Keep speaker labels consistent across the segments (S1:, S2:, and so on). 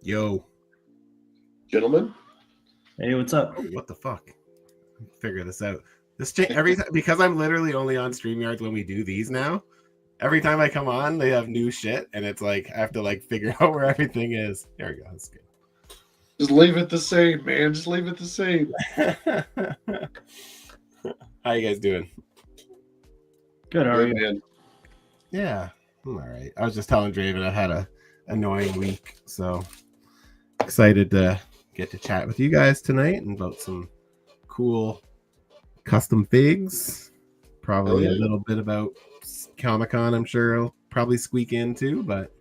S1: Yo.
S2: Gentlemen.
S3: Hey, what's up?
S1: Oh, what the fuck? Figure this out. This every time, because I'm literally only on StreamYard when we do these now. Every time I come on, they have new shit, and it's like I have to like figure out where everything is. There we go. That's good.
S2: Just leave it the same, man. Just leave it the same.
S1: How you guys doing?
S3: Good, how are you?
S2: Man.
S1: Yeah, I'm all right. I was just telling Draven I've had a annoying week, so excited to get to chat with you guys tonight and about some cool custom figs. Probably a little bit about Comic-Con, I'm sure I'll probably squeak into, but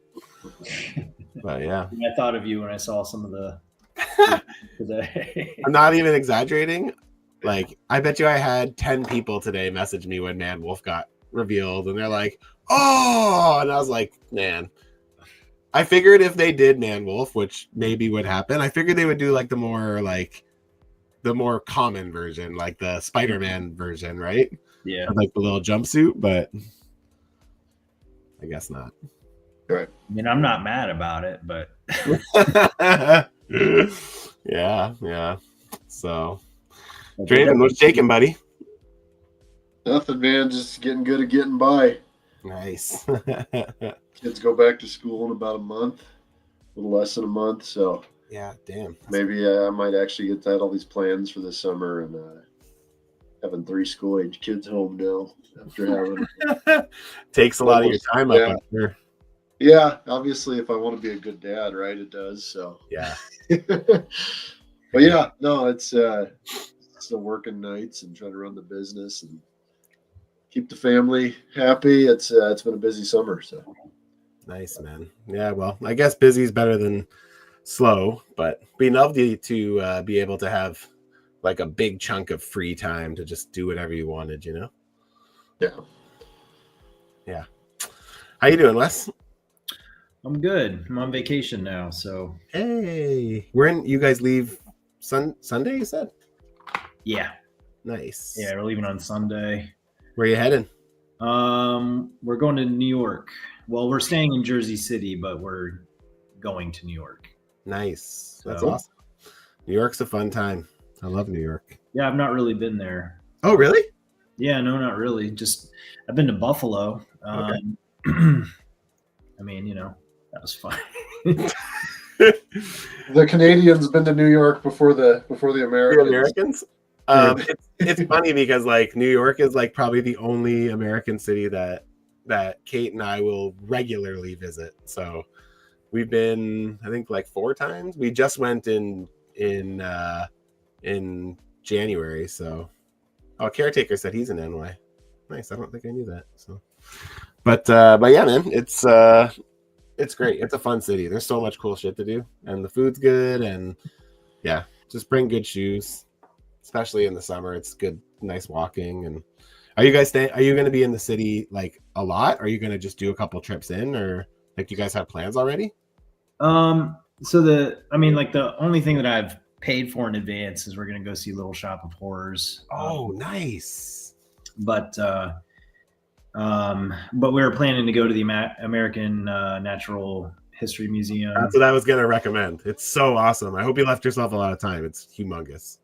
S1: yeah.
S3: I thought of you when I saw some of the today.
S1: I'm not even exaggerating. Like, I bet you I had 10 people today message me when Man Wolf got revealed, and they're like, oh, and I was like, man. I figured if they did Man Wolf, which maybe would happen, I figured they would do like the more common version, like the Spider-Man version, right?
S3: Yeah.
S1: Like the little jumpsuit, but I guess not.
S2: Right.
S3: I mean, I'm not mad about it, but
S1: yeah. So, Draven, what's shaking, buddy?
S2: Nothing, man. Just getting good at getting by.
S1: Nice.
S2: Kids go back to school in about a month, a little less than a month. So
S1: yeah, damn.
S2: Maybe I might actually get all these plans for this summer and having 3 school-age kids home now after having
S1: takes a lot of your time up. I'm sure.
S2: Yeah, obviously, if I want to be a good dad, right, it does. So
S1: yeah.
S2: But yeah, no, it's still working nights and trying to run the business and keep the family happy. It's been a busy summer. So
S1: nice, man. Yeah, well, I guess busy is better than slow, but being able to be able to have like a big chunk of free time to just do whatever you wanted, you know? Yeah. How you doing, Wes?
S3: I'm good. I'm on vacation now, so
S1: hey, you guys leave Sunday, you said?
S3: Yeah.
S1: Nice.
S3: Yeah, we're leaving on Sunday.
S1: Where are you heading?
S3: We're going to New York. Well, we're staying in Jersey City, but we're going to New York.
S1: Nice. That's awesome. New York's a fun time. I love New York.
S3: Yeah, I've not really been there.
S1: Oh, really?
S3: Yeah, no, not really. Just I've been to Buffalo.
S1: Okay.
S3: I mean, that was fun.
S2: The Canadians been to New York before the Americans.
S1: It's funny because like New York is like probably the only American city that Kate and I will regularly visit. So we've been, I think, like 4 times. We just went in January. So, Caretaker said he's in NY. Nice. I don't think I knew that. So, but yeah, man, it's great. It's a fun city. There's so much cool shit to do, and the food's good. And yeah, just bring good shoes, especially in the summer. It's good, nice walking. And are you guys staying? Are you going to be in the city like a lot? Or are you going to just do a couple trips in, or like do you guys have plans already?
S3: So the only thing that I've paid for in advance is we're going to go see Little Shop of Horrors.
S1: Oh, nice.
S3: But we were planning to go to the American Natural History Museum.
S1: That's what I was going to recommend. It's so awesome. I hope you left yourself a lot of time. It's humongous.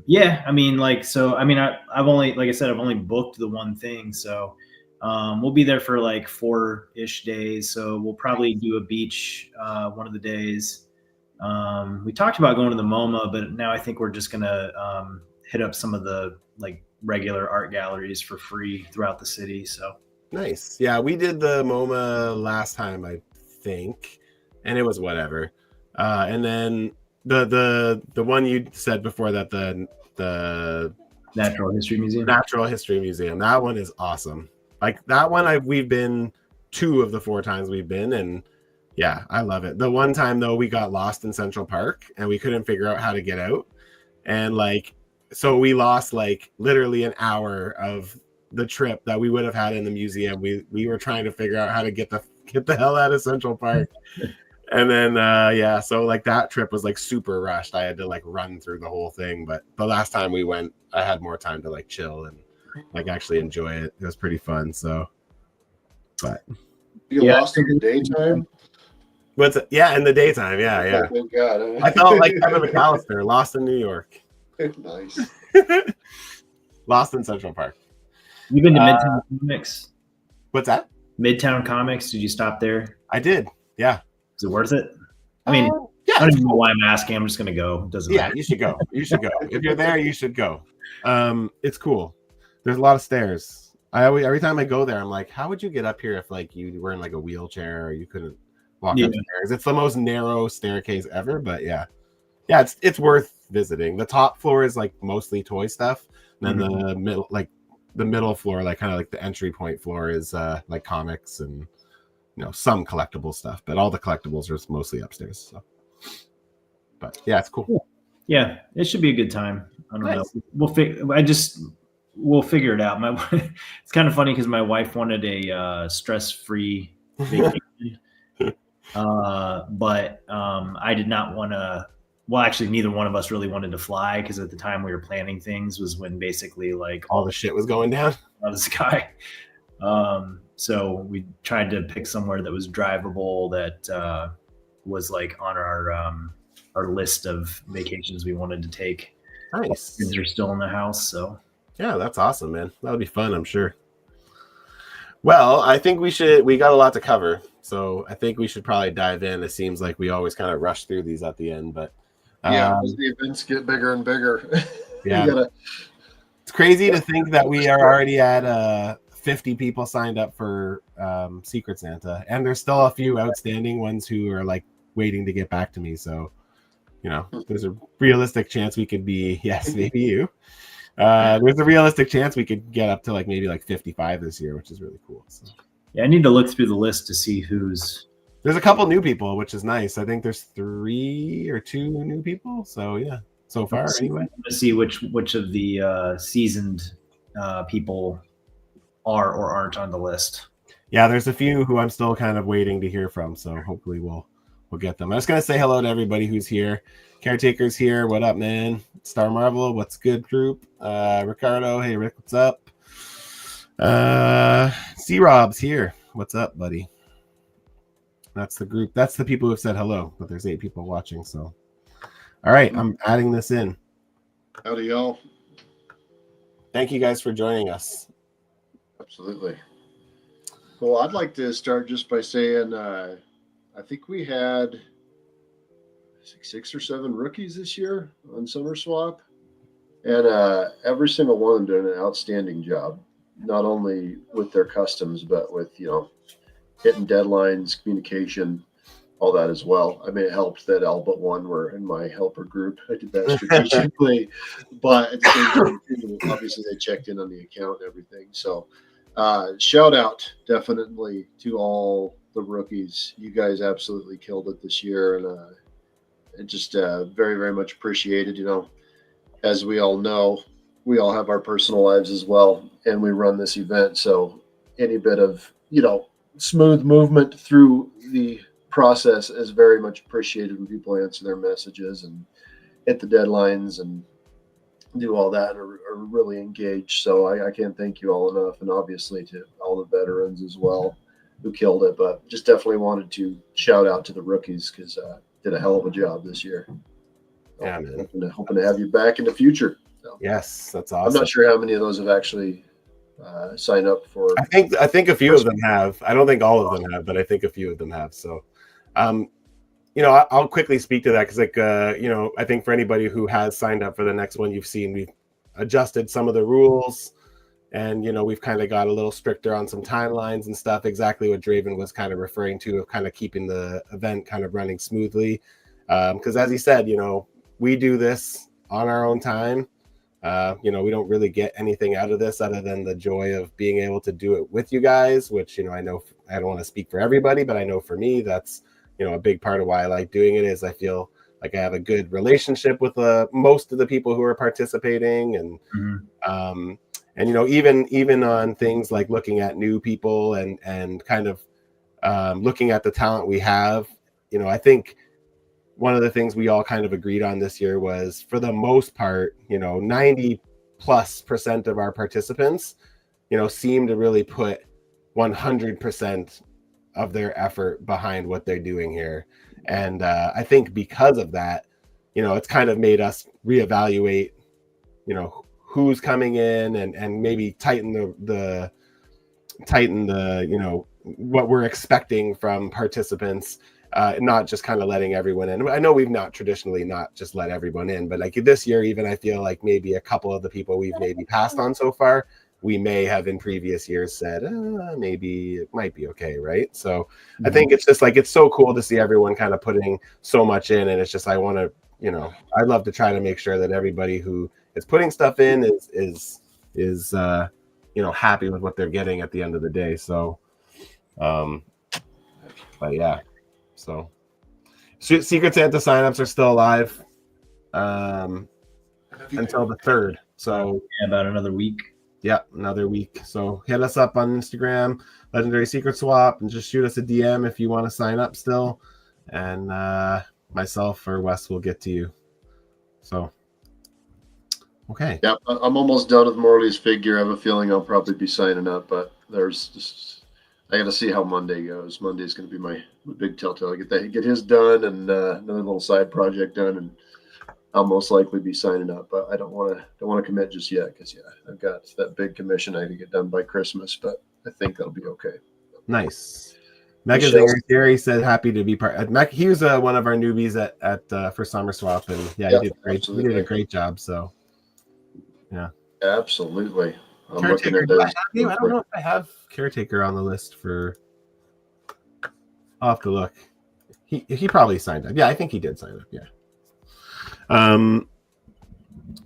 S3: Yeah, I mean, I've only, like I said, I've only booked the one thing. So, we'll be there for like 4-ish days. So we'll probably do a beach, one of the days. We talked about going to the MoMA, but now I think we're just going to, hit up some of the like regular art galleries for free throughout the city. So
S1: nice. Yeah, we did the MoMA last time, I think, and it was whatever. And then the one you said before that, the
S3: Natural History Museum.
S1: That one is awesome. Like that one, we've been 2 of the 4 times we've been, and yeah, I love it. The one time though, we got lost in Central Park and we couldn't figure out how to get out, and so we lost like literally an hour of the trip that we would have had in the museum. We were trying to figure out how to get the hell out of Central Park. And then so like that trip was like super rushed. I had to like run through the whole thing, but the last time we went, I had more time to like chill and like actually enjoy it. It was pretty fun. So, but
S2: you lost in the daytime?
S1: What's it? Yeah, in the daytime. Yeah.
S2: Thank God. Huh?
S1: I felt like Kevin McAllister, lost in New York.
S2: Nice.
S1: Lost in Central Park.
S3: You've been to Midtown Comics?
S1: What's that?
S3: Midtown Comics. Did you stop there?
S1: I did. Yeah.
S3: Is it worth it? I mean,
S1: yeah,
S3: I don't even know why I'm asking. I'm just gonna go. It doesn't matter.
S1: You should go. You should go. If you're there, you should go. It's cool. There's a lot of stairs. Every time I go there, I'm like, how would you get up here if like you were in like a wheelchair or you couldn't walk upstairs? It's the most narrow staircase ever, but yeah, it's worth visiting. The top floor is like mostly toy stuff, and then the middle floor, like kind of like the entry point floor, is like comics and some collectible stuff. But all the collectibles are mostly upstairs. So, but yeah, it's cool.
S3: Yeah, it should be a good time. I don't know. We'll figure it out. It's kind of funny because my wife wanted a stress-free vacation, but I did not want to. Well, actually, neither one of us really wanted to fly because at the time we were planning things was when basically like
S1: all the shit was going down
S3: out of the sky. So we tried to pick somewhere that was drivable, that was like on our list of vacations we wanted to take.
S1: Nice.
S3: Kids are still in the house, so
S1: yeah, that's awesome, man. That'll be fun, I'm sure. Well, I think we got a lot to cover, so I think we should probably dive in. It seems like we always kind of rush through these at the end, but
S2: as the events get bigger and bigger.
S1: Yeah. It's crazy to think that we are already at 50 people signed up for Secret Santa, and there's still a few outstanding ones who are like waiting to get back to me. So, there's a realistic chance we could be, yes, maybe you. There's a realistic chance we could get up to like maybe like 55 this year, which is really cool. So.
S3: Yeah, I need to look through the list to see
S1: There's a couple new people, which is nice. I think there's 3 or 2 new people. So yeah, so far anyway.
S3: To see which of the seasoned people are or aren't on the list.
S1: Yeah, there's a few who I'm still kind of waiting to hear from. So hopefully we'll get them. I'm just gonna say hello to everybody who's here. Caretaker's here. What up, man? Star Marvel, what's good, group? Ricardo, hey Rick, what's up? C-Rob's here. What's up, buddy? That's the group. That's the people who have said hello, but there's 8 people watching. So, all right, I'm adding this in.
S2: Howdy, y'all.
S1: Thank you guys for joining us.
S2: Absolutely. Well, I'd like to start just by saying I think we had 6 or 7 rookies this year on Summer Swap, and every single one of them doing an outstanding job, not only with their customs, but with hitting deadlines, communication, all that as well. I mean, it helped that all but one were in my helper group. I did that strategically, but at the same time, obviously they checked in on the account and everything. So shout out definitely to all the rookies. You guys absolutely killed it this year, and just very, very much appreciated. As we all know, we all have our personal lives as well, and we run this event. So any bit of, smooth movement through the process is very much appreciated when people answer their messages and hit the deadlines and do all that and are really engaged. So I can't thank you all enough, and obviously to all the veterans as well who killed it, but just definitely wanted to shout out to the rookies because did a hell of a job this year.
S1: Yeah, man.
S2: Hoping to have you back in the future. So,
S1: yes, that's awesome.
S2: I'm not sure how many of those have actually signed up for.
S1: I think a few of them have. I don't think all of them have, but I think a few of them have. So, I'll quickly speak to that because, I think for anybody who has signed up for the next one, you've seen we've adjusted some of the rules, and we've kind of got a little stricter on some timelines and stuff. Exactly what Draven was kind of referring to, of kind of keeping the event kind of running smoothly. Because as he said, we do this on our own time. We don't really get anything out of this other than the joy of being able to do it with you guys, which, I know I don't want to speak for everybody, but I know for me, that's, a big part of why I like doing it is I feel like I have a good relationship with most of the people who are participating. And, even on things like looking at new people and kind of looking at the talent we have, I think one of the things we all kind of agreed on this year was, for the most part, 90+% of our participants, seem to really put 100% of their effort behind what they're doing here. And I think because of that, it's kind of made us reevaluate, who's coming in and maybe tighten the what we're expecting from participants, not just kind of letting everyone in. I know we've not traditionally not just let everyone in, but like this year, even I feel like maybe a couple of the people we've maybe passed on so far, we may have in previous years said, maybe it might be okay, right? So I think it's just like, it's so cool to see everyone kind of putting so much in, and it's just, I want to, I'd love to try to make sure that everybody who is putting stuff in is happy with what they're getting at the end of the day. So but yeah, so Secret Santa signups are still alive until the 3rd. So
S3: about another week.
S1: Yeah, another week. So hit us up on Instagram, Legendary Secret Swap, and just shoot us a DM if you want to sign up still. And myself or Wes will get to you. So, okay.
S2: Yeah, I'm almost done with Morley's figure. I have a feeling I'll probably be signing up, but I got to see how Monday goes. Monday's going to be my big telltale. Get his done, and another little side project done, and I'll most likely be signing up. But I don't want to commit just yet because I've got that big commission I need to get done by Christmas. But I think that'll be okay.
S1: Nice. Mecha Gary said happy to be part. He was one of our newbies at for Summer Swap, and he did great. He did a great job. So yeah,
S2: absolutely. I'm
S1: Caretaker,
S2: looking at
S1: I don't know if I have Caretaker on the list for. I'll have to look. He probably signed up. Yeah, I think he did sign up. Yeah.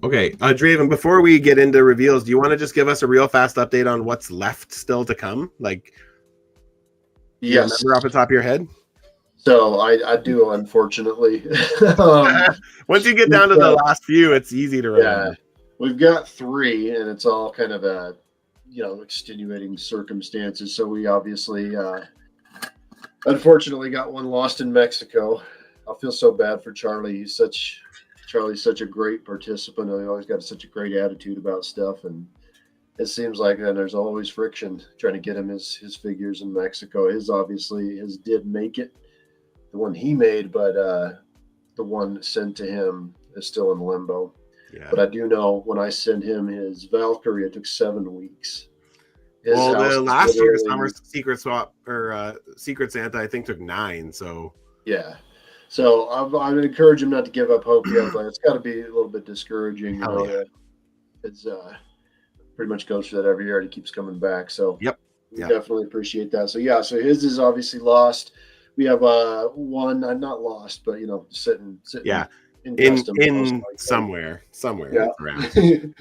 S1: Okay, Draven, before we get into reveals, do you want to just give us a real fast update on what's left still to come? Like,
S2: yes,
S1: remember off the top of your head?
S2: So I do, unfortunately.
S1: Once you get down to the last few, it's easy to remember.
S2: Yeah, we've got 3, and it's all kind of extenuating circumstances. So we obviously, unfortunately, got one lost in Mexico. I feel so bad for Charlie. Charlie's such a great participant. He always got such a great attitude about stuff, and it seems like there's always friction trying to get him his figures in Mexico. His did make it, the one he made, but the one sent to him is still in limbo. Yeah. But I do know when I sent him his Valkyrie, it took 7 weeks.
S1: The last year's Summer Secret Swap or Secret Santa, I think, took 9. So
S2: yeah. So I would encourage him not to give up hope yet, but it's got to be a little bit discouraging. It's pretty much goes through that every year, and he keeps coming back. So we definitely appreciate that. So so his is obviously lost. We have one, not lost, but sitting.
S1: Yeah, in somewhere around.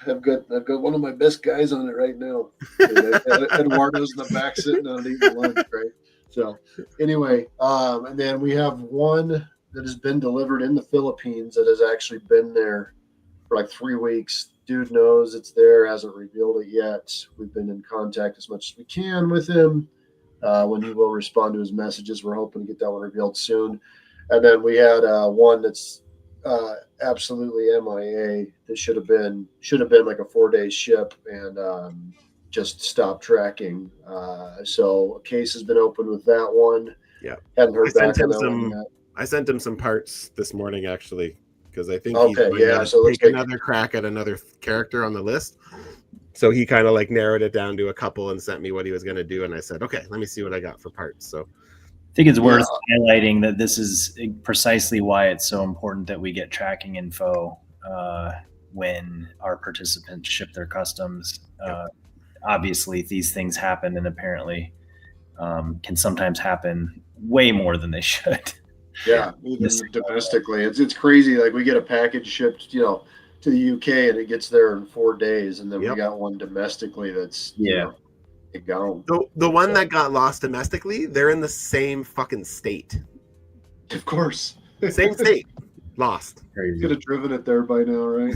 S2: I've got one of my best guys on it right now. Eduardo's in the back sitting on eating lunch, right? So anyway, and then we have one that has been delivered in the Philippines that has actually been there for like 3 weeks. Dude knows it's there, hasn't revealed it yet. We've been in contact as much as we can with him. When he will respond to his messages, we're hoping to get that one revealed soon. And then we had one that's absolutely MIA. That should have been like a 4-day ship, and just stopped tracking. So a case has been opened with that one.
S1: Yeah,
S2: hadn't heard back on that one yet.
S1: I sent him some parts this morning, actually, because I think
S2: he's going to
S1: take another crack at another character on the list. So he kind of like narrowed it down to a couple and sent me what he was going to do, and I said, okay, let me see what I got for parts. So
S3: I think it's worth highlighting that this is precisely why it's so important that we get tracking info when our participants ship their customs. Obviously, these things happen, and apparently can sometimes happen way more than they should.
S2: Yeah, even domestically, it's crazy. Like we get a package shipped, to the UK, and it gets there in 4 days, and then we got one domestically that's gone.
S1: The one that got lost domestically, they're in the same fucking state.
S2: Of course,
S1: same state, lost.
S2: Could have driven it there by now, right?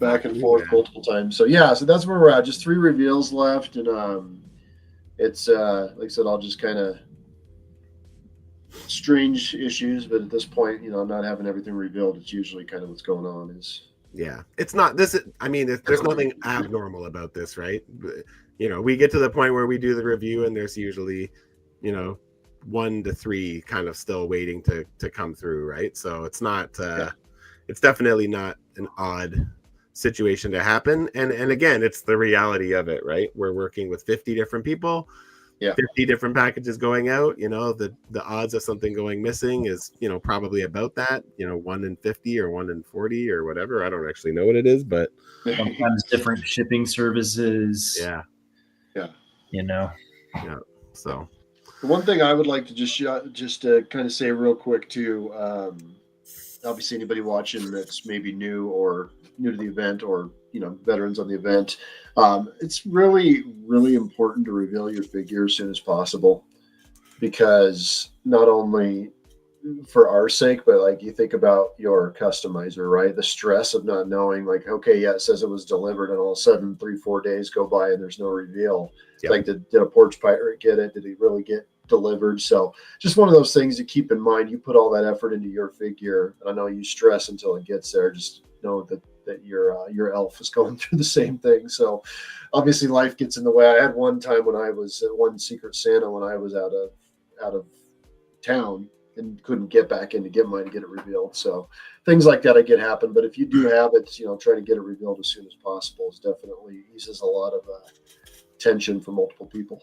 S2: Back and forth multiple times. So so that's where we're at. Just 3 reveals left, and it's like I said, all just kind of strange issues. But at this point, not having everything revealed, it's usually kind of what's going on. It's not this. I mean, there's nothing abnormal about this, right?
S1: we get to the point where we do the review and there's usually, 1 to 3 kind of still waiting to come through, right? So it's not it's definitely not an odd situation to happen. And again, it's the reality of it, right? We're working with 50 different people, 50 different packages going out. The odds of something going missing is, probably about that, 1 in 50 or 1 in 40 or whatever. I don't actually know what it is, but
S3: sometimes different shipping services.
S1: Yeah. So
S2: the one thing I would like to just kind of say real quick too, obviously anybody watching that's maybe new to the event, or veterans on the event, it's really, really important to reveal your figure as soon as possible, because not only for our sake, but like you think about your customizer, right? The stress of not knowing, like, okay, yeah, it says it was delivered, and all of a sudden 3-4 days go by and there's no reveal. Yep. Like, did a porch pirate get it? Did he really get delivered? So just one of those things to keep in mind. You put all that effort into your figure, and I know you stress until it gets there. Just know that your elf is going through the same thing. So obviously life gets in the way. I had one time when I was at one Secret Santa when I was out of town and couldn't get back in to get mine to get it revealed. So things like that I get happen. But if you do have it, try to get it revealed as soon as possible is definitely eases a lot of tension for multiple people.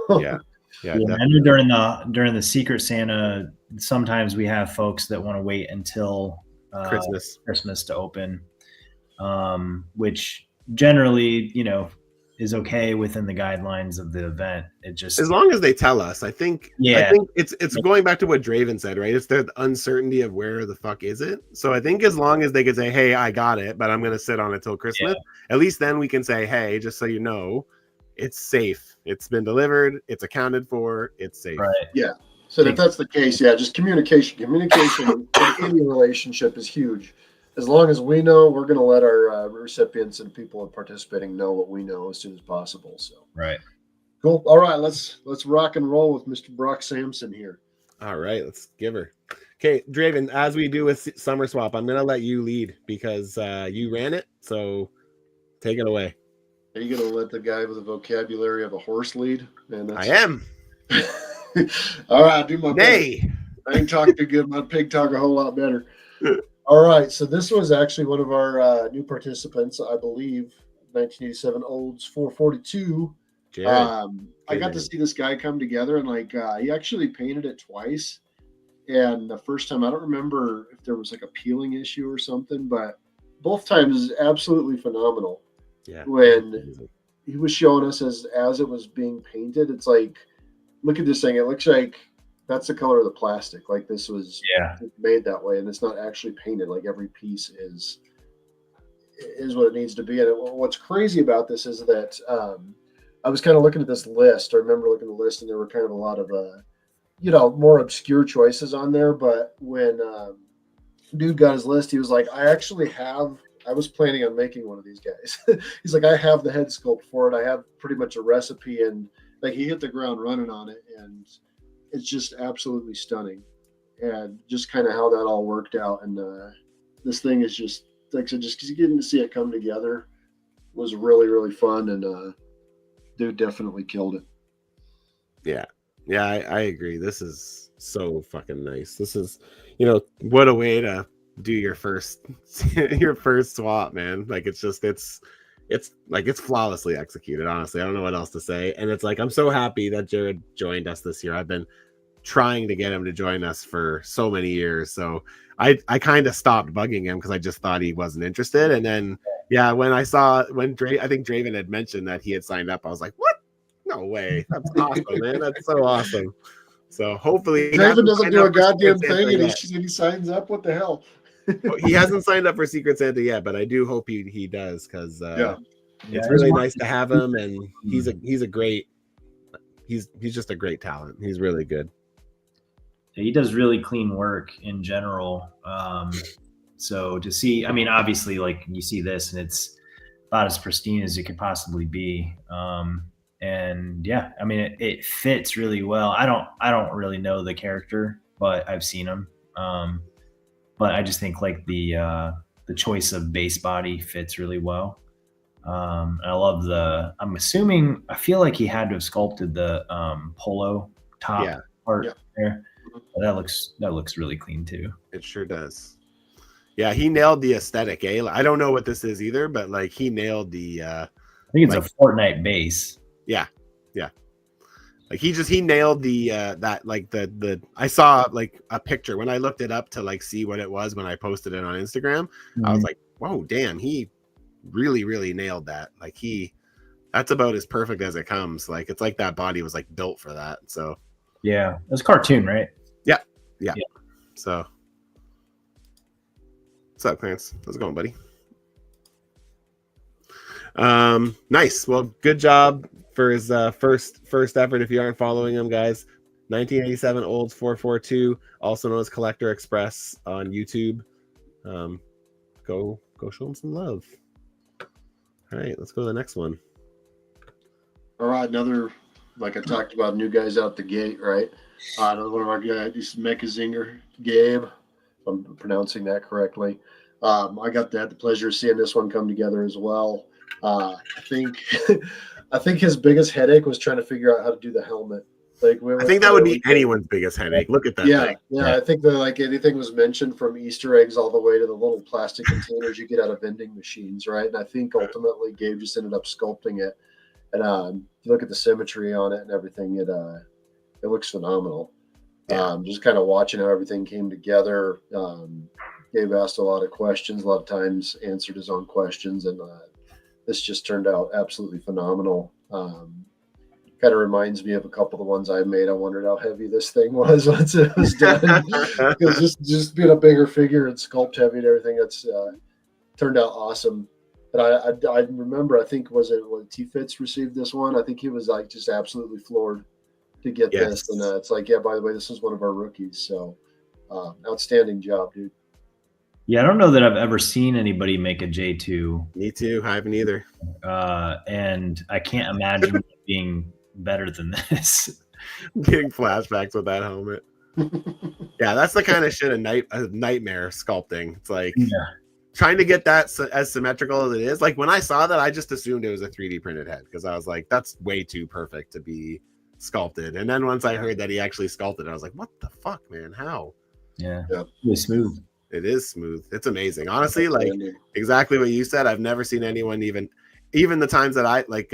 S1: Yeah.
S3: I know during the Secret Santa, sometimes we have folks that want to wait until Christmas to open, which generally, is okay within the guidelines of the event. It just,
S1: as long as they tell us, I think it's going back to what Draven said, right? It's the uncertainty of where the fuck is it. So I think as long as they could say, hey, I got it, but I'm going to sit on it till Christmas, at least then we can say, hey, just so you know, it's safe. It's been delivered. It's accounted for. It's safe.
S3: Right.
S2: Yeah. So if that's the case, just communication in any relationship is huge. As long as we know, we're going to let our recipients and people participating know what we know as soon as possible. So
S3: right.
S2: Cool. All right, let's rock and roll with Mr. Brock Sampson here.
S1: All right, let's give her. Okay, Draven, as we do with Summer Swap, I'm going to let you lead because you ran it. So take it away.
S2: Are you going to let the guy with the vocabulary of a horse lead?
S1: I am.
S2: All right, I'll do my best. I ain't talk too good. My pig talk a whole lot better. All right, so this was actually one of our new participants, I believe, 1987 Olds 442. I got to see this guy come together, and he actually painted it twice. And the first time, I don't remember if there was like a peeling issue or something, but both times is absolutely phenomenal.
S1: Yeah.
S2: When he was showing us as it was being painted, it's like, look at this thing. It looks like that's the color of the plastic. Like this was made that way, and it's not actually painted. Like every piece is what it needs to be. And what's crazy about this is that I was kind of looking at this list. I remember looking at the list, and there were kind of a lot of more obscure choices on there. But when dude got his list, he was like, I was planning on making one of these guys. He's like, I have the head sculpt for it. I have pretty much a recipe, and like he hit the ground running on it, and it's just absolutely stunning. And just kind of how that all worked out. And this thing is just, like I said, just getting to see it come together was really, really fun. And dude definitely killed it.
S1: Yeah. Yeah, I agree. This is so fucking nice. This is, what a way to do your first swap, man. Like it's flawlessly executed. Honestly, I don't know what else to say. And it's like, I'm so happy that Jared joined us this year. I've been trying to get him to join us for so many years. So I kind of stopped bugging him because I just thought he wasn't interested. And then, when I think Draven had mentioned that he had signed up, I was like, what? No way. That's awesome, man. That's so awesome. So hopefully
S2: Draven doesn't do a goddamn thing and he signs up. What the hell?
S1: He hasn't signed up for Secret Santa yet, but I do hope he does because it's really nice to have him, and he's just a great talent. He's really good.
S3: He does really clean work in general. So to see, I mean, obviously, like you see this, and it's about as pristine as it could possibly be. And I mean, it fits really well. I don't really know the character, but I've seen him. But I just think like the choice of base body fits really well. I love I'm assuming, I feel like he had to have sculpted the polo top
S1: Yeah.
S3: part
S2: Yeah.
S3: there. But that looks really clean too.
S1: It sure does. Yeah, he nailed the aesthetic. I don't know what this is either, but like he nailed the.
S3: I think it's
S1: like,
S3: a Fortnite base.
S1: Yeah, yeah. Like he nailed the that like the I saw like a picture when I looked it up to like see what it was when I posted it on Instagram. I was like, whoa, damn, he really nailed that. Like that's about as perfect as it comes. Like it's like that body was like built for that. So
S3: yeah, it's a cartoon, right?
S1: Yeah. So what's up, Clarence? How's it going, buddy? Nice. Well, good job for his first effort. If you aren't following him, guys, 1987 Olds 442, also known as Collector Express on YouTube. Go show him some love. All right, let's go to the next one.
S2: All right, another, like I talked about, new guys out the gate, right? Another one of our guys, this is Mecha Zinger, Gabe, if I'm pronouncing that correctly. I had the pleasure of seeing this one come together as well. I think his biggest headache was trying to figure out how to do the helmet. Like
S1: I think that would be anyone's biggest headache. Look at that thing.
S2: Yeah. I think that like anything was mentioned from Easter eggs all the way to the little plastic containers you get out of vending machines, right? And I think ultimately Gabe just ended up sculpting it. And you look at the symmetry on it and everything, it looks phenomenal.
S1: Yeah.
S2: Just kind of watching how everything came together. Gabe asked a lot of questions, a lot of times answered his own questions, and this just turned out absolutely phenomenal. Kind of reminds me of a couple of the ones I made. I wondered how heavy this thing was once it was done. Because just being a bigger figure and sculpt heavy and everything, that's turned out awesome. But I remember, I think, was it when T-Fitz received this one? I think he was like just absolutely floored to get this. And it's like, yeah, by the way, this is one of our rookies. So outstanding job, dude.
S3: Yeah, I don't know that I've ever seen anybody make a J2.
S1: Me too. I haven't either.
S3: And I can't imagine it being better than this.
S1: Getting flashbacks with that helmet. Yeah, that's the kind of shit a nightmare sculpting. It's like trying to get that as symmetrical as it is. Like when I saw that, I just assumed it was a 3D printed head because I was like, that's way too perfect to be sculpted. And then once I heard that he actually sculpted it, I was like, what the fuck, man? How?
S3: Yeah. Really smooth.
S1: It is smooth. It's amazing. Honestly, like exactly what you said. I've never seen anyone even the times that I like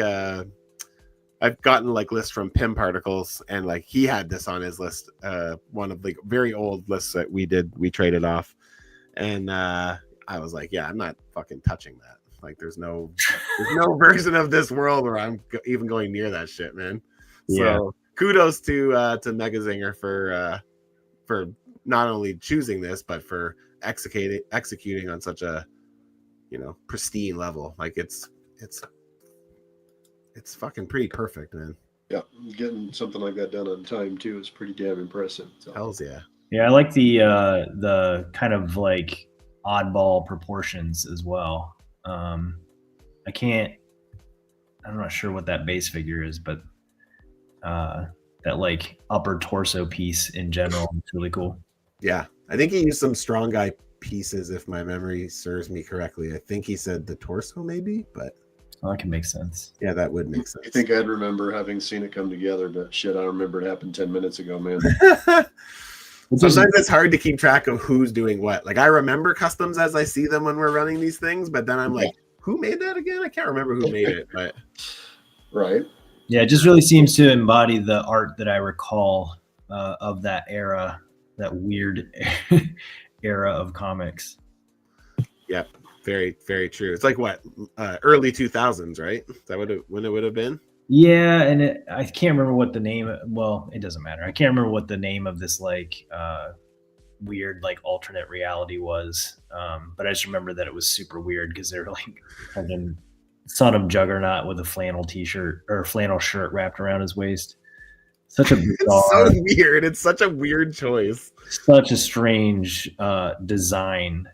S1: I've gotten like lists from Pim Particles, and like he had this on his list, one of like very old lists that we traded off, and I was like, yeah, I'm not fucking touching that. Like there's no version of this world where I'm even going near that shit, man.
S3: Yeah.
S1: So kudos to Mega Zinger for not only choosing this but for executing on such a pristine level. Like it's fucking pretty perfect, man.
S2: Yeah, getting something like that done on time too is pretty damn impressive. So.
S1: Hells yeah.
S3: Yeah, I like the kind of like oddball proportions as well. I'm not sure what that base figure is, but that like upper torso piece in general is really cool.
S1: Yeah, I think he used some strong guy pieces, if my memory serves me correctly. I think he said the torso maybe, but
S3: that can make sense.
S1: Yeah, that would make sense.
S2: I think I'd remember having seen it come together, but shit, I remember it happened 10 minutes ago, man.
S1: Sometimes it's hard to keep track of who's doing what. Like I remember customs as I see them when we're running these things, but then I'm like, who made that again? I can't remember who made it, but
S2: right.
S3: Yeah, it just really seems to embody the art that I recall of that era, that weird era of comics.
S1: Yep, very, very true. It's like what, early 2000s, right? Is that when it would have been?
S3: Yeah, and I can't remember what the name. Well, it doesn't matter. I can't remember what the name of this like weird like alternate reality was. But I just remember that it was super weird because they were like fucking son of Juggernaut with a flannel t-shirt or flannel shirt wrapped around his waist. Such a bizarre,
S1: it's so weird. It's such a weird choice.
S3: Such a strange design.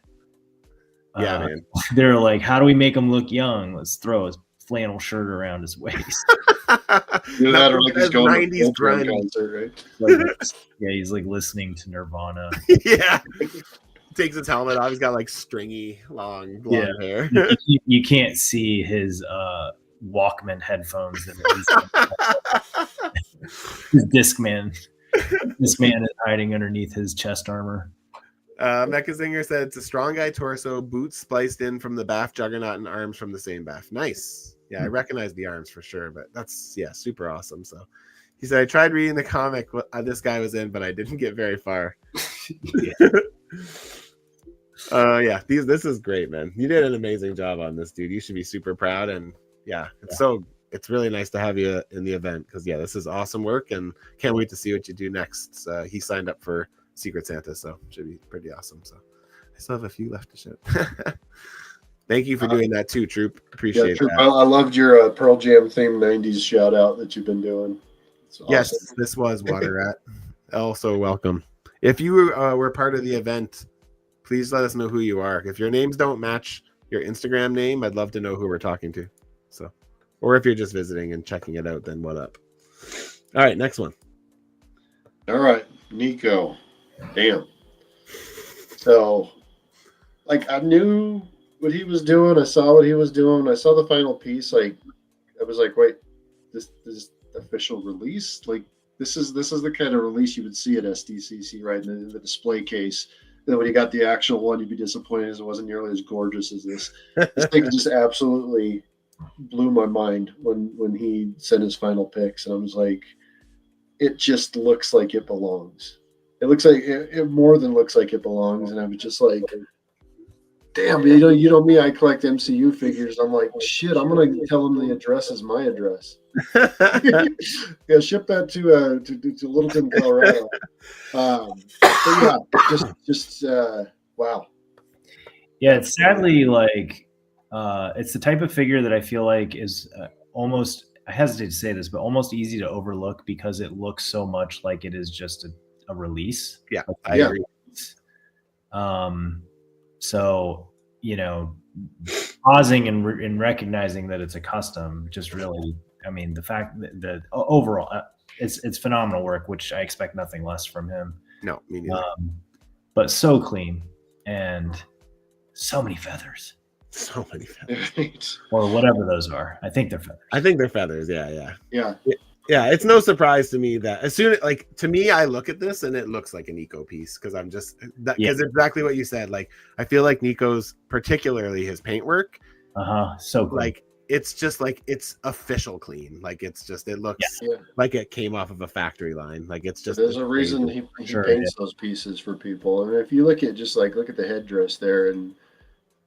S1: Yeah, man.
S3: They're like, how do we make him look young? Let's throw his flannel shirt around his waist.
S2: That or like he's going to a concert, right?
S3: Like, yeah, he's like listening to Nirvana.
S1: Yeah. takes his helmet off. He's got like stringy, long
S3: Yeah.
S1: blonde hair.
S3: You can't see his Walkman headphones that his Discman. This man is hiding underneath his chest armor.
S1: Mecha Singer said it's a strong guy torso, boots spliced in from the Baff Juggernaut, and arms from the same Baff. Nice. Yeah, I recognize the arms for sure, but that's super awesome. So he said I tried reading the comic this guy was in, but I didn't get very far. This is great, man. You did an amazing job on this, dude. You should be super proud, and it's really nice to have you in the event because this is awesome work, and can't wait to see what you do next. He signed up for Secret Santa, so should be pretty awesome. So I still have a few left to ship. Thank you for doing that too, Troop. Appreciate
S2: Troop,
S1: that.
S2: I loved your Pearl Jam themed 90s shout out that you've been doing. Awesome.
S1: Yes, this was Water Rat. Also welcome. If you were part of the event, please let us know who you are. If your names don't match your Instagram name, I'd love to know who we're talking to. So, or if you're just visiting and checking it out, then what up? All right, next one.
S2: All right, Nico. Damn. So, like, I knew what he was doing. I saw what he was doing. I saw the final piece. Like, I was like, wait, this is official release? Like, this is the kind of release you would see at SDCC, right? In the display case. Then when you got the actual one, you'd be disappointed as it wasn't nearly as gorgeous as this. This thing just absolutely blew my mind when he sent his final pics, and I was like, it just looks like it belongs. It looks like it more than looks like it belongs, and I was just like, damn, you know me, I collect MCU figures. I'm like, shit, I'm gonna tell him the address is my address. Yeah, ship that to Littleton, Colorado. Just wow.
S3: Yeah, it's sadly like it's the type of figure that I feel like is almost, I hesitate to say this, but almost easy to overlook because it looks so much like it is just a release.
S1: Yeah, I agree.
S3: So, pausing and recognizing that it's a custom just really, I mean, the fact that the overall it's phenomenal work, which I expect nothing less from him.
S1: No, me neither.
S3: But so clean and so many feathers.
S1: So many feathers.
S3: Or whatever those are. I think they're feathers.
S1: I think they're feathers. Yeah.
S2: Yeah,
S1: it's no surprise to me that to me, I look at this and it looks like a Nico piece because I'm just because exactly what you said. Like, I feel like Nico's, particularly his paintwork,
S3: so clean.
S1: Like it's just like it's official clean. Like it looks like it came off of a factory line. Like it's just
S2: there's a reason he paints those pieces for people. And if you look at the headdress there, and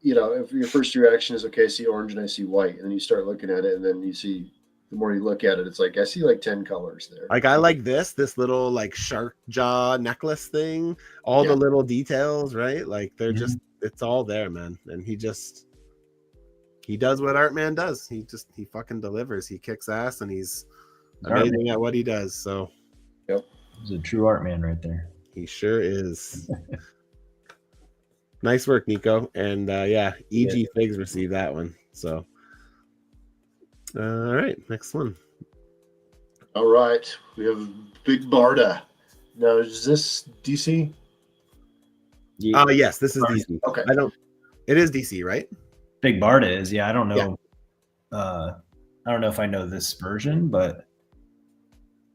S2: if your first reaction is okay, I see orange and I see white, and then you start looking at it, and then you see. The more you look at it, it's like I see like 10 colors there.
S1: Like I like this little like shark jaw necklace thing, all the little details, right? Like they're just, it's all there, man. And he does what Artman does. He fucking delivers. He kicks ass, and he's amazing at what he does. So,
S3: he's a true Artman right there.
S1: He sure is. Nice work, Nico. And EG Figs received that one. So. All right, next one.
S2: All right, we have Big Barda. Now, is this DC?
S1: Yes, this is DC.
S2: Okay,
S1: it is DC, right?
S3: Big Barda is. Yeah, I don't know. I don't know if I know this version, but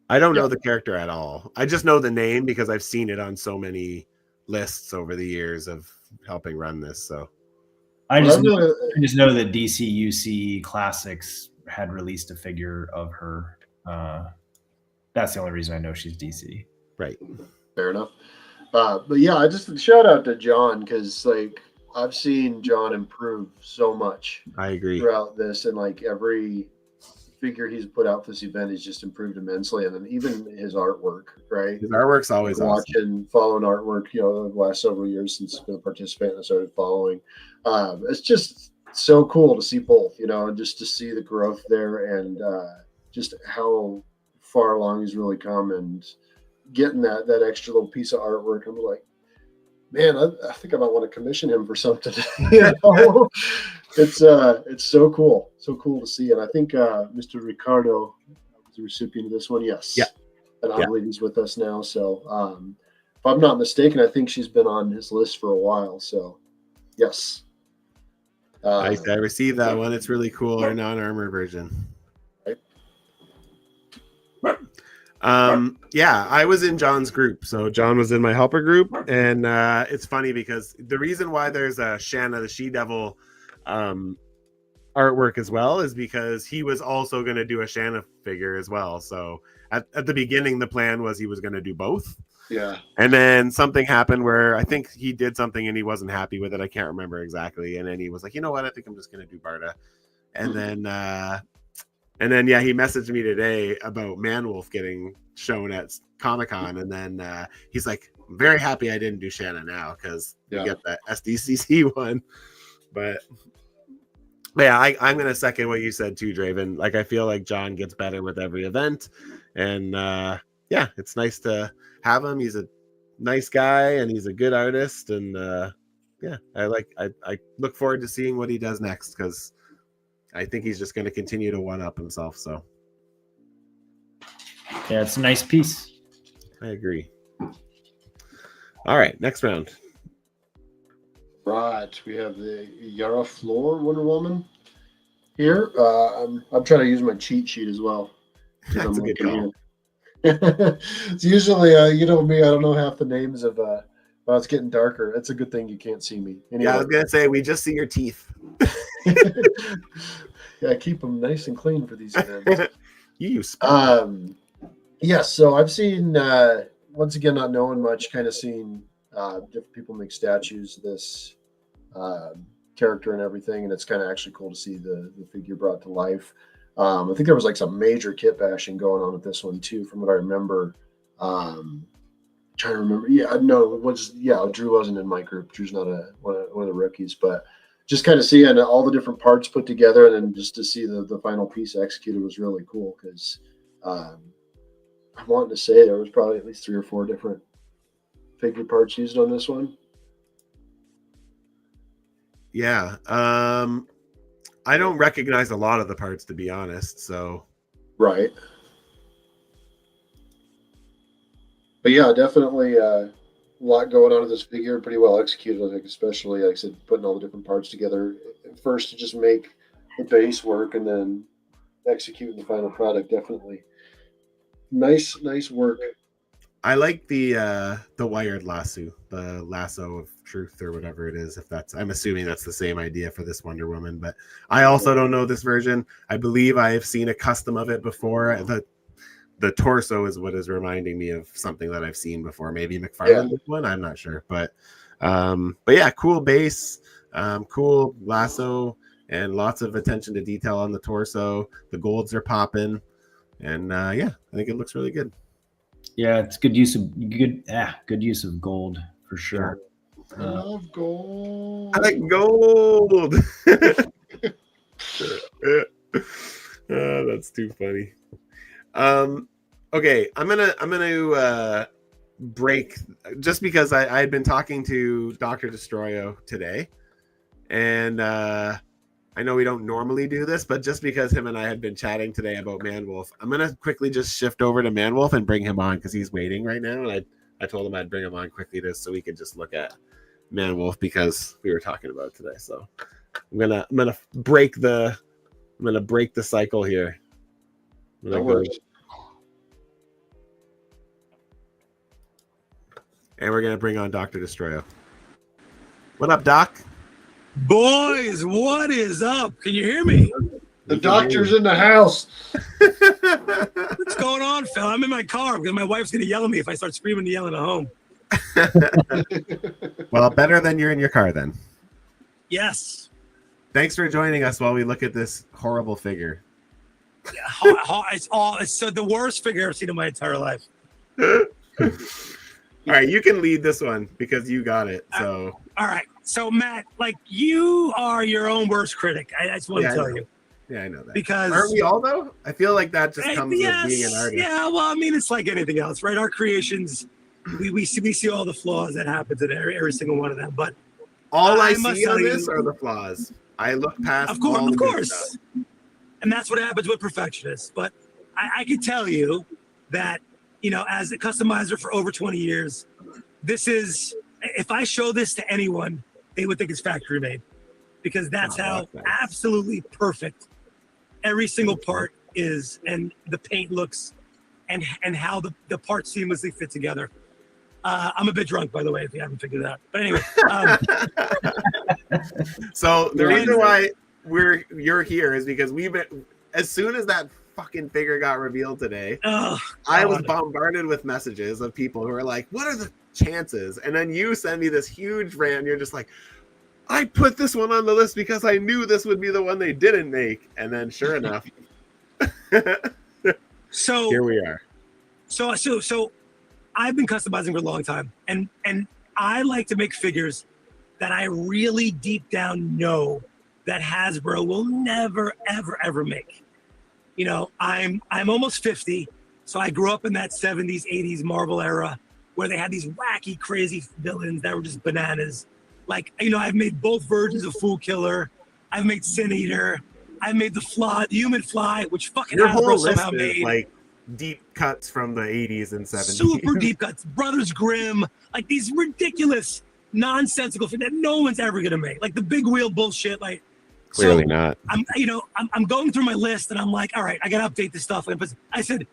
S1: I don't know the character at all. I just know the name because I've seen it on so many lists over the years of helping run this. So
S3: I just know that DCUC Classics had released a figure of her. That's the only reason I know she's DC.
S1: Right.
S2: Fair enough. But yeah, I just shout out to John because like I've seen John improve so much.
S1: I agree.
S2: Throughout this, and like every figure he's put out for this event has just improved immensely, and then even his artwork, right?
S1: His artwork's always
S2: awesome. Following artwork, the last several years since I've been a participant, I started following. It's just so cool to see both, and just to see the growth there, and just how far along he's really come, and getting that extra little piece of artwork. I'm like, man, I think I might want to commission him for something. It's so cool to see, and I think Mr. Ricardo was the recipient of this one. Yes,
S1: yeah,
S2: and I believe he's with us now. So if I'm not mistaken, I think she's been on his list for a while. So, yes.
S1: I received that one. It's really cool. Our non-armor version. Yeah, I was in John's group. So John was in my helper group. And it's funny because the reason why there's a Shanna the She-Devil artwork as well is because he was also going to do a Shanna figure as well. So at the beginning, the plan was he was going to do both.
S2: Yeah.
S1: And then something happened where I think he did something and he wasn't happy with it. I can't remember exactly. And then he was like, you know what? I think I'm just going to do Barda. And then, yeah, he messaged me today about Manwolf getting shown at Comic-Con. And then he's like, I'm very happy I didn't do Shanna now because you get that SDCC one. But yeah, I'm going to second what you said too, Draven. Like, I feel like John gets better with every event. And yeah, it's nice to have him. He's a nice guy and he's a good artist. And yeah, I look forward to seeing what he does next because I think he's just going to continue to one-up himself. So
S3: yeah, it's a nice piece.
S1: I agree. All right, next round.
S2: Right, we have the Yara Floor Wonder Woman here. I'm trying to use my cheat sheet as well.
S1: That's a good call.
S2: It's usually, you know me, I don't know half the names of. Well, it's getting darker. It's a good thing you can't see me. Anyway.
S1: Yeah, I was gonna say we just see your teeth.
S2: Yeah, keep them nice and clean for these events.
S1: You use.
S2: Yeah, so I've seen once again, not knowing much, kind of seen different people make statues of this character and everything, and it's kind of actually cool to see the figure brought to life. I think there was like some major kit bashing going on with this one too, from what I remember. Trying to remember, Drew wasn't in my group. Drew's not one of the rookies, but just kind of seeing all the different parts put together, and then just to see the final piece executed was really cool because I'm wanting to say there was probably at least 3 or 4 different figure parts used on this one.
S1: Yeah. I don't recognize a lot of the parts, to be honest. So,
S2: right. But yeah, definitely a lot going on with this figure. Pretty well executed, I think, especially, like I said, putting all the different parts together. First, to just make the base work, and then executing the final product. Definitely nice work.
S1: I like the wired lasso, the lasso of truth or whatever it is. I'm assuming that's the same idea for this Wonder Woman, but I also don't know this version. I believe I have seen a custom of it before. The torso is what is reminding me of something that I've seen before. Maybe McFarlane did one. I'm not sure, but yeah, cool base, cool lasso, and lots of attention to detail on the torso. The golds are popping, and yeah, I think it looks really good.
S3: Yeah, it's good use of gold for sure.
S2: I love gold.
S1: I like gold. That's too funny. Okay, I'm gonna break just because I had been talking to Dr. Destroyo today, and I know we don't normally do this, but just because him and I had been chatting today about Manwolf, I'm gonna quickly just shift over to Manwolf and bring him on because he's waiting right now, and I told him I'd bring him on quickly so we could just look at Manwolf because we were talking about it today. So I'm gonna break the cycle here.
S2: That works.
S1: And we're gonna bring on Dr. Destroyo. What up, Doc?
S4: Boys, what is up? Can you hear me?
S2: The doctor's in the house.
S4: What's going on, Phil? I'm in my car because my wife's going to yell at me if I start screaming and yelling at home.
S1: Well, better than you're in your car then.
S4: Yes.
S1: Thanks for joining us while we look at this horrible figure.
S4: It's the worst figure I've seen in my entire life.
S1: All right, you can lead this one because you got it. So
S4: all right. So Matt, like, you are your own worst critic. I just want to tell you.
S1: Yeah, I know that.
S4: Because
S1: aren't we all though? I feel like that just comes with being an artist.
S4: Yeah, well, I mean, it's like anything else, right? Our creations, we see all the flaws that happen to every single one of them. But
S1: all I see on this are the flaws. I look past.
S4: Of course. And that's what happens with perfectionists. But I can tell you that, you know, as a customizer for over 20 years, this is, if I show this to anyone, they would think it's factory made, because that's how
S1: nice.
S4: absolutely perfect every single part is, and the paint looks, and how the parts seamlessly fit together. I'm a bit drunk, by the way, if you haven't figured it out. But anyway.
S1: So the reason why you're here is because as soon as that fucking figure got revealed today, I was bombarded with messages of people who are like, what are the chances? And then you send me this huge rant. You're just like, I put this one on the list because I knew this would be the one they didn't make. And then sure enough.
S4: So
S1: here we are.
S4: So I've been customizing for a long time, and I like to make figures that I really deep down know that Hasbro will never, ever, ever make. You know, I'm almost 50, so I grew up in that 70s, 80s Marvel era where they had these wacky, crazy villains that were just bananas. Like, you know, I've made both versions of Fool Killer. I've made Sin Eater. I've made the Human Fly, which fucking
S1: Your
S4: Hasbro
S1: whole list
S4: somehow
S1: is
S4: made.
S1: like deep cuts from the 80s and 70s.
S4: Super deep cuts. Brothers Grimm. Like these ridiculous, nonsensical things that no one's ever going to make. Like the big wheel bullshit. Like,
S1: Clearly not.
S4: I'm going through my list and I'm like, all right, I got to update this stuff. I said,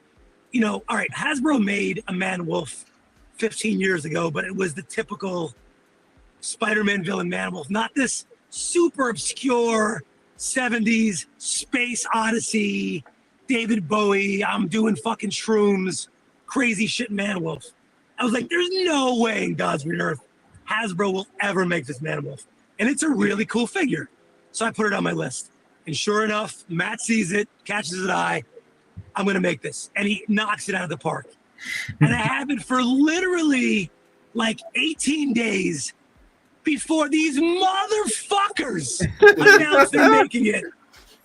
S4: you know, all right, Hasbro made a Man-Wolf 15 years ago, but it was the typical Spider-Man villain Man-Wolf, not this super obscure 70s space odyssey, David Bowie, I'm doing fucking shrooms, crazy shit Man-Wolf. I was like, there's no way in God's green earth Hasbro will ever make this Man-Wolf. And it's a really cool figure. So I put it on my list. And sure enough, Matt sees it, catches his eye. I'm going to make this. And he knocks it out of the park. And I have it for literally like 18 days before these motherfuckers announced they're making it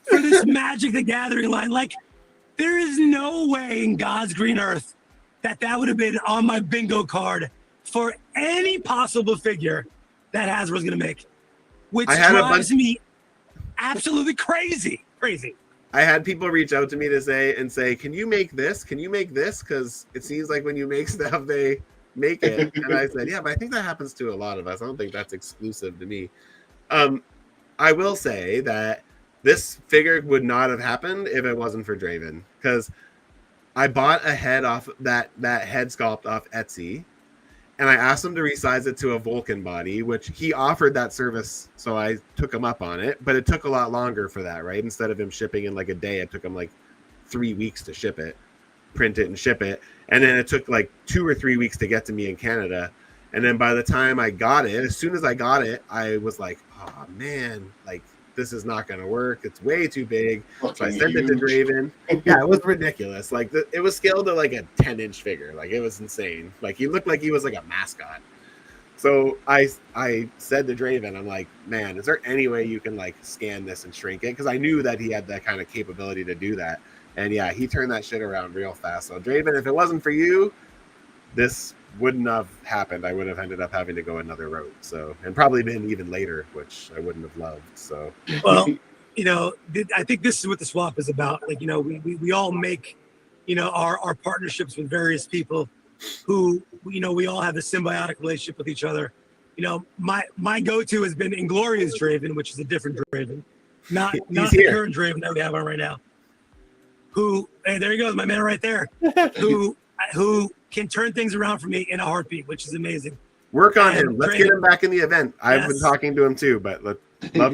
S4: for this Magic the Gathering line. Like, there is no way in God's green earth that would have been on my bingo card for any possible figure that Hasbro's going to make, which drives me absolutely crazy.
S1: I had people reach out to me to say, can you make this? Can you make this? Because it seems like when you make stuff, they make it. And I said, yeah, but I think that happens to a lot of us. I don't think that's exclusive to me. I will say that this figure would not have happened if it wasn't for Draven, because I bought a head off that head sculpt off Etsy, and I asked him to resize it to a Vulcan body, which he offered that service, so I took him up on it. But it took a lot longer for that, right? Instead of him shipping in like a day, it took him like 3 weeks to ship it, print it, and ship it. And then it took like 2 or 3 weeks to get to me in Canada. And then by the time I got it, as soon as I got it, I was like, oh man, like this is not going to work. It's way too big. So I sent it to Draven. Yeah, it was ridiculous. Like it was scaled to like a 10-inch figure. Like it was insane. Like he looked like he was like a mascot. So I said to Draven, I'm like, man, is there any way you can like scan this and shrink it? Because I knew that he had that kind of capability to do that. And yeah, he turned that shit around real fast. So Draven, if it wasn't for you, this wouldn't have happened. I would have ended up having to go another route. So, and probably been even later, which I wouldn't have loved. So,
S4: well, you know, I think this is what the swap is about. Like, you know, we all make, you know, our partnerships with various people who, you know, we all have a symbiotic relationship with each other. You know, my go-to has been Inglorious Draven, which is a different Draven, not the current Draven that we have on right now. Who, hey, there he goes, my man right there. who can turn things around for me in a heartbeat, which is amazing.
S1: Work on him. Let's get him back in the event. I've been talking to him too, but love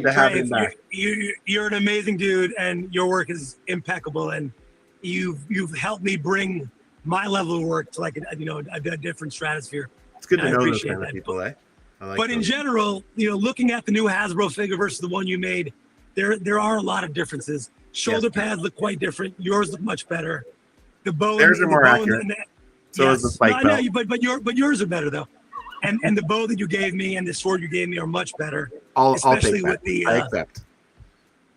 S1: to have him back.
S4: You're an amazing dude, and your work is impeccable, and you've helped me bring my level of work to like a different stratosphere.
S1: It's good to know those kind of people, eh?
S4: But in general, you know, looking at the new Hasbro figure versus the one you made, there are a lot of differences. Shoulder pads look quite different. Yours look much better. The bow,
S1: theirs are more accurate. So is the spike belt.
S4: No, but yours are better though. And the bow that you gave me and the sword you gave me are much better.
S1: I'll
S4: especially
S1: take that.
S4: With the
S1: I accept.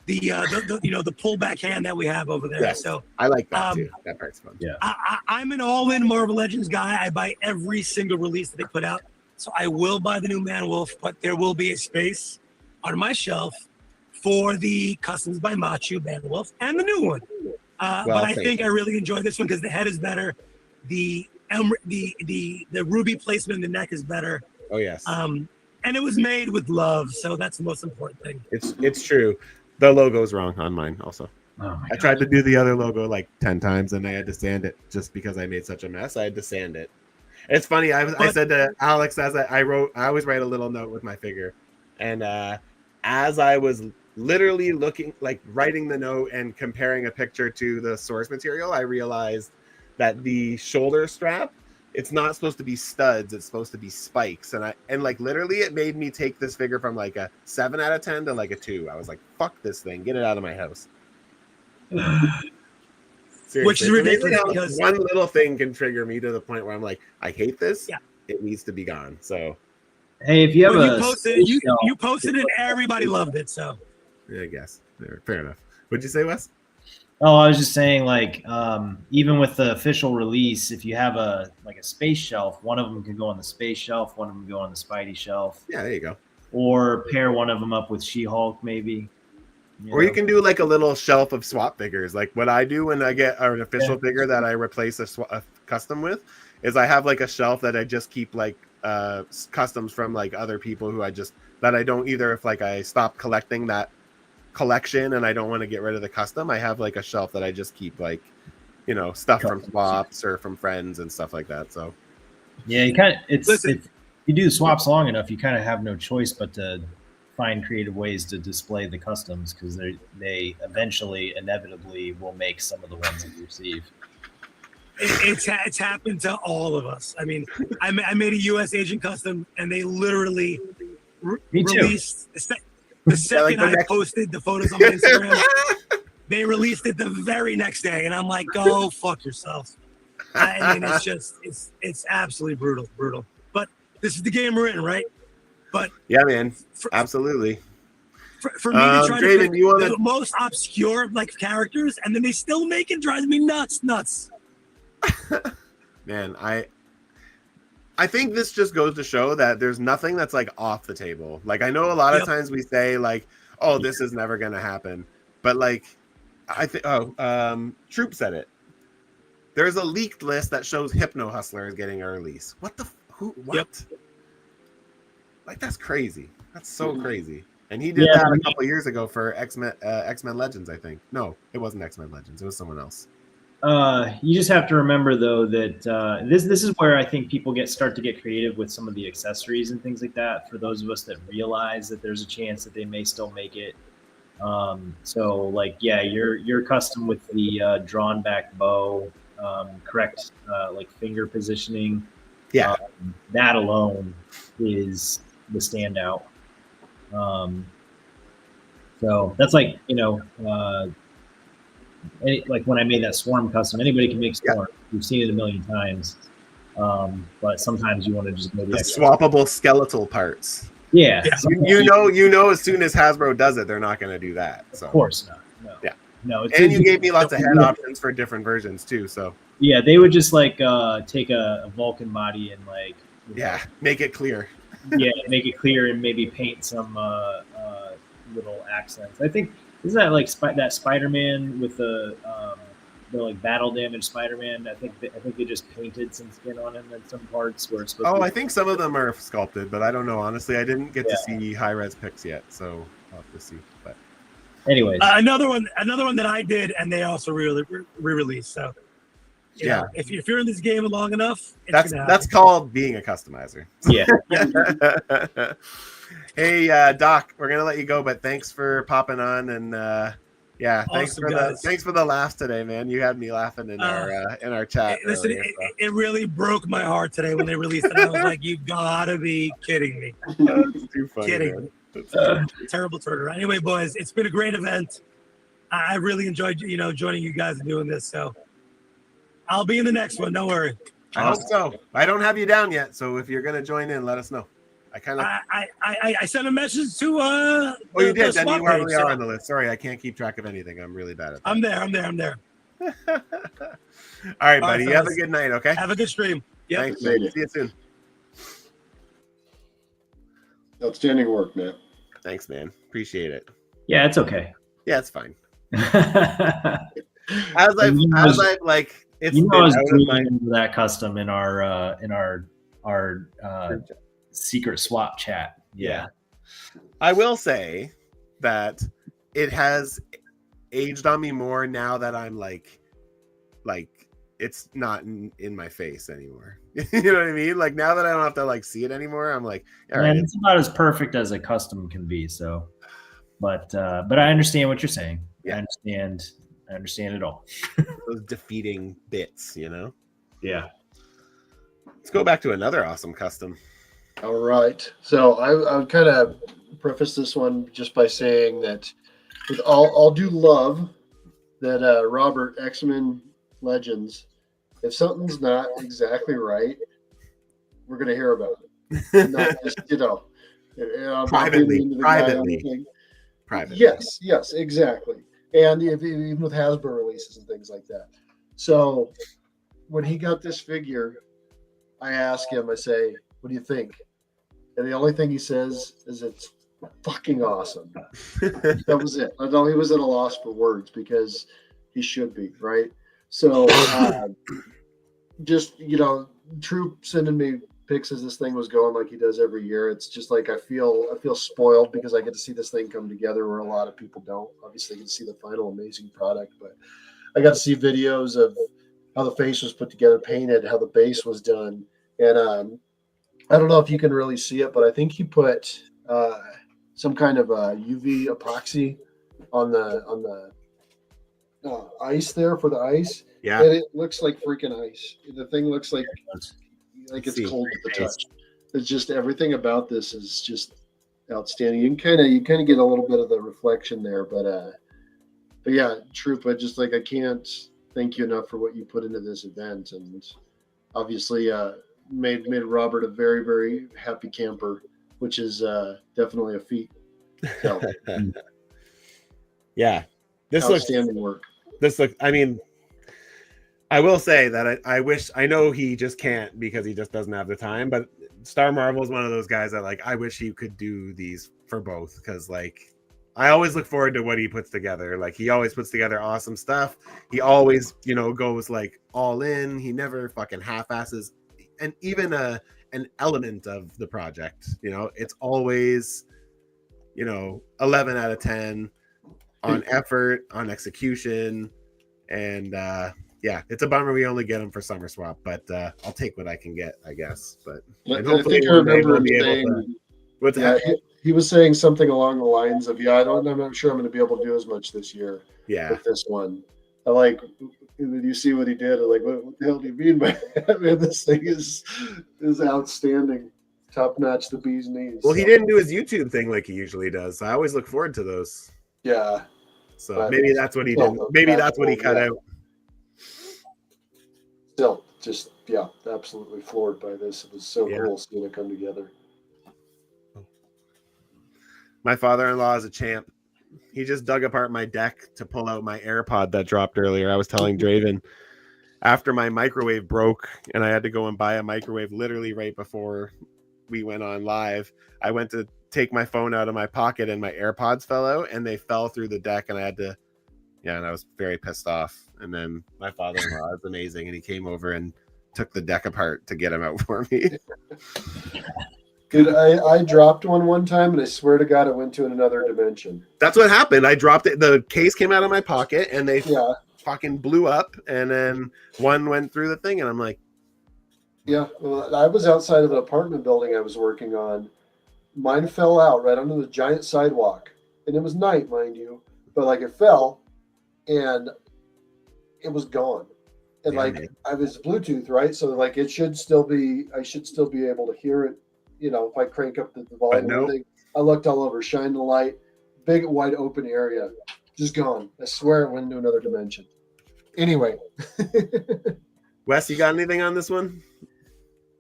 S4: The the pullback hand that we have over there.
S1: Yes,
S4: so
S1: I like that too. That part's fun.
S3: Yeah.
S4: I'm an all-in Marvel Legends guy. I buy every single release that they put out. So I will buy the new Man-Wolf, but there will be a space on my shelf for the Customs by Machu Man-Wolf and the new one. But I think I really enjoy this one because the head is better. the ruby placement in the neck is better.
S1: Oh yes.
S4: And it was made with love, so that's the most important thing.
S1: It's true. The logo's wrong on mine also.
S3: Oh my
S1: I tried to do the other logo like 10 times and I had to sand it just because I made such a mess. I had to sand it. It's funny. I said to Alex as I always write a little note with my figure. And as I was literally looking, like writing the note and comparing a picture to the source material, I realized that the shoulder strap, it's not supposed to be studs, it's supposed to be spikes. And like literally it made me take this figure from like a 7 out of 10 to like a 2. I was like, fuck this thing, get it out of my house. Seriously,
S4: which is ridiculous
S1: because one little thing can trigger me to the point where I'm like, I hate this.
S4: Yeah.
S1: It needs to be gone. So
S3: Hey, if you have
S4: you posted it, everybody loved it. So
S1: yeah, I guess fair enough. What'd you say, Wes?
S3: Oh, I was just saying, like, even with the official release, if you have a space shelf, one of them can go on the space shelf, one of them can go on the Spidey shelf.
S1: Yeah, there you go.
S3: Or pair one of them up with She-Hulk, maybe.
S1: You can do like a little shelf of swap figures. Like what I do when I get an official figure that I replace a custom with, is I have like a shelf that I just keep like customs from like other people who that I don't either, if like I stop collecting that collection and I don't want to get rid of the custom, I have like a shelf that I just keep like, stuff from swaps or from friends and stuff like that. So
S3: yeah, you kind of if you do the swaps long enough, you kind of have no choice but to find creative ways to display the customs, because they eventually inevitably will make some of the ones that you receive.
S4: It's happened to all of us. I mean, I made a U.S. agent custom, and they literally released the second I posted the photos on my Instagram. They released it the very next day, and I'm like, "Go fuck yourself." I mean, it's absolutely brutal. But this is the game we're in, right? But
S1: yeah, man, absolutely.
S4: For me to try
S1: Draven,
S4: to pick the most obscure like characters, and then they still make it, drives me nuts.
S1: Man, I think this just goes to show that there's nothing that's like off the table. Like I know a lot of times we say like, "Oh, this is never gonna happen," but like I think Troop said it. There's a leaked list that shows Hypno Hustler is getting a release. What?
S4: Yep.
S1: Like that's crazy. That's so crazy. And he did that a couple years ago for X-Men Legends, I think. No, it wasn't X-Men Legends. It was someone else.
S3: You just have to remember though that this is where I think people start to get creative with some of the accessories and things like that. For those of us that realize that there's a chance that they may still make it. So like your custom with the drawn back bow, correct like finger positioning.
S1: Yeah,
S3: that alone is the standout. So that's like like when I made that Swarm custom, anybody can make Swarm. Yeah. You've seen it a million times, but sometimes you want to just maybe
S1: swappable skeletal parts.
S3: Yeah,
S1: you know, as soon as Hasbro does it, they're not going to do that. So.
S3: Of course not. No.
S1: Yeah,
S3: no.
S1: And you gave me lots of head options for different versions too. So
S3: yeah, they would just like take a Vulcan body and like
S1: make it clear.
S3: Make it clear and maybe paint some little accents. I think isn't that like that Spider-Man with the like battle damage Spider-Man? I think they just painted some skin on him in some parts where it's supposed to be.
S1: I think some of them are sculpted, but I don't know. Honestly, I didn't get to see high res pics yet, so I'll have to see. But
S3: anyways,
S4: another one that I did, and they also re-released. So
S1: yeah,
S4: if you're in this game long enough,
S1: that's called being a customizer.
S3: Yeah.
S1: Hey, Doc, we're gonna let you go, but thanks for popping on, and thanks for the laughs today, man. You had me laughing in our chat.
S4: Listen, it really broke my heart today when they released it. I was like, "You gotta be kidding me!"
S1: That's too funny.
S4: Kidding. Terrible turnaround. Anyway, boys, it's been a great event. I really enjoyed joining you guys and doing this. So I'll be in the next one. Don't worry.
S1: I hope so. I don't have you down yet, so if you're gonna join in, let us know.
S4: I sent a message to
S1: you did. Then you probably are on the list. Sorry, I can't keep track of anything. I'm really bad at that.
S4: I'm there.
S1: All right, buddy. You have a good night, okay?
S4: Have a good stream. Yep.
S1: Thanks, man. See you soon.
S2: Outstanding work, man.
S1: Thanks, man. Appreciate it.
S3: Yeah, it's okay.
S1: Yeah, it's fine. As I've like It's
S3: You know,
S1: been
S3: I was
S1: out of my
S3: dreaming of that custom in our secret swap chat. Yeah.
S1: I will say that it has aged on me more now that I'm like it's not in my face anymore. You know what I mean? Like now that I don't have to like see it anymore, I'm like, all right.
S3: It's about as perfect as a custom can be. So, but I understand what you're saying.
S1: Yeah.
S3: I understand it all.
S1: Those defeating bits, you know?
S3: Yeah.
S1: Let's go back to another awesome custom.
S2: All right. So I would kind of preface this one just by saying that with all due love that Robert X-Men Legends, if something's not exactly right, we're going to hear about it. Not just,
S1: Privately.
S2: Yes, exactly. And even with Hasbro releases and things like that. So when he got this figure, I ask him, I say, what do you think? And the only thing he says is it's fucking awesome. That was it. I know he was at a loss for words because he should be, right? So just, Troop sending me pics as this thing was going like he does every year. It's just like I feel spoiled because I get to see this thing come together where a lot of people don't. Obviously, get to see the final amazing product, but I got to see videos of how the face was put together, painted, how the base was done, and I don't know if you can really see it, but I think he put some kind of UV epoxy on the ice there for the ice.
S1: Yeah.
S2: And it looks like freaking ice. The thing looks like it's cold to the touch. It's just everything about this is just outstanding. You kind of get a little bit of the reflection there, but yeah, Troop, I can't thank you enough for what you put into this event, and obviously made Robert a very, very happy camper, which is definitely a feat. So,
S1: yeah, this
S2: outstanding work.
S1: I mean, I will say that I know he just can't because he just doesn't have the time, but Star Marvel is one of those guys that like I wish he could do these for both, because like I always look forward to what he puts together. Like he always puts together awesome stuff. He always, goes like all in. He never fucking half-asses and even an element of the project. It's always 11 out of 10 on effort, on execution, and yeah, it's a bummer we only get him for Summer Swap, but I'll take what I can get, I guess. But
S2: I think I remember him saying,
S1: what's that?
S2: He was saying something along the lines of, I'm not sure I'm going to be able to do as much this year.
S1: Yeah,
S2: with this one. I like, did you see what he did? I'm like, what the hell do you mean by that? Man, this thing is outstanding, top notch, the bee's knees.
S1: Well, he didn't do his YouTube thing like he usually does. So I always look forward to those.
S2: Yeah.
S1: So maybe that's what he did. Maybe that's what he cut out.
S2: Still, just absolutely floored by this. It was so cool seeing it come together.
S1: My father-in-law is a champ. He just dug apart my deck to pull out my AirPod that dropped earlier. I was telling Draven after my microwave broke and I had to go and buy a microwave literally right before we went on live. I went to take my phone out of my pocket and my AirPods fell out and they fell through the deck and I had to, and I was very pissed off. And then my father-in-law is amazing and he came over and took the deck apart to get them out for me.
S2: Dude, I dropped one time, and I swear to God, it went to another dimension.
S1: That's what happened. I dropped it. The case came out of my pocket, and they fucking blew up, and then one went through the thing, and I'm like...
S2: Yeah, well, I was outside of the apartment building I was working on. Mine fell out right onto the giant sidewalk, and it was night, mind you, but, like, it fell, and it was gone. And, I was Bluetooth, right? So, like, I should still be able to hear it. If I crank up the volume, I looked all over, shine the light, big wide open area, just gone. I swear it went into another dimension. Anyway.
S1: Wes, you got anything on this one?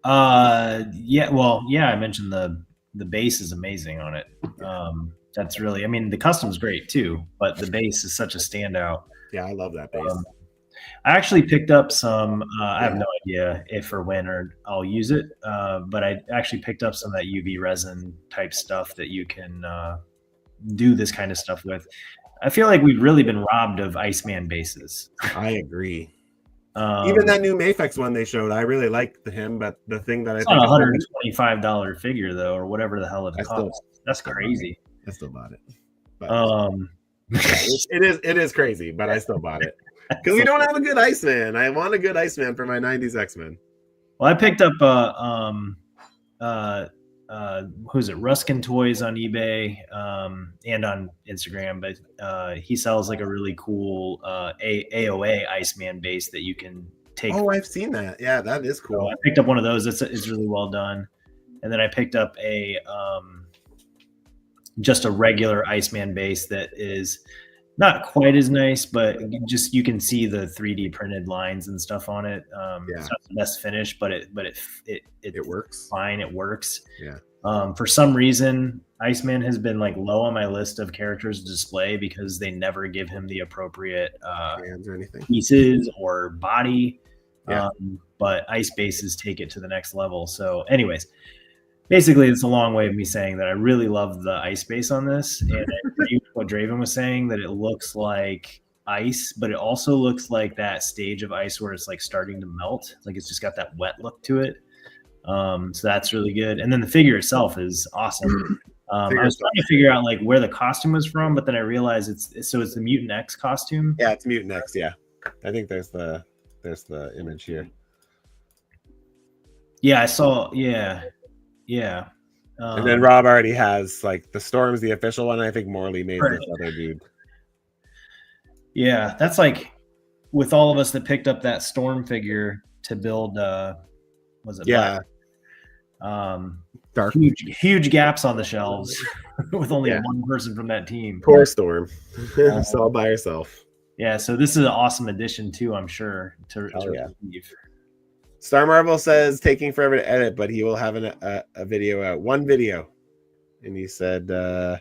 S3: I mentioned the base is amazing on it. That's really, the custom's great too, but the base is such a standout.
S1: Yeah, I love that base.
S3: I actually picked up some, I have no idea if or when or I'll use it, but I actually picked up some of that UV resin type stuff that you can do this kind of stuff with. I feel like we've really been robbed of Iceman bases.
S1: I agree. Even that new Mafex one they showed, I really liked him, but the thing that
S3: it's
S1: I
S3: not
S1: think
S3: $125 figure though, or whatever the hell it costs. That's crazy.
S1: I still bought it. But, it is crazy, but I still bought it because we don't have a good Iceman. I want a good Iceman for my 90s X-Men.
S3: Well, I picked up who's it? Ruskin Toys on eBay and on Instagram, but he sells like a really cool AOA Iceman base that you can take.
S1: Oh, I've seen that. Yeah, that is cool.
S3: So I picked up one of those. It's really well done. And then I picked up a just a regular Iceman base that is not quite as nice, but just you can see the 3D printed lines and stuff on it. It's not the best finish, but it
S1: works
S3: fine. It works.
S1: Yeah.
S3: For some reason, Iceman has been like low on my list of characters to display because they never give him the appropriate
S1: hands or anything,
S3: pieces or body.
S1: Yeah.
S3: But ice bases take it to the next level. So, anyways, basically, it's a long way of me saying that I really love the ice base on this, and I agree with what Draven was saying, that it looks like ice, but it also looks like that stage of ice where it's like starting to melt, like it's just got that wet look to it. So that's really good. And then the figure itself is awesome. I was trying to figure out like where the costume was from, but then I realized it's the Mutant X costume.
S1: Yeah, it's Mutant X. Yeah, I think there's the image here.
S3: Yeah, I saw. Yeah.
S1: And then Rob already has like the Storm's the official one. I think Morley made this other dude.
S3: Yeah, that's like with all of us that picked up that Storm figure to build. Was it?
S1: Yeah.
S3: Dark. Huge gaps on the shelves with only one person from that team.
S1: Poor Storm. It's all by herself.
S3: Yeah, so this is an awesome addition too, I'm sure. To receive.
S1: Star Marvel says taking forever to edit, but he will have a video out. One video. And he said, oh,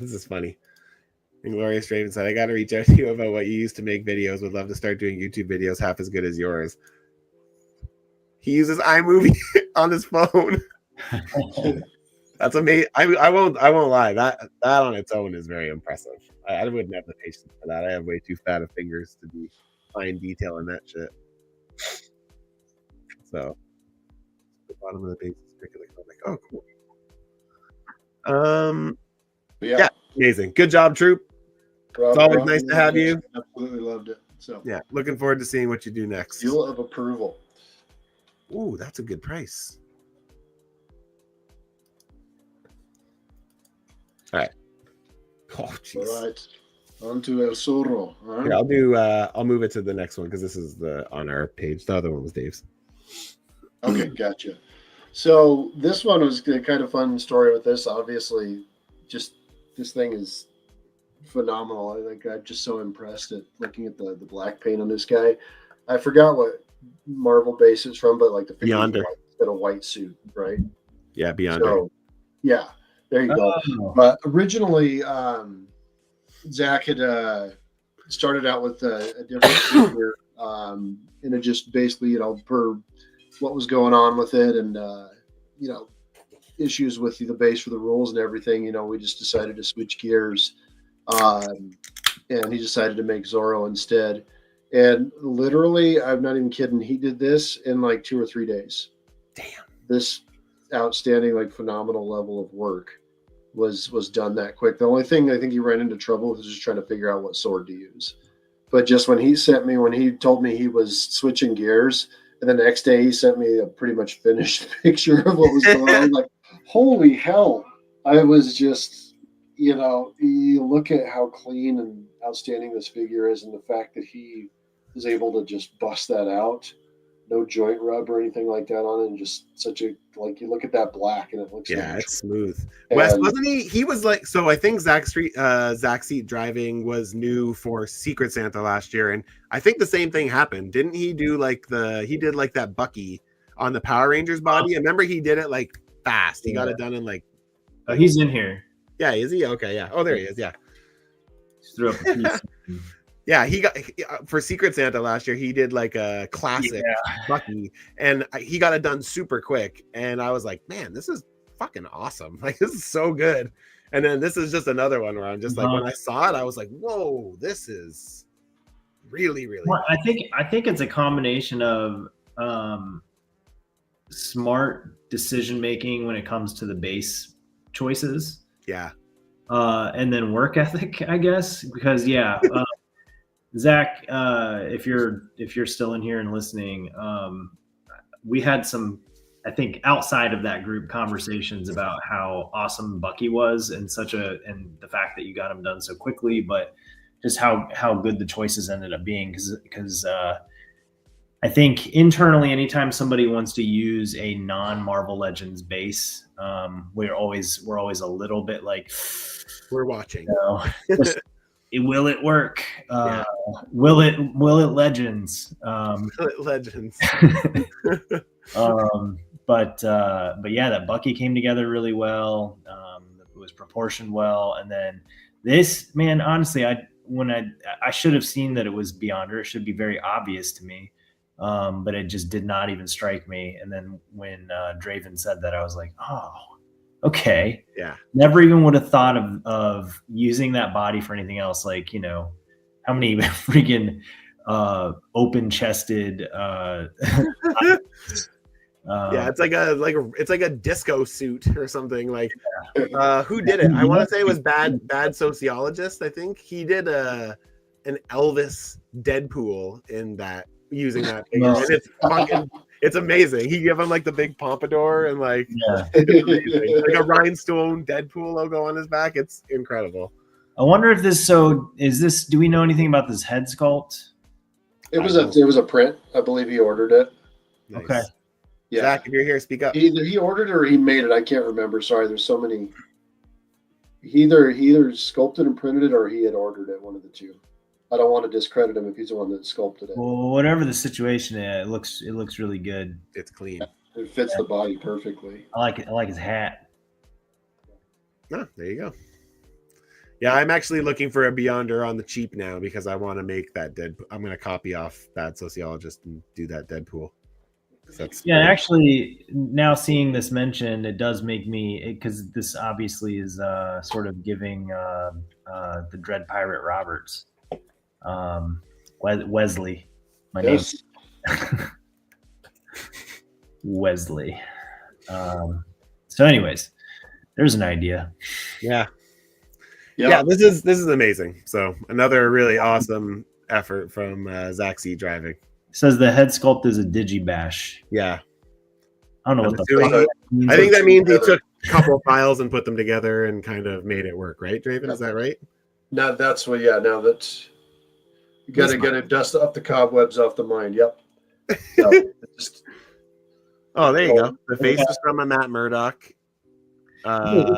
S1: this is funny. Inglorious Draven said, I got to reach out to you about what you used to make videos. Would love to start doing YouTube videos half as good as yours. He uses iMovie on his phone. That's amazing. I won't lie. That on its own is very impressive. I wouldn't have the patience for that. I have way too fat of fingers to be fine detail in that shit. So the bottom of the page is picking like, oh cool. Yeah, amazing. Good job, Troop. Rob, it's always nice to have you.
S2: Absolutely loved it. So
S1: yeah, looking forward to seeing what you do next.
S2: Seal of approval.
S1: Ooh, that's a good price. All right. Oh, jeez.
S2: All right. On to El Zorro. Right.
S1: Here, I'll move it to the next one because this is on our page. The other one was Dave's.
S2: Okay, gotcha. So this one was a kind of fun story with this. Obviously, just this thing is phenomenal. I'm just so impressed at looking at the black paint on this guy. I forgot what Marvel base it's from, but like the
S1: Beyonder.
S2: Got a white suit, right?
S1: Yeah, Beyonder.
S2: So, yeah, there you go. But originally, Zach had started out with a different figure, and it just basically, per what was going on with it, and issues with the base for the rules and everything. We just decided to switch gears, and he decided to make Zorro instead. And literally, I'm not even kidding, he did this in like 2 or 3 days.
S1: Damn.
S2: This outstanding, phenomenal level of work was done that quick. The only thing I think he ran into trouble was just trying to figure out what sword to use. But just when he told me he was switching gears, and the next day he sent me a pretty much finished picture of what was going on. Like, holy hell. I was just, you look at how clean and outstanding this figure is, and the fact that he was able to just bust that out, no joint rub or anything like that on it, and just such a, you look at that black and it looks
S1: it's smooth. Wes, wasn't he was like, so I think Zach Seat Driving was new for Secret Santa last year, and I think the same thing happened. Didn't he do that Bucky on the Power Rangers body? I remember he did it fast. He got it done in
S3: oh, he's in here.
S1: Yeah, is he? Okay, yeah. Oh, there he is. Yeah.
S3: Just threw up a piece.
S1: Yeah, he got for Secret Santa last year. He did a classic Bucky, and he got it done super quick. And I was like, man, this is fucking awesome. This is so good. And then this is just another one where I'm just when I saw it, I was like, whoa, this is Really, really.
S3: Well, I think it's a combination of smart decision making when it comes to the base choices.
S1: Yeah.
S3: And then work ethic, I guess, because Zach, if you're still in here and listening, we had some, I think, outside of that group conversations about how awesome Bucky was and and the fact that you got him done so quickly, but just how good the choices ended up being because I think internally, anytime somebody wants to use a non-Marvel Legends base, we're always a little bit like,
S1: we're watching.
S3: Will it work?
S1: Yeah.
S3: Will it Legends?
S1: Legends.
S3: But yeah, that Bucky came together really well. It was proportioned well, and then this, man, honestly, I should have seen that it was Beyonder. It should be very obvious to me. But it just did not even strike me. And then when Draven said that, I was like, oh, okay.
S1: Yeah.
S3: Never even would have thought of using that body for anything else. Like, how many freaking open chested
S1: yeah, it's like a disco suit or something. Like who did it? I want to say it was bad sociologist. I think he did an Elvis Deadpool in that, using that figure. And it's amazing. He gave him like the big pompadour and like like a rhinestone Deadpool logo on his back. It's incredible.
S3: I wonder if do we know anything about this head sculpt?
S2: It was a print. I believe he ordered it.
S1: Nice.
S3: Okay.
S2: Yeah.
S1: Zach, if you're here, speak up.
S2: Either he ordered it or he made it. I can't remember. Sorry, there's so many. He either sculpted and printed it or he had ordered it, one of the two. I don't want to discredit him if he's the one that sculpted it.
S3: Well, whatever the situation is, it looks really good.
S1: It's clean.
S2: It fits the body perfectly.
S3: I like it. I like his hat.
S1: Oh, there you go. Yeah, I'm actually looking for a Beyonder on the cheap now because I want to make that Deadpool. I'm going to copy off Bad Sociologist and do that Deadpool.
S3: Actually, now seeing this mentioned, it does make me, because this obviously is sort of giving the Dread Pirate Roberts. Wesley, my name. Wesley. So anyways, there's an idea.
S1: Yeah. This is amazing. So another really awesome effort from Zach C Driving.
S3: Says the head sculpt is a digibash.
S1: Yeah.
S3: I don't know what the fuck that means.
S1: I think that means he took a couple files and put them together and kind of made it work, right, Draven? Is that right?
S2: No, that's what. Yeah, now that's you got to dust up the cobwebs off the mind. Yep.
S1: Oh, there you go. The face is from a Matt Murdock, and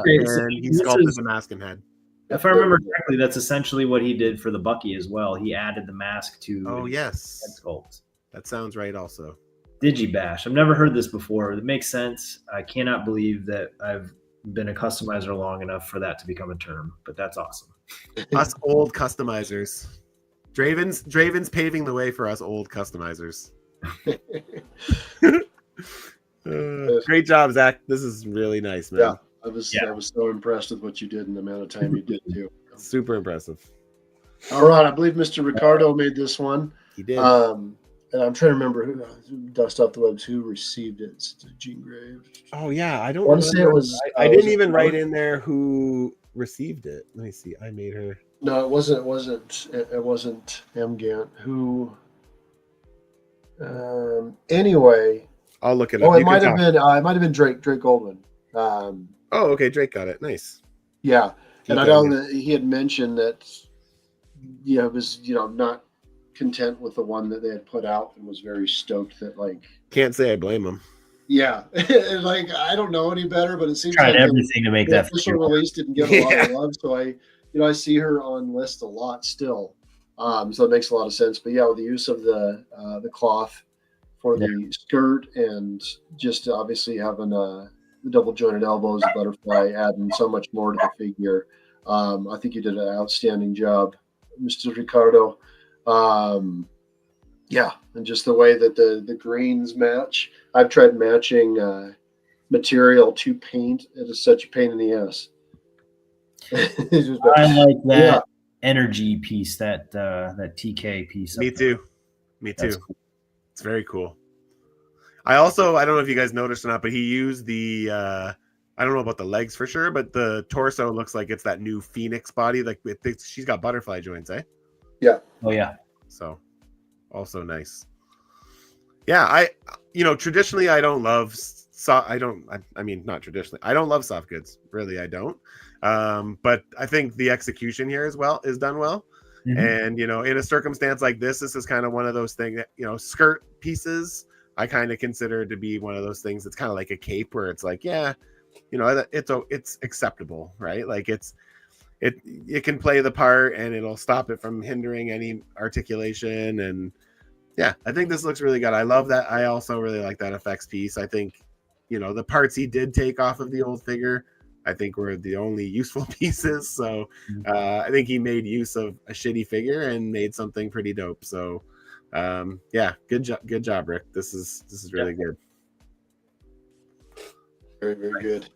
S1: he sculpted the mask and head.
S3: If I remember correctly, that's essentially what he did for the Bucky as well. He added the mask to head sculpt.
S1: That sounds right also.
S3: Digibash. I've never heard this before. It makes sense. I cannot believe that I've been a customizer long enough for that to become a term, but that's awesome.
S1: Us old customizers. Draven's paving the way for us old customizers. Great job, Zach. This is really nice, man.
S2: Yeah. I was so impressed with what you did in the amount of time you did too.
S1: Super impressive.
S2: All right, I believe Mr. Ricardo made this one.
S1: He did.
S2: And I'm trying to remember who dust off the webs who received it. It's Gene Graves.
S1: Oh yeah, I don't
S2: want to say it was.
S1: I didn't even write in there who received it. Let me see. I made her.
S2: No, it wasn't. It wasn't M. Gant. Who? Anyway.
S1: I'll look it up.
S2: Oh, it might have been. It might have been Drake Goldman.
S1: Oh, okay. Drake got it. Nice.
S2: Yeah, and I know that he had mentioned that. Yeah, it was not content with the one that they had put out and was very stoked that
S1: can't say I blame him.
S2: Yeah, I don't know any better, but it seems
S3: tried everything to make that
S2: official release didn't get a lot of love. So I see her on list a lot still. So it makes a lot of sense. But yeah, with the use of the cloth for the skirt and just obviously having the double jointed elbows, the butterfly, adding so much more to the figure. I think you did an outstanding job, Mr. Ricardo. And just the way that the greens match. I've tried matching material to paint. It is such a pain in the ass.
S3: I like that. energy piece, that TK piece.
S1: Me too. Me
S3: That's
S1: too.
S3: cool.
S1: It's very cool. I don't know if you guys noticed or not, but he used the I don't know about the legs for sure, but the torso looks like it's that new Phoenix body. Like she's got butterfly joints, eh?
S2: Yeah.
S3: Oh yeah.
S1: So also nice. Yeah, traditionally I don't love I mean not traditionally. I don't love soft goods. Really, I don't. But I think the execution here is done well.
S3: Mhm.
S1: And in a circumstance like this is kind of one of those things that, skirt pieces I kind of consider to be one of those things that's kind of like a cape where it's like, yeah, it's acceptable, right? Like it can play the part and it'll stop it from hindering any articulation. And yeah, I think this looks really good. I love that. I also really like that effects piece. I think, the parts he did take off of the old figure, I think were the only useful pieces. So I think he made use of a shitty figure and made something pretty dope. So yeah, good job, Rick. This is really good.
S2: Very, very good.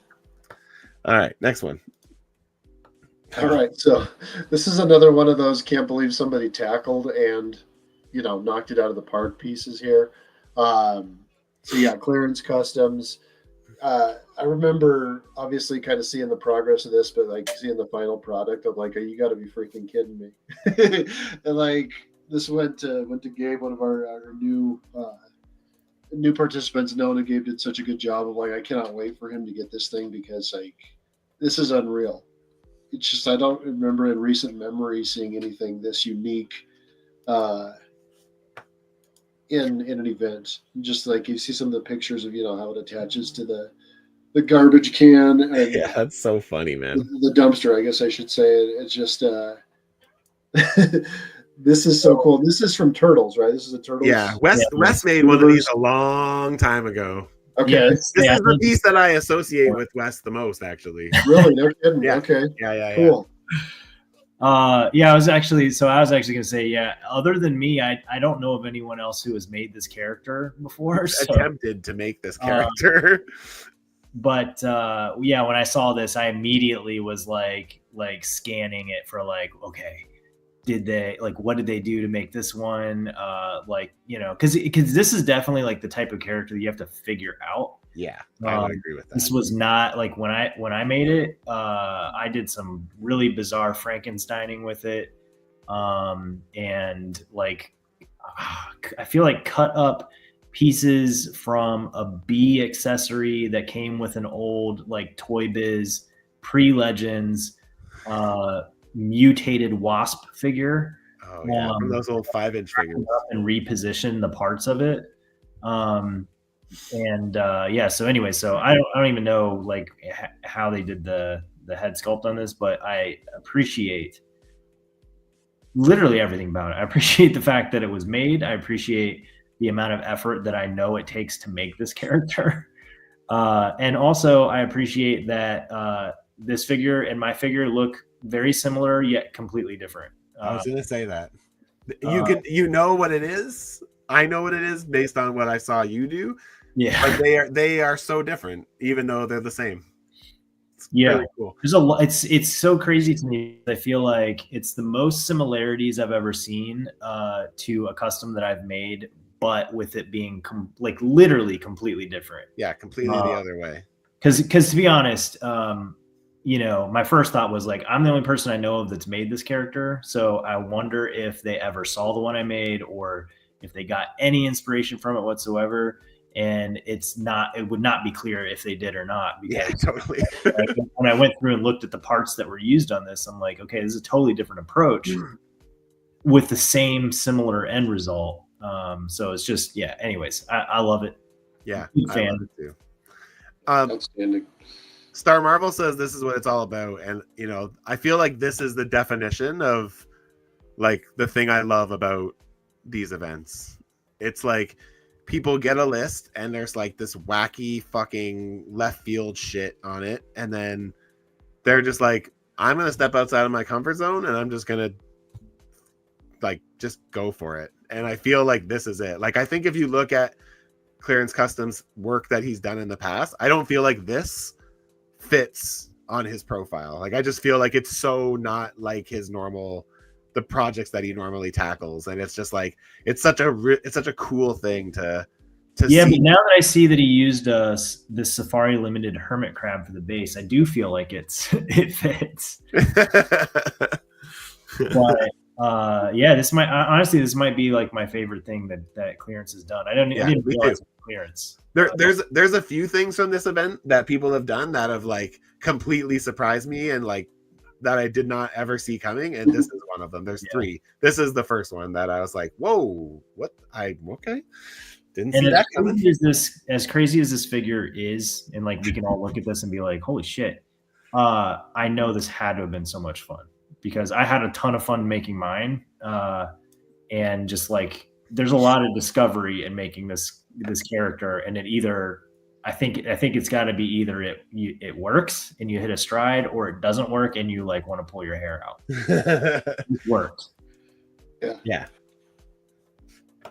S1: All right, next one.
S2: All right, so this is another one of those can't believe somebody tackled and knocked it out of the park pieces here. So yeah, Clearance Customs. I remember obviously kind of seeing the progress of this, but like seeing the final product, I'm like, you got to be freaking kidding me. And like this went to Gabe, one of our new participants, knowing that Gabe did such a good job. I'm like, I cannot wait for him to get this thing because like this is unreal. It's just I don't remember in recent memory seeing anything this unique in an event. Just like you see some of the pictures of how it attaches to the garbage can and
S1: Yeah, that's so funny, man.
S2: the dumpster, I guess I should say. It's just this is so cool. This is from Turtles, right? This is a Turtles.
S1: Yeah, Wes made one of these a long time ago.
S2: Okay.
S3: Yeah,
S1: This is the piece that I associate with Wes the most, actually.
S2: Really? No kidding.
S1: Yeah.
S2: Okay.
S1: Yeah.
S2: Cool.
S3: Yeah, I was actually gonna say, yeah, other than me, I don't know of anyone else who has made this character before. So,
S1: attempted to make this character.
S3: But yeah, when I saw this, I immediately was like scanning it for like, okay, what did they do to make this one? Because this is definitely like the type of character that you have to figure out.
S1: Yeah, I would agree with that.
S3: This was not like when I made it, I did some really bizarre Frankensteining with it. And like, I feel like cut up pieces from a bee accessory that came with an old like Toy Biz pre-Legends mutated wasp figure.
S1: Oh yeah, from those old 5-inch figures.
S3: And reposition the parts of it. Yeah, so anyway, so I don't even know like how they did the head sculpt on this, but I appreciate literally everything about it. I appreciate the fact that it was made. I appreciate the amount of effort that I know it takes to make this character. And also I appreciate that this figure and my figure look very similar yet completely different.
S1: I was gonna say that. You know what it is. I know what it is based on what I saw you do.
S3: Yeah,
S1: but they are so different, even though they're the same. It's really cool.
S3: There's a lot. It's so crazy to me. I feel like it's the most similarities I've ever seen to a custom that I've made, but with it being literally completely different.
S1: Yeah, completely the other way.
S3: Because to be honest, my first thought was like, I'm the only person I know of that's made this character, so I wonder if they ever saw the one I made or if they got any inspiration from it whatsoever. And it would not be clear if they did or not. Because,
S1: yeah, totally.
S3: When I went through and looked at the parts that were used on this, I'm like, okay, this is a totally different approach with the same similar end result. So it's just, yeah. Anyways, I love it.
S1: Yeah,
S3: fan.
S1: I love it too.
S2: Outstanding.
S1: Star Marvel says this is what it's all about, and I feel like this is the definition of like the thing I love about these events. It's like people get a list and there's like this wacky fucking left field shit on it, and then they're just like, I'm gonna step outside of my comfort zone and I'm just gonna like just go for it. And I feel like this is it. Like I think if you look at Clearance Customs work that he's done in the past, I don't feel like this fits on his profile. Like I just feel like it's so not like his normal the projects that he normally tackles, and it's just like it's such a cool thing to
S3: yeah,
S1: see.
S3: but now that I see that he used this Safari Limited Hermit Crab for the base, I do feel like it fits. But this might be like my favorite thing that clearance has done. I didn't realize it was clearance.
S1: There's a few things from this event that people have done that have like completely surprised me and like that I did not ever see coming, and this is one of them. There's 3. This is the first one that I was like, whoa, what? Okay. Didn't see that coming.
S3: As crazy as this figure is, and like we can all look at this and be like, holy shit. I know this had to have been so much fun because I had a ton of fun making mine. And just like there's a lot of discovery in making this character, and it either I think it's got to be either it works and you hit a stride, or it doesn't work and you like want to pull your hair out. It worked.
S1: Yeah.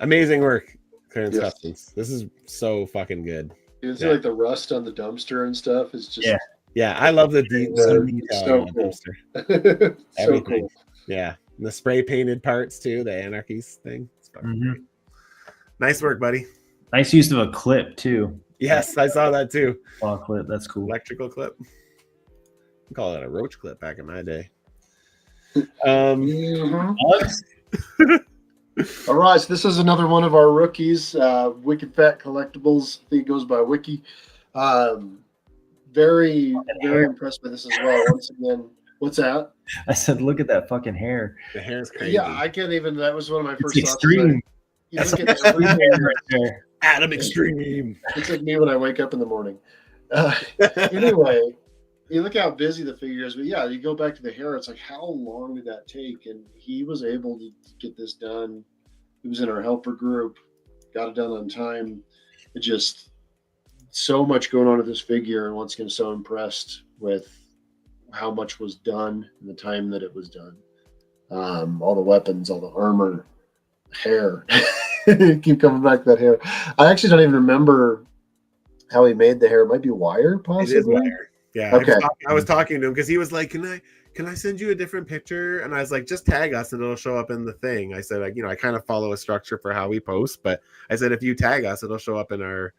S1: Amazing work, Clearance Customs. This is so fucking good.
S2: You see like the rust on the dumpster and stuff is just
S1: yeah. I love the detail
S2: so
S1: on the
S2: cool.
S1: dumpster.
S2: So cool.
S1: Yeah, and the spray painted parts too. The Anarchies thing. Nice work, buddy.
S3: Nice use of a clip too.
S1: Yes, I saw that too.
S3: Claw clip. That's cool.
S1: Electrical clip. We call it a roach clip back in my day.
S2: All right, so this is another one of our rookies, Wicked Fat Collectibles. I think it goes by Wiki. Very impressed with this as well. Once again, what's that?
S3: I said, look at that fucking hair.
S1: The hair's crazy.
S2: Yeah, I can't even. That was one of my first thoughts.
S3: Extreme.
S2: You look at everything
S3: right there.
S1: Adam Extreme.
S2: It's like me when I wake up in the morning. Anyway, you look how busy the figure is, but yeah, you go back to the hair. It's like, how long did that take? And he was able to get this done. He was in our helper group, got it done on time. It just so much going on with this figure, and once again, so impressed with how much was done in the time that it was done. All the weapons, all the armor, hair. Keep coming back to that hair. I actually don't even remember how he made the hair. It might be wire, possibly.
S1: It is wire. Yeah.
S2: Okay.
S1: I was talking to him because he was like, "Can I send you a different picture?" And I was like, "Just tag us and it'll show up in the thing." I said, I kind of follow a structure for how we post, but I said if you tag us, it'll show up in our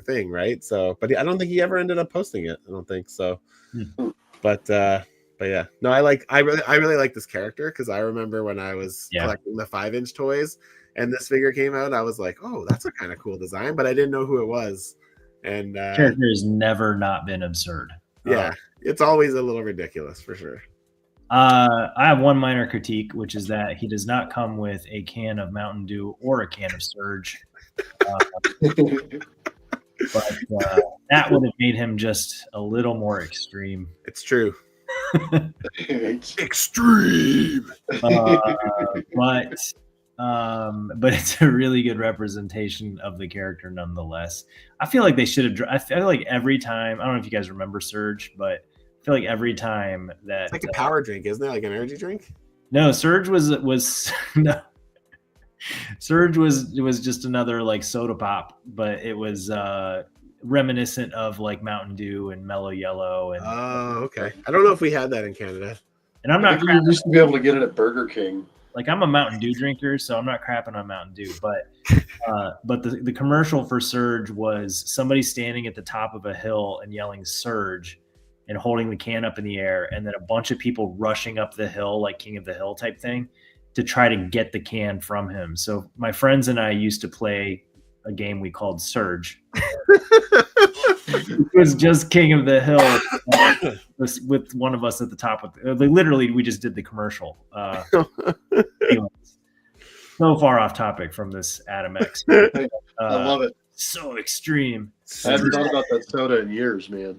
S1: thing, right? So, but I don't think he ever ended up posting it. I don't think so. But yeah, no, I really like this character because I remember when I was collecting the 5-inch toys and this figure came out, I was like, oh, that's a kind of cool design, but I didn't know who it was. And
S3: character has never not been absurd.
S1: Yeah, it's always a little ridiculous for sure.
S3: I have one minor critique, which is that he does not come with a can of Mountain Dew or a can of Surge. But that would have made him just a little more extreme.
S1: It's true. Extreme.
S3: But it's a really good representation of the character nonetheless. I feel like they should have. I feel like every time, I don't know if you guys remember Surge, but I feel like every time that
S1: it's like a power drink, isn't it? Like an energy drink?
S3: No, Surge was no. Surge was just another like soda pop, but it was reminiscent of like Mountain Dew and Mellow Yellow. And
S1: okay. I don't know if we had that in Canada.
S3: And I'm not.
S2: You used to be able to get it at Burger King.
S3: Like I'm a Mountain Dew drinker, so I'm not crapping on Mountain Dew. But the commercial for Surge was somebody standing at the top of a hill and yelling Surge and holding the can up in the air, and then a bunch of people rushing up the hill like King of the Hill type thing to try to get the can from him. So my friends and I used to play a game we called Surge. It was just King of the Hill with one of us at the top. Literally, we just did the commercial. Anyways, so far off topic from this Adam X.
S2: I love it.
S3: So extreme.
S2: I haven't thought about that soda in years, man.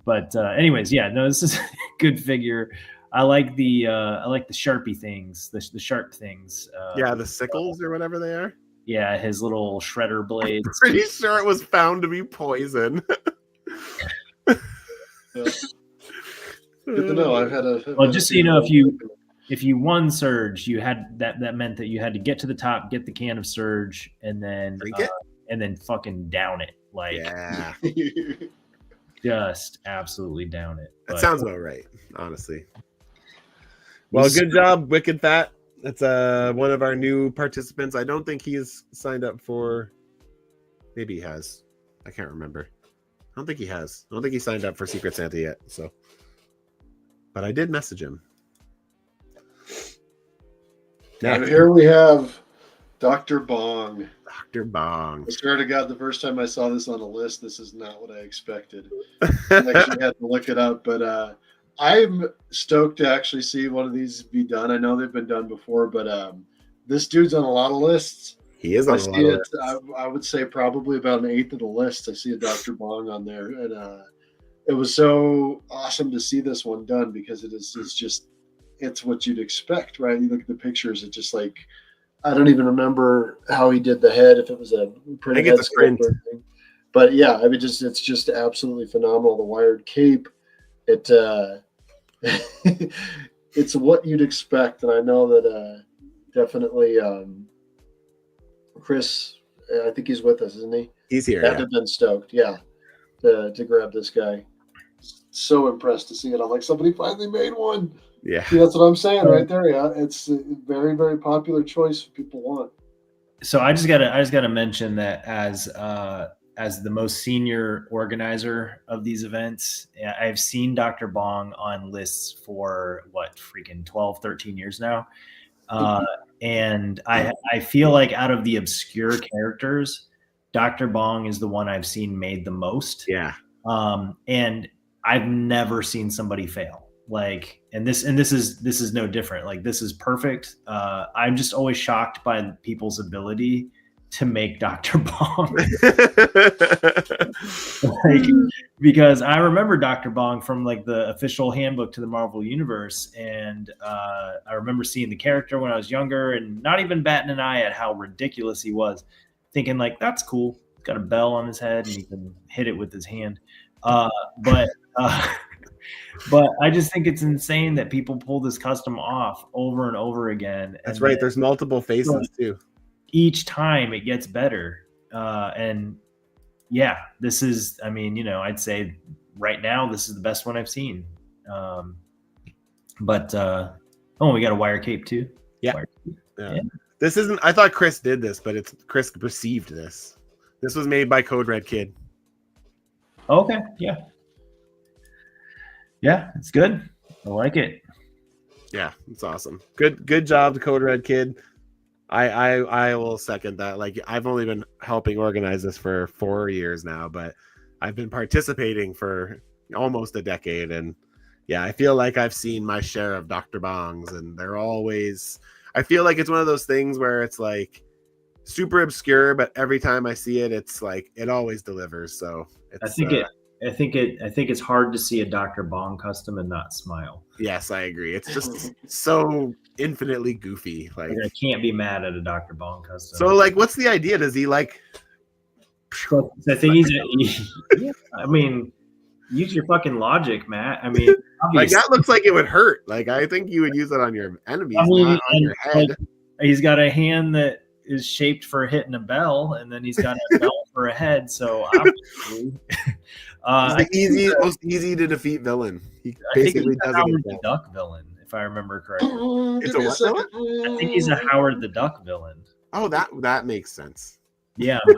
S3: But anyways, yeah, no, this is a good figure. I like the Sharpie things, the sharp things.
S1: Yeah, the sickles or whatever they are.
S3: Yeah, his little shredder blades.
S1: I'm pretty sure it was found to be poison.
S2: Yeah. Good to know. I've had a.
S3: Well, just so you know, if you won Surge, you had that meant that you had to get to the top, get the can of Surge, and then fucking down it. Like,
S1: yeah.
S3: Just absolutely down it.
S1: That sounds about right, honestly. Well, good job, Wicked Fat. That's one of our new participants. I don't think he's signed up for. Maybe he has. I can't remember. I don't think he has. I don't think he signed up for Secret Santa yet. So, but I did message him.
S2: And here we have Dr. Bong.
S1: Dr. Bong.
S2: I swear to God, the first time I saw this on a list, this is not what I expected. I actually had to look it up, but I'm stoked to actually see one of these be done. I know they've been done before, but this dude's on a lot of lists.
S1: He is on a lot of lists.
S2: I would say probably about an eighth of the list. I see a Dr. Bong on there, and it was so awesome to see this one done because it's what you'd expect, right? You look at the pictures, it's just like, I don't even remember how he did the head, if it was a printed head sculpt or anything. But yeah, I mean, it's just absolutely phenomenal. The wired cape, it's what you'd expect, and I know that definitely Chris, I think he's with us, isn't he?
S1: He's here.
S2: I'd have been stoked, yeah, to grab this guy. So impressed to see it. I'm like, somebody finally made one.
S1: Yeah.
S2: See, that's what I'm saying right there. Yeah, it's a very, very popular choice people want.
S3: So I just gotta mention that as the most senior organizer of these events, I've seen Dr. Bong on lists for 12, 13 years now. And I feel like out of the obscure characters, Dr. Bong is the one I've seen made the most.
S1: Yeah.
S3: And I've never seen somebody fail. And this is no different. Like, this is perfect. I'm just always shocked by people's ability to make Dr. Bong. Because I remember Dr. Bong from the official handbook to the Marvel Universe, and I remember seeing the character when I was younger and not even batting an eye at how ridiculous he was, thinking that's cool. He's got a bell on his head and he can hit it with his hand. But I just think it's insane that people pull this custom off over and over again.
S1: That's right. There's multiple faces too.
S3: Each time it gets better. And yeah, this is, I'd say right now, this is the best one I've seen. We got a wire cape too.
S1: Yeah. Yeah. This isn't, I thought Chris did this, but Chris received this. This was made by Code Red Kid.
S3: Okay. Yeah. Yeah, it's good. I like it.
S1: Yeah, it's awesome. Good job, Code Red Kid. I will second that. I've only been helping organize this for 4 years now, but I've been participating for almost a decade, and yeah, I feel like I've seen my share of Dr. Bongs, and they're always. I feel like it's one of those things where it's super obscure, but every time I see it, it's it always delivers. So it's,
S3: I think it's hard to see a Dr. Bong custom and not smile.
S1: Yes, I agree. It's just so infinitely goofy.
S3: I can't be mad at a Dr. Bong custom.
S1: So, what's the idea? Does he
S3: I think use your fucking logic, Matt.
S1: that looks like it would hurt. I think you would use it on your enemies, not on your head.
S3: He's got a hand that is shaped for hitting a bell, and then he's got a bell for a head. So obviously,
S1: most easy to defeat villain. He basically does
S3: Howard the Duck villain, if I remember correctly.
S1: It's a what villain?
S3: I think he's a Howard the Duck villain.
S1: Oh, that makes sense.
S3: Yeah, I'm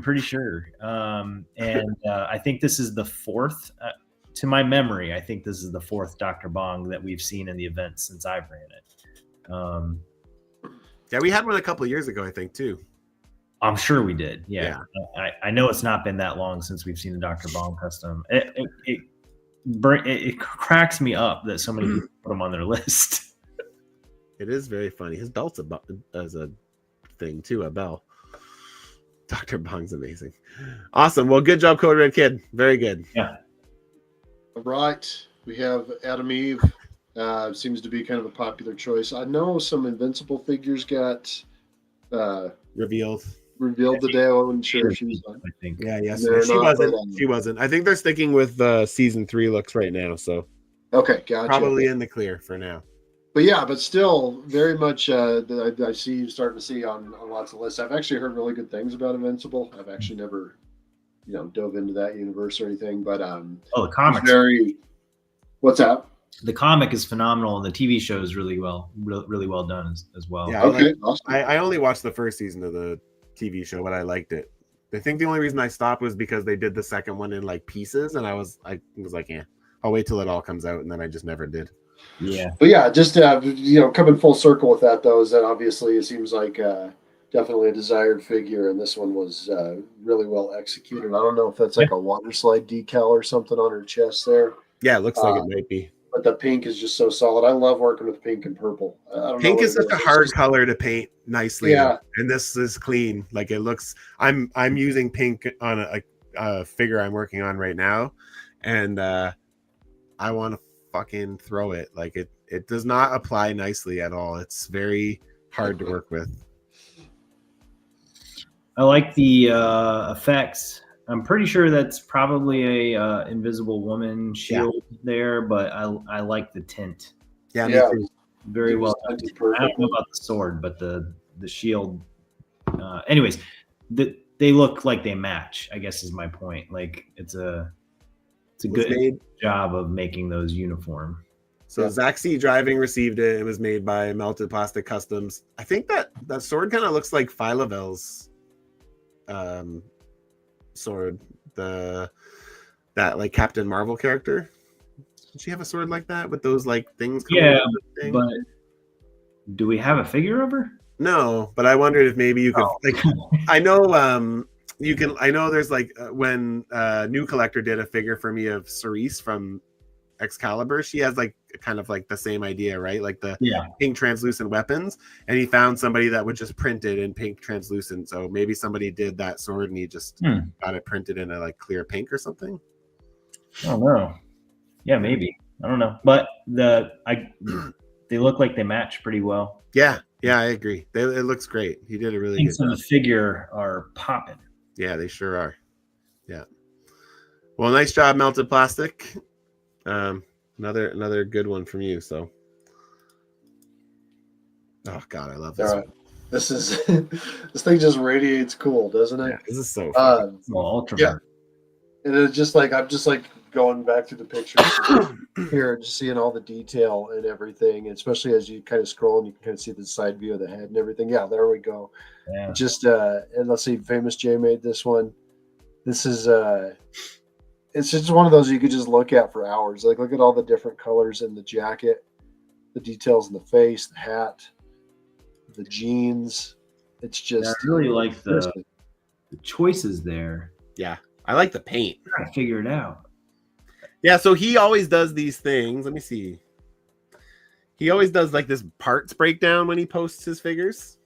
S3: pretty sure. And I think this is the fourth. To my memory, I think this is the fourth Dr. Bong that we've seen in the event since I've ran it.
S1: Yeah, we had one a couple of years ago, I think, too.
S3: I'm sure we did. Yeah. I know it's not been that long since we've seen a Dr. Bong custom. It cracks me up that so many people put them on their list.
S1: It is very funny. His belt's as a thing, too, a bell. Dr. Bong's amazing. Awesome. Well, good job, Code Red Kid. Very good.
S3: Yeah.
S2: All right. We have Adam Eve. Seems to be kind of a popular choice. I know some Invincible figures got
S1: revealed
S2: today. I wasn't sure if she was on.
S3: I think.
S1: Yeah, yes. She wasn't. I think they're sticking with season 3 looks right now. So
S2: okay, gotcha.
S1: Probably in the clear for now.
S2: But still very much I see starting to see on lots of lists. I've actually heard really good things about Invincible. I've actually never, dove into that universe or anything. But
S3: the comics.
S2: What's that?
S3: the comic is phenomenal, and the TV show is really well done as well.
S1: Yeah,
S2: Okay, awesome.
S1: I only watched the first season of the TV show, but I liked it. I think the only reason I stopped was because they did the second one in like pieces, and I was like, yeah, I'll wait till it all comes out, and then I just never did.
S3: Yeah,
S2: But yeah, just coming full circle with that though, is that obviously it seems like definitely a desired figure, and this one was really well executed. I don't know if that's like a water slide decal or something on her chest there.
S1: Yeah, it looks like it might be.
S2: But the pink is just so solid. I love working with pink and purple. I don't know
S1: Pink
S2: what
S1: is
S2: it
S1: such a
S2: It's
S1: hard
S2: just-
S1: color to paint nicely.
S2: Yeah.
S1: And this is clean. Like it looks. I'm using pink on a figure I'm working on right now, and I want to fucking throw it. Like it does not apply nicely at all. It's very hard to work with.
S3: I like the effects. I'm pretty sure that's probably a Invisible Woman shield there, but I like the tint.
S1: Yeah,
S2: Yeah.
S1: me too.
S3: Very
S2: It was
S3: well done.
S2: tinted
S3: I don't know
S2: perfectly.
S3: about the sword, but the shield. Anyways, they look like they match, I guess is my point. Like it's a good
S1: Made.
S3: job of making those uniform.
S1: So Zach C Driving received it. It was made by Melted Plastic Customs. I think that sword kind of looks like Phylavel's sword, that like Captain Marvel character. Did she have a sword like that with those like things?
S3: Yeah,
S1: out of the thing?
S3: but do we have a figure of her?
S1: No, but I wondered if maybe you could like. I know you can. I know there's like when New Collector did a figure for me of Cerise from Excalibur. She has like kind of like the same idea, right? Like the pink translucent weapons, and he found somebody that would just print it in pink translucent. So maybe somebody did that sword and he just got it printed in a like clear pink or something.
S3: I don't know. Yeah, maybe. I don't know, but they look like they match pretty well.
S1: Yeah, I agree. It looks great. He did a really good job.
S3: The figure are popping.
S1: Yeah, they sure are. Yeah. Well, nice job, Melted Plastic. Another good one from you. So, oh god, I love this.
S2: Right. This is this thing just radiates cool, doesn't it?
S1: Yeah, this is so fun.
S3: Ultra.
S2: Yeah. And it's just like I'm just like going back to the pictures here, just seeing all the detail and everything, especially as you kind of scroll and you can kind of see the side view of the head and everything. Yeah, there we go.
S3: Yeah.
S2: Just and let's see, Famous J made this one. This is it's just one of those you could just look at for hours. Like look at all the different colors in the jacket, the details in the face, the hat, the jeans. It's just
S3: I really like the choices there.
S1: Yeah, I like the paint.
S3: I'm trying to figure it out.
S1: Yeah, so he always does these things. Let me see. He always does like this parts breakdown when he posts his figures.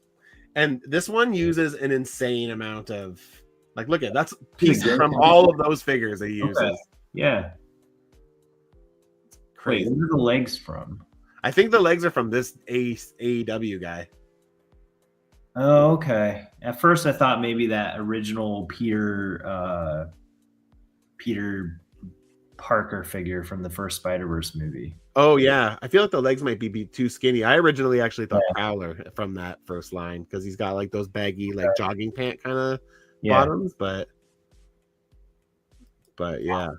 S1: And this one uses an insane amount of like, look at that's pieces from all of those figures that he uses.
S3: Okay. Yeah.
S1: Crazy.
S3: Wait, where are the legs from?
S1: I think the legs are from this AEW guy.
S3: Oh, okay. At first I thought maybe that original Peter Parker figure from the first Spider-Verse movie.
S1: Oh yeah, I feel like the legs might be too skinny. I originally actually thought Prowler from that first line because he's got like those baggy like jogging pant kind of bottoms, but yeah,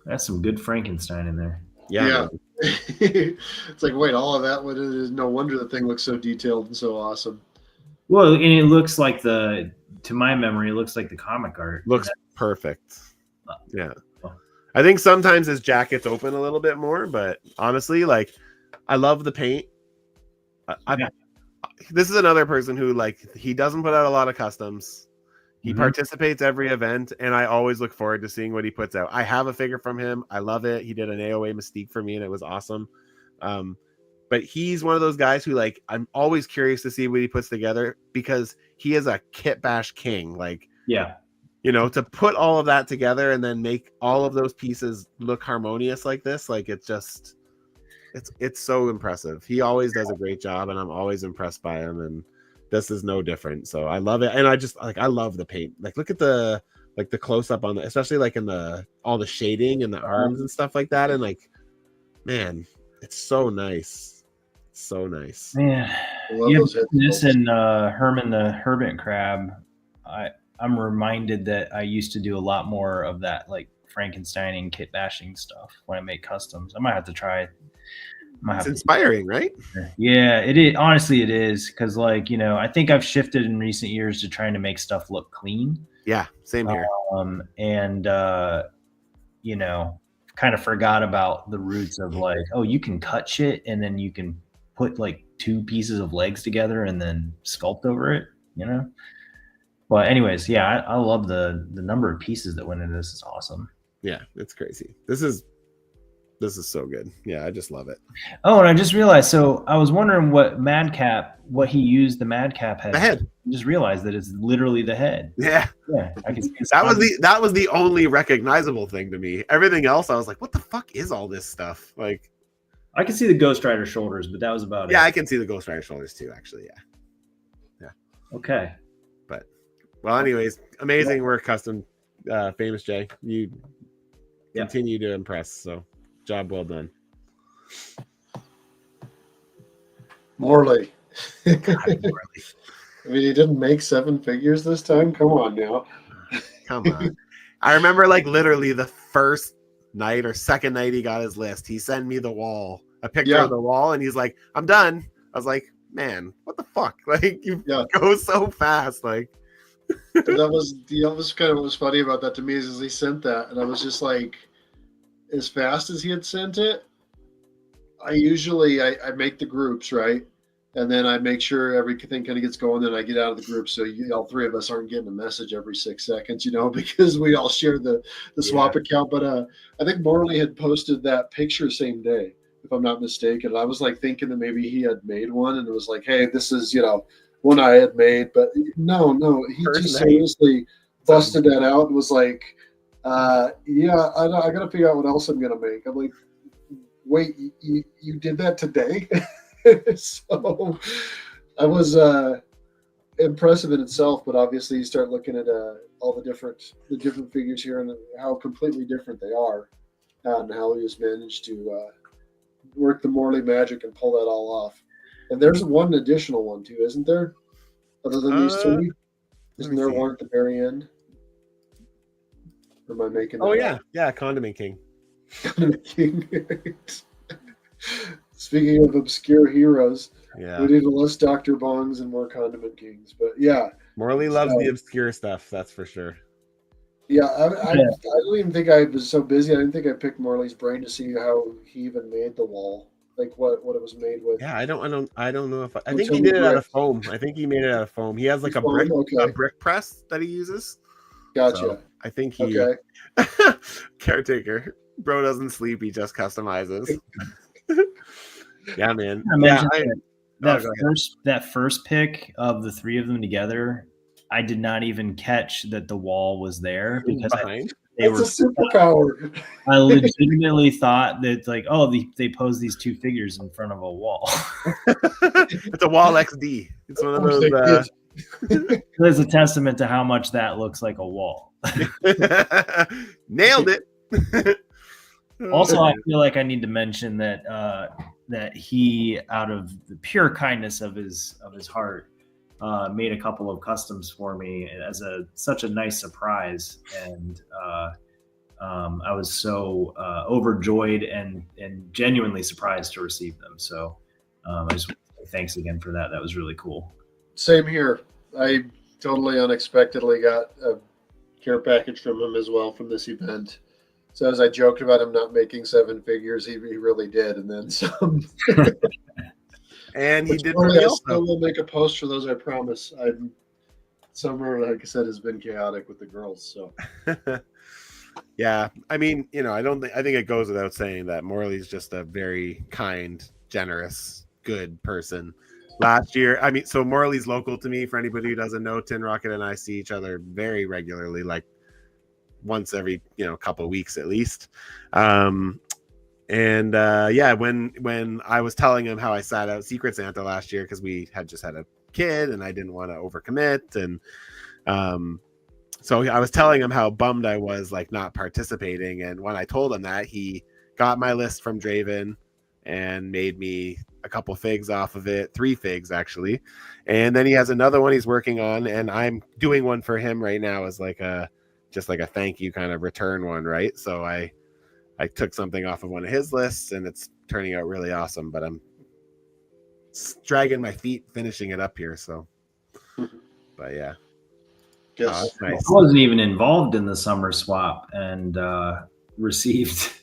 S3: that's some good Frankenstein in there.
S1: Yeah.
S2: It's like wait, all of that. No wonder the thing looks so detailed and so awesome.
S3: Well, and it looks like to my memory, it looks like the comic art.
S1: Looks perfect. Yeah. I think sometimes his jacket's open a little bit more, but honestly, like, I love the paint. This is another person who, like, he doesn't put out a lot of customs. He participates every event, and I always look forward to seeing what he puts out. I have a figure from him. I love it. He did an AOA Mystique for me, and it was awesome. But he's one of those guys who, like, I'm always curious to see what he puts together because he is a kit bash king. Like,
S3: yeah.
S1: You know, to put all of that together and then make all of those pieces look harmonious like this, like it's so impressive. He always does a great job, and I'm always impressed by him. And this is no different. So I love it, and I love the paint. Like, look at the close up on the, especially like in all the shading and the arms and stuff like that. And like, man, it's so nice, so nice.
S3: Man, this and Herman the Hermit Crab. I'm reminded that I used to do a lot more of that, like Frankenstein and kit bashing stuff when I make customs. I might have to try
S1: It's inspiring, right?
S3: Yeah, it is. Honestly, it is, because like, I think I've shifted in recent years to trying to make stuff look clean.
S1: Yeah, same here.
S3: And kind of forgot about the roots of like, oh, you can cut shit and then you can put like two pieces of legs together and then sculpt over it, But anyways, yeah, I love the number of pieces that went into this. Is awesome.
S1: Yeah, it's crazy. This is so good. Yeah, I just love it.
S3: Oh, and I just realized. So I was wondering what he used the Madcap head.
S1: The head.
S3: I just realized that it's literally the head.
S1: Yeah.
S3: Yeah. I can see
S1: that was the only recognizable thing to me. Everything else, I was like, what the fuck is all this stuff? Like,
S3: I can see the Ghost Rider shoulders, but that was about it.
S1: Yeah, I can see the Ghost Rider shoulders too, actually. Yeah.
S3: Okay.
S1: But, well, anyways, amazing work, Custom Famous Jay. You continue to impress. So, job well done.
S2: Morley.
S1: God, Morley.
S2: I mean, he didn't make 7 figures this time. Come on now.
S1: Come on. I remember like literally the first night or second night he got his list, he sent me a picture of the wall, and he's like, I'm done. I was like, man, what the fuck? Like, you go so fast. Like,
S2: that was kind of what was funny about that to me is he sent that, and I was just like, as fast as he had sent it, I usually I make the groups, right? And then I make sure everything kind of gets going. Then I get out of the group, so all 3 of us aren't getting a message every 6 seconds, because we all share the swap account. But I think Morley had posted that picture same day, if I'm not mistaken. And I was like thinking that maybe he had made one, and it was like, hey, this is one I had made. But no, he just seriously busted that out and was like, I got to figure out what else I'm gonna make. I'm like, wait, you did that today? So I was impressive in itself, but obviously you start looking at all the different figures here and how completely different they are, and how he has managed to work the Morley magic and pull that all off. And there's one additional one too, isn't there? Other than these 3, isn't there one at the very end? Or am I making?
S1: Oh yeah, Condiment King.
S2: Condiment King. Speaking of obscure heroes, we need less Dr. Bongs and more Condiment Kings. But yeah,
S1: Morley loves the obscure stuff, that's for sure.
S2: Yeah, I don't even think I was so busy. I didn't think I picked Morley's brain to see how he even made the wall, like what it was made with.
S1: Yeah, I don't know if I think he did it out of foam. I think he made it out of foam. He has like a brick press that he uses.
S2: Gotcha.
S1: So I think he caretaker. Bro doesn't sleep, he just customizes. Yeah, man.
S3: That first pick of the 3 of them together, I did not even catch that the wall was there because
S2: That's a superpower.
S3: I legitimately thought that like, oh, they pose these 2 figures in front of a wall.
S1: It's a wall XD. It's one of those.
S3: It's a testament to how much that looks like a wall.
S1: Nailed it.
S3: Also, I feel like I need to mention that that he, out of the pure kindness of his heart, made a couple of customs for me as such a nice surprise, and I was so overjoyed and genuinely surprised to receive them. So I just want to say thanks again for that. That was really cool.
S2: Same here. I totally unexpectedly got a care package from him as well from this event. So as I joked about him not making 7 figures, he really did, and then some.
S1: And he did.
S2: I still will make a post for those, I promise. Summer, like I said, has been chaotic with the girls. So.
S1: Yeah, I mean, I think it goes without saying that Morley's just a very kind, generous, good person. Last year, so Morley's local to me. For anybody who doesn't know, Tin Rocket and I see each other very regularly, like once every couple of weeks at least. When I was telling him how I sat out Secret Santa last year because we had just had a kid and I didn't want to overcommit, and so I was telling him how bummed I was, like, not participating. And when I told him that, he got my list from Draven and made me a couple figs off of it, 3 figs actually, and then he has another one he's working on, and I'm doing one for him right now as like a thank you kind of return one, right? So I took something off of one of his lists, and it's turning out really awesome, but I'm dragging my feet finishing it up here. So, but yeah.
S2: Yes.
S1: Oh, that's nice.
S3: I wasn't even involved in the summer swap and received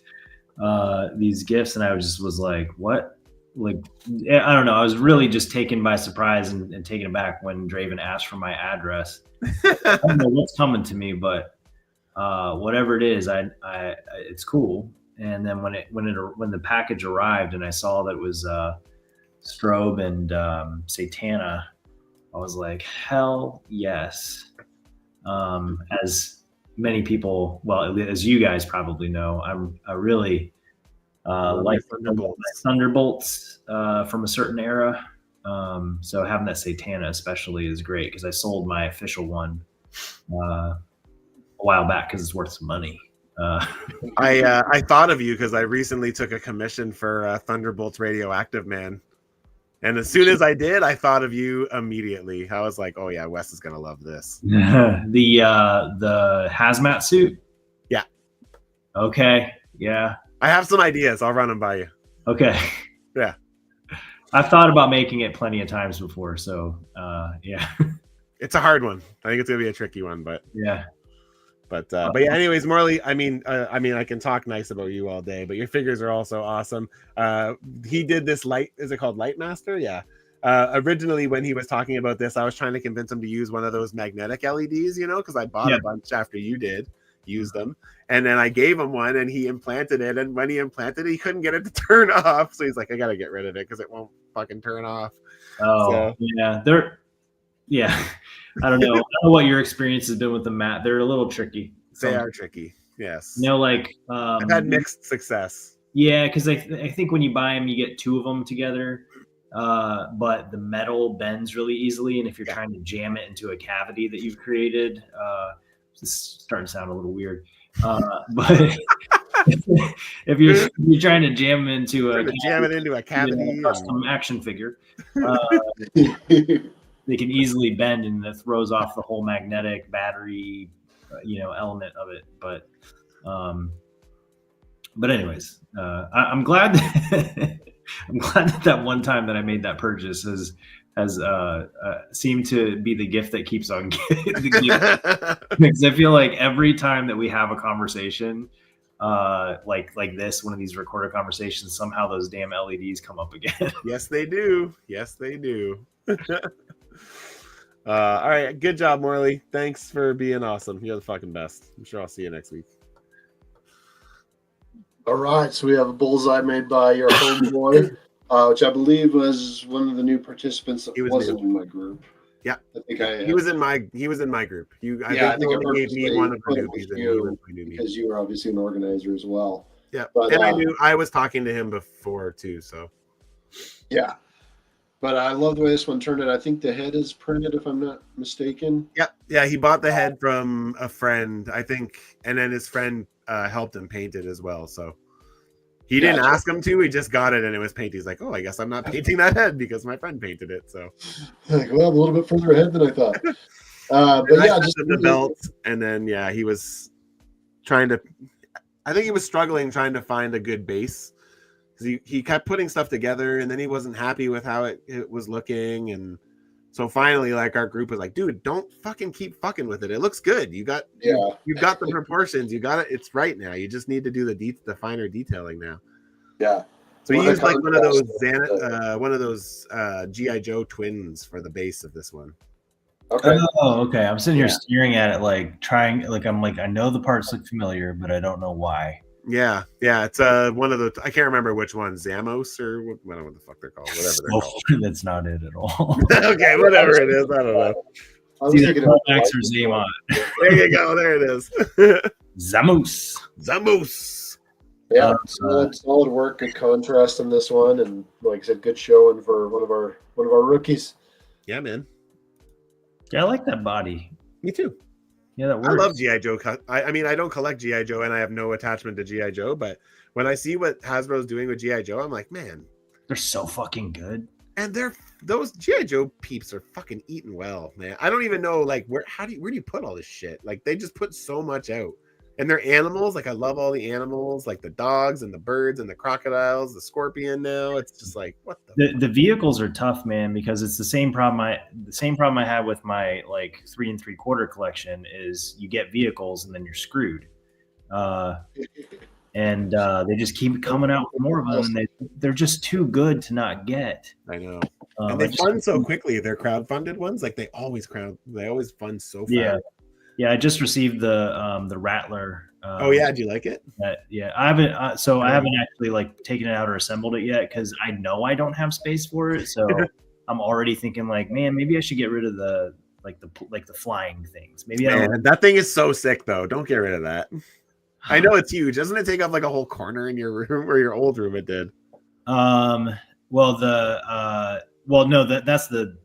S3: these gifts, and I was like, what? Like, I don't know. I was really just taken by surprise and taken aback when Draven asked for my address. I don't know what's coming to me, but whatever it is, I it's cool. And then when the package arrived and I saw that it was Strobe and Satana, I was like, hell yes. As many people, well, as you guys probably know, I really like Thunderbolts from a certain era. So having that Satana especially is great because I sold my official one a while back because it's worth some money.
S1: I thought of you because I recently took a commission for Thunderbolts Radioactive Man. And as soon as I did, I thought of you immediately. I was like, "Oh yeah, Wes is gonna love this."
S3: The hazmat suit.
S1: Yeah.
S3: Okay. Yeah.
S1: I have some ideas. I'll run them by you.
S3: Okay.
S1: Yeah.
S3: I've thought about making it plenty of times before, so yeah.
S1: It's a hard one. I think it's gonna be a tricky one, but
S3: yeah.
S1: But yeah, anyways, Morley, I mean, I can talk nice about you all day, but your figures are also awesome. He did this is it called Light Master? Yeah. Originally, when he was talking about this, I was trying to convince him to use one of those magnetic LEDs, because I bought a bunch after you used them. And then I gave him one and he implanted it. And when he implanted it, he couldn't get it to turn off. So he's like, I got to get rid of it because it won't fucking turn off.
S3: Oh,
S1: so.
S3: Yeah. I don't know what your experience has been with the mat. They're a little tricky.
S1: They are tricky. Yes.
S3: I've
S1: had mixed success.
S3: Yeah, because I think when you buy them, you get two of them together. But the metal bends really easily, and if you're trying to jam it into a cavity that you've created, this is starting to sound a little weird. But if you're trying to jam into
S1: a cavity,
S3: custom action figure. They can easily bend and that throws off the whole magnetic battery, element of it. But anyways, I'm glad that one time that I made that purchase has seemed to be the gift that keeps on giving. Because I feel like every time that we have a conversation, like this, one of these recorded conversations, somehow those damn LEDs come up again.
S1: Yes, they do. All right, good job, Morley. Thanks for being awesome. You're the fucking best. I'm sure I'll see you next week.
S2: All right, so we have a bullseye made by your homeboy, which I believe was one of the new participants that wasn't in my group.
S1: Yeah,
S2: I think
S1: he was in my group. I think you gave me one of the newbies, and he was my newbie
S2: because you were obviously an organizer as well.
S1: Yeah, and I was talking to him before too. So
S2: yeah. But I love the way this one turned out. I think the head is printed, if I'm not mistaken.
S1: Yep. Yeah, he bought the head from a friend, I think, and then his friend helped him paint it as well. So he didn't ask him to. He just got it, and it was painted. He's like, "Oh, I guess I'm not painting that head because my friend painted it." So,
S2: like, well, I'm a little bit further ahead than I thought. But yeah, just
S1: the belt, and then he was trying to. I think he was struggling trying to find a good base. He kept putting stuff together and then he wasn't happy with how it was looking. And so finally, our group was like, dude, don't fucking keep fucking with it. It looks good. You've got the proportions. You got it. It's right now. You just need to do the finer detailing now.
S2: Yeah.
S1: So he used one of those G.I. Joe twins for the base of this one.
S3: Okay. Oh, okay. I'm sitting here staring at it, I know the parts look familiar, but I don't know why.
S1: Yeah, it's one of the I can't remember which one, Zamos or I don't know what the fuck they're called, whatever they're called.
S3: That's not it at all.
S1: Okay, whatever it is, I don't know.
S2: I was thinking of
S3: Max or Zamon.
S1: There you go, there it is.
S3: Zamos.
S2: Yeah, solid work, good contrast in this one, and like I said, good showing for one of our rookies.
S1: Yeah, man.
S3: Yeah, I like that body.
S1: Me too.
S3: Yeah, that works.
S1: I love G.I. Joe. I mean, I don't collect G.I. Joe, and I have no attachment to G.I. Joe, but when I see what Hasbro's doing with G.I. Joe, I'm like, man.
S3: They're so fucking good.
S1: And those G.I. Joe peeps are fucking eating well, man. I don't even know, where do you put all this shit? Like, they just put so much out. And they're animals. Like I love all the animals, like the dogs and the birds and the crocodiles, the scorpion. Now it's just like what
S3: the vehicles are tough, man, because it's the same problem I have with my like 3 3/4 collection is you get vehicles and then you're screwed. And they just keep coming out with more of them, and they're just too good to not get.
S1: I know. And they fund so quickly. They're crowdfunded ones. Like they always fund so fast.
S3: Yeah. I just received the Rattler.
S1: Oh yeah, do you like it?
S3: Yeah, I haven't. I haven't actually like taken it out or assembled it yet because I know I don't have space for it. So I'm already thinking like, man, maybe I should get rid of the flying things. Maybe
S1: that thing is so sick though. Don't get rid of that. I know it's huge. Doesn't it take up like a whole corner in your room or your old room? It did.
S3: No, that's the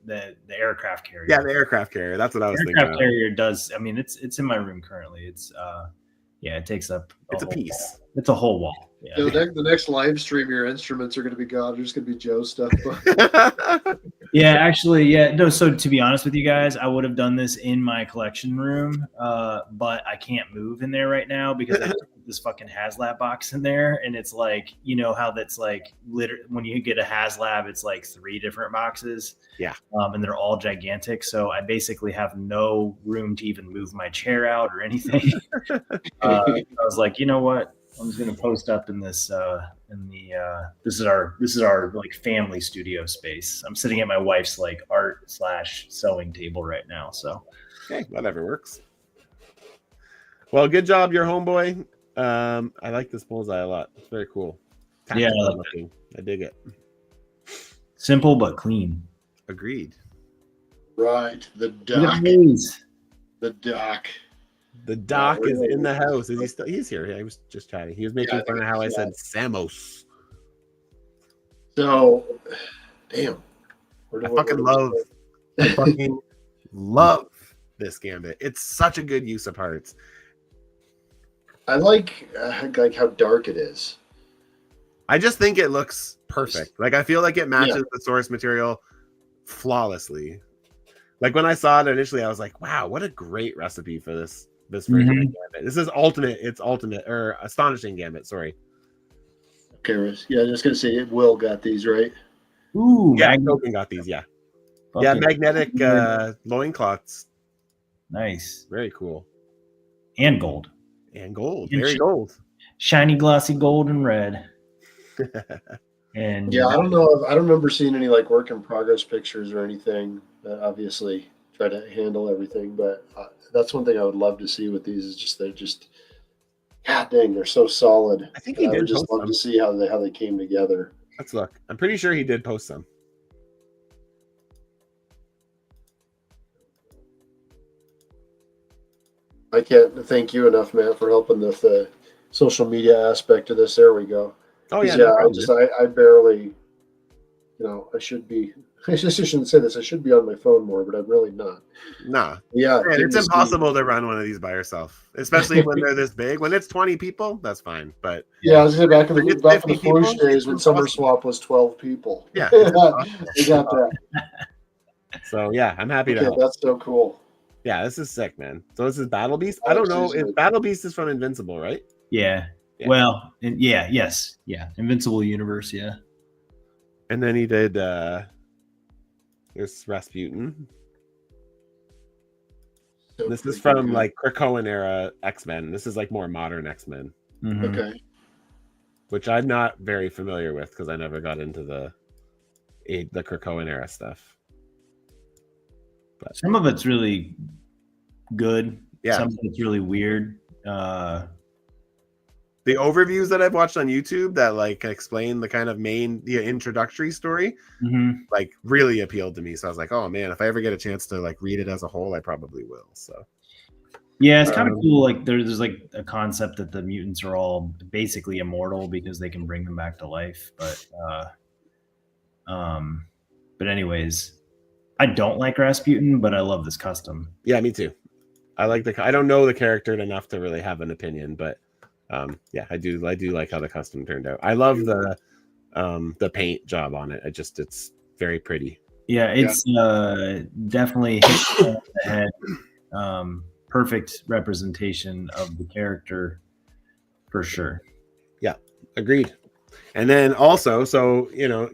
S3: aircraft carrier.
S1: Yeah, the aircraft carrier. That's what I was thinking.
S3: Aircraft carrier does. I mean, it's in my room currently. It's it takes up.
S1: It's a piece.
S3: Wall. It's a whole wall. Yeah.
S2: The next live stream, your instruments are going to be gone. There's going to be Joe stuff.
S3: Yeah, actually, yeah. No, so to be honest with you guys, I would have done this in my collection room, but I can't move in there right now because I put this fucking HasLab box in there, and it's like, you know how that's like when you get a HasLab, it's like 3 different boxes.
S1: Yeah.
S3: And they're all gigantic, so I basically have no room to even move my chair out or anything. I was like, you know what? I'm just gonna post up in this this is our like family studio space. I'm sitting at my wife's like art/sewing table right now. So
S1: okay, whatever works. Well, good job, your homeboy. I like this bullseye a lot. It's very cool.
S3: Yeah,
S1: I dig it.
S3: Simple but clean.
S1: Agreed.
S2: Right, the doc. The doc.
S1: The doc is in the house. Is he still? He's here. Yeah, he was just chatting. He was making fun of how I said Samos.
S2: So, damn.
S1: I fucking love this gambit. It's such a good use of parts.
S2: I like how dark it is.
S1: I just think it looks perfect. Like I feel like it matches the source material flawlessly. Like when I saw it initially, I was like, "Wow, what a great recipe for this version of Gambit." This is ultimate. It's ultimate or astonishing Gambit. Sorry.
S2: Okay, yeah, I was just gonna say Will got these right.
S3: Ooh,
S1: yeah, Token got these. Yeah, magnetic loincloths.
S3: Nice,
S1: very cool,
S3: and gold,
S1: very gold,
S3: shiny, glossy gold and red.
S2: And I don't know. I don't remember seeing any like work in progress pictures or anything. Obviously, try to handle everything, but that's one thing I would love to see with these. Is just they're just, god dang, they're so solid.
S1: I think he did.
S2: I would just love to see how they came together.
S1: Let's look. I'm pretty sure he did post some.
S2: I can't thank you enough, Matt, for helping with the social media aspect of this. There we go.
S1: Oh yeah,
S2: I barely, I should be. I shouldn't say this. I should be on my phone more, but I'm really not.
S1: Nah.
S2: Yeah.
S1: Man, it's impossible to run one of these by yourself, especially when they're this big. When it's 20 people, that's fine. But
S2: yeah, I was saying back in the Floosh days when Summer Swap was 12 people.
S1: Yeah.
S2: We got that.
S1: So yeah, I'm happy to help.
S2: That's so cool.
S1: Yeah, this is sick, man. So this is Battle Beast. I don't know if Battle Beast is from Invincible, right?
S3: Yeah. Well, yes. Invincible Universe, yeah.
S1: And then he did there's Rasputin. So this is from like Krakoan era X-Men. This is like more modern X-Men.
S3: Mm-hmm.
S2: Okay.
S1: Which I'm not very familiar with because I never got into the Krakoan era stuff. But
S3: some of it's really good.
S1: Yeah.
S3: Some of it's really weird.
S1: The overviews that I've watched on YouTube that like explain the kind of main introductory story, like really appealed to me. So I was like, oh man, if I ever get a chance to like read it as a whole, I probably will. So
S3: yeah, it's kind of cool. Like there's like a concept that the mutants are all basically immortal because they can bring them back to life. But anyways, I don't like Rasputin, but I love this custom.
S1: Yeah, me too. I don't know the character enough to really have an opinion, but yeah, I do like how the custom turned out. I love the paint job on it. It's very pretty.
S3: Yeah, it's definitely hit the head. perfect representation of the character for sure.
S1: Agreed. And then also, so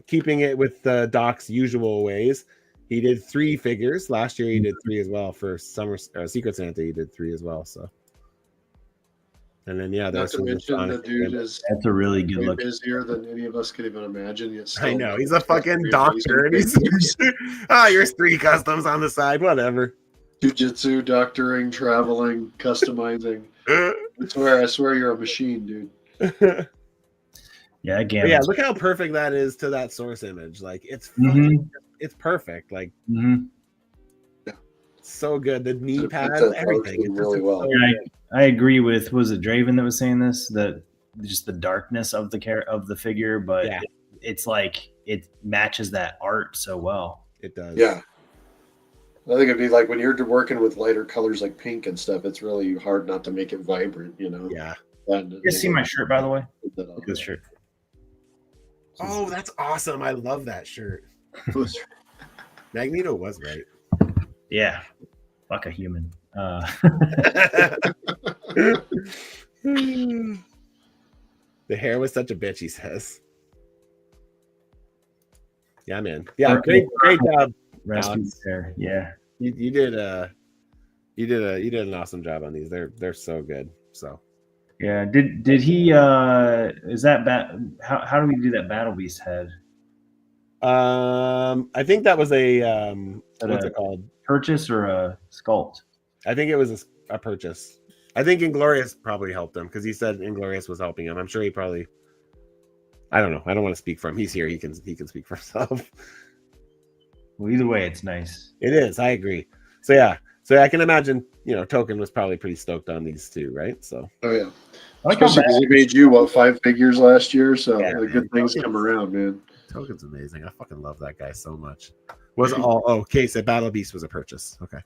S1: keeping it with Doc's usual ways, he did 3 figures last year. He did 3 as well for Summer Secret Santa. He did 3 as well. So, and then
S2: Not
S1: there's
S2: to mention the dude is
S3: That's a really good
S2: way
S3: look.
S2: busier than any of us could even imagine. Yet
S1: I
S2: still
S1: know he's a fucking
S2: amazing
S1: doctor, and he's
S2: figures.
S1: here's 3 customs on the side, whatever.
S2: Jiu-jitsu, doctoring, traveling, customizing. I swear you're a machine, dude.
S3: Yeah, again.
S1: But yeah, look how perfect that is to that source image. Like it's it's perfect. Like so good. The knee pads, everything. It's
S2: really well.
S1: So
S3: I agree with, was it Draven that was saying this? That just the darkness of the figure, but
S1: Yeah.
S3: it's like it matches that art so well.
S1: It does.
S2: Yeah. I think it'd be like when you're working with lighter colors like pink and stuff, it's really hard not to make it vibrant,
S1: Yeah.
S3: You see my shirt, by the way? Look at this shirt.
S1: Oh, that's awesome. I love that shirt. Magneto was right.
S3: Yeah. Fuck a human.
S1: The hair was such a bitch, he says. Yeah, man. Yeah, great job.
S3: Rescue hair. Yeah.
S1: You did an awesome job on these. They're so good. So
S3: yeah. Did he is that how do we do that Battle Beast head?
S1: I think that was a what's it called?
S3: Purchase or a sculpt?
S1: I think it was a purchase. I think Inglorious probably helped him because he said Inglorious was helping him. I'm sure he probably. I don't know. I don't want to speak for him. He's here. He can speak for himself.
S3: Well, either way, it's nice.
S1: It is. I agree. So yeah. So I can imagine, Token was probably pretty stoked on these too, right? So.
S2: Oh yeah. Especially because he made you 5 figures last year, so
S1: yeah,
S2: the good things come around, man.
S1: Token's amazing. I fucking love that guy so much. Okay, so Battle Beast was a purchase. Okay.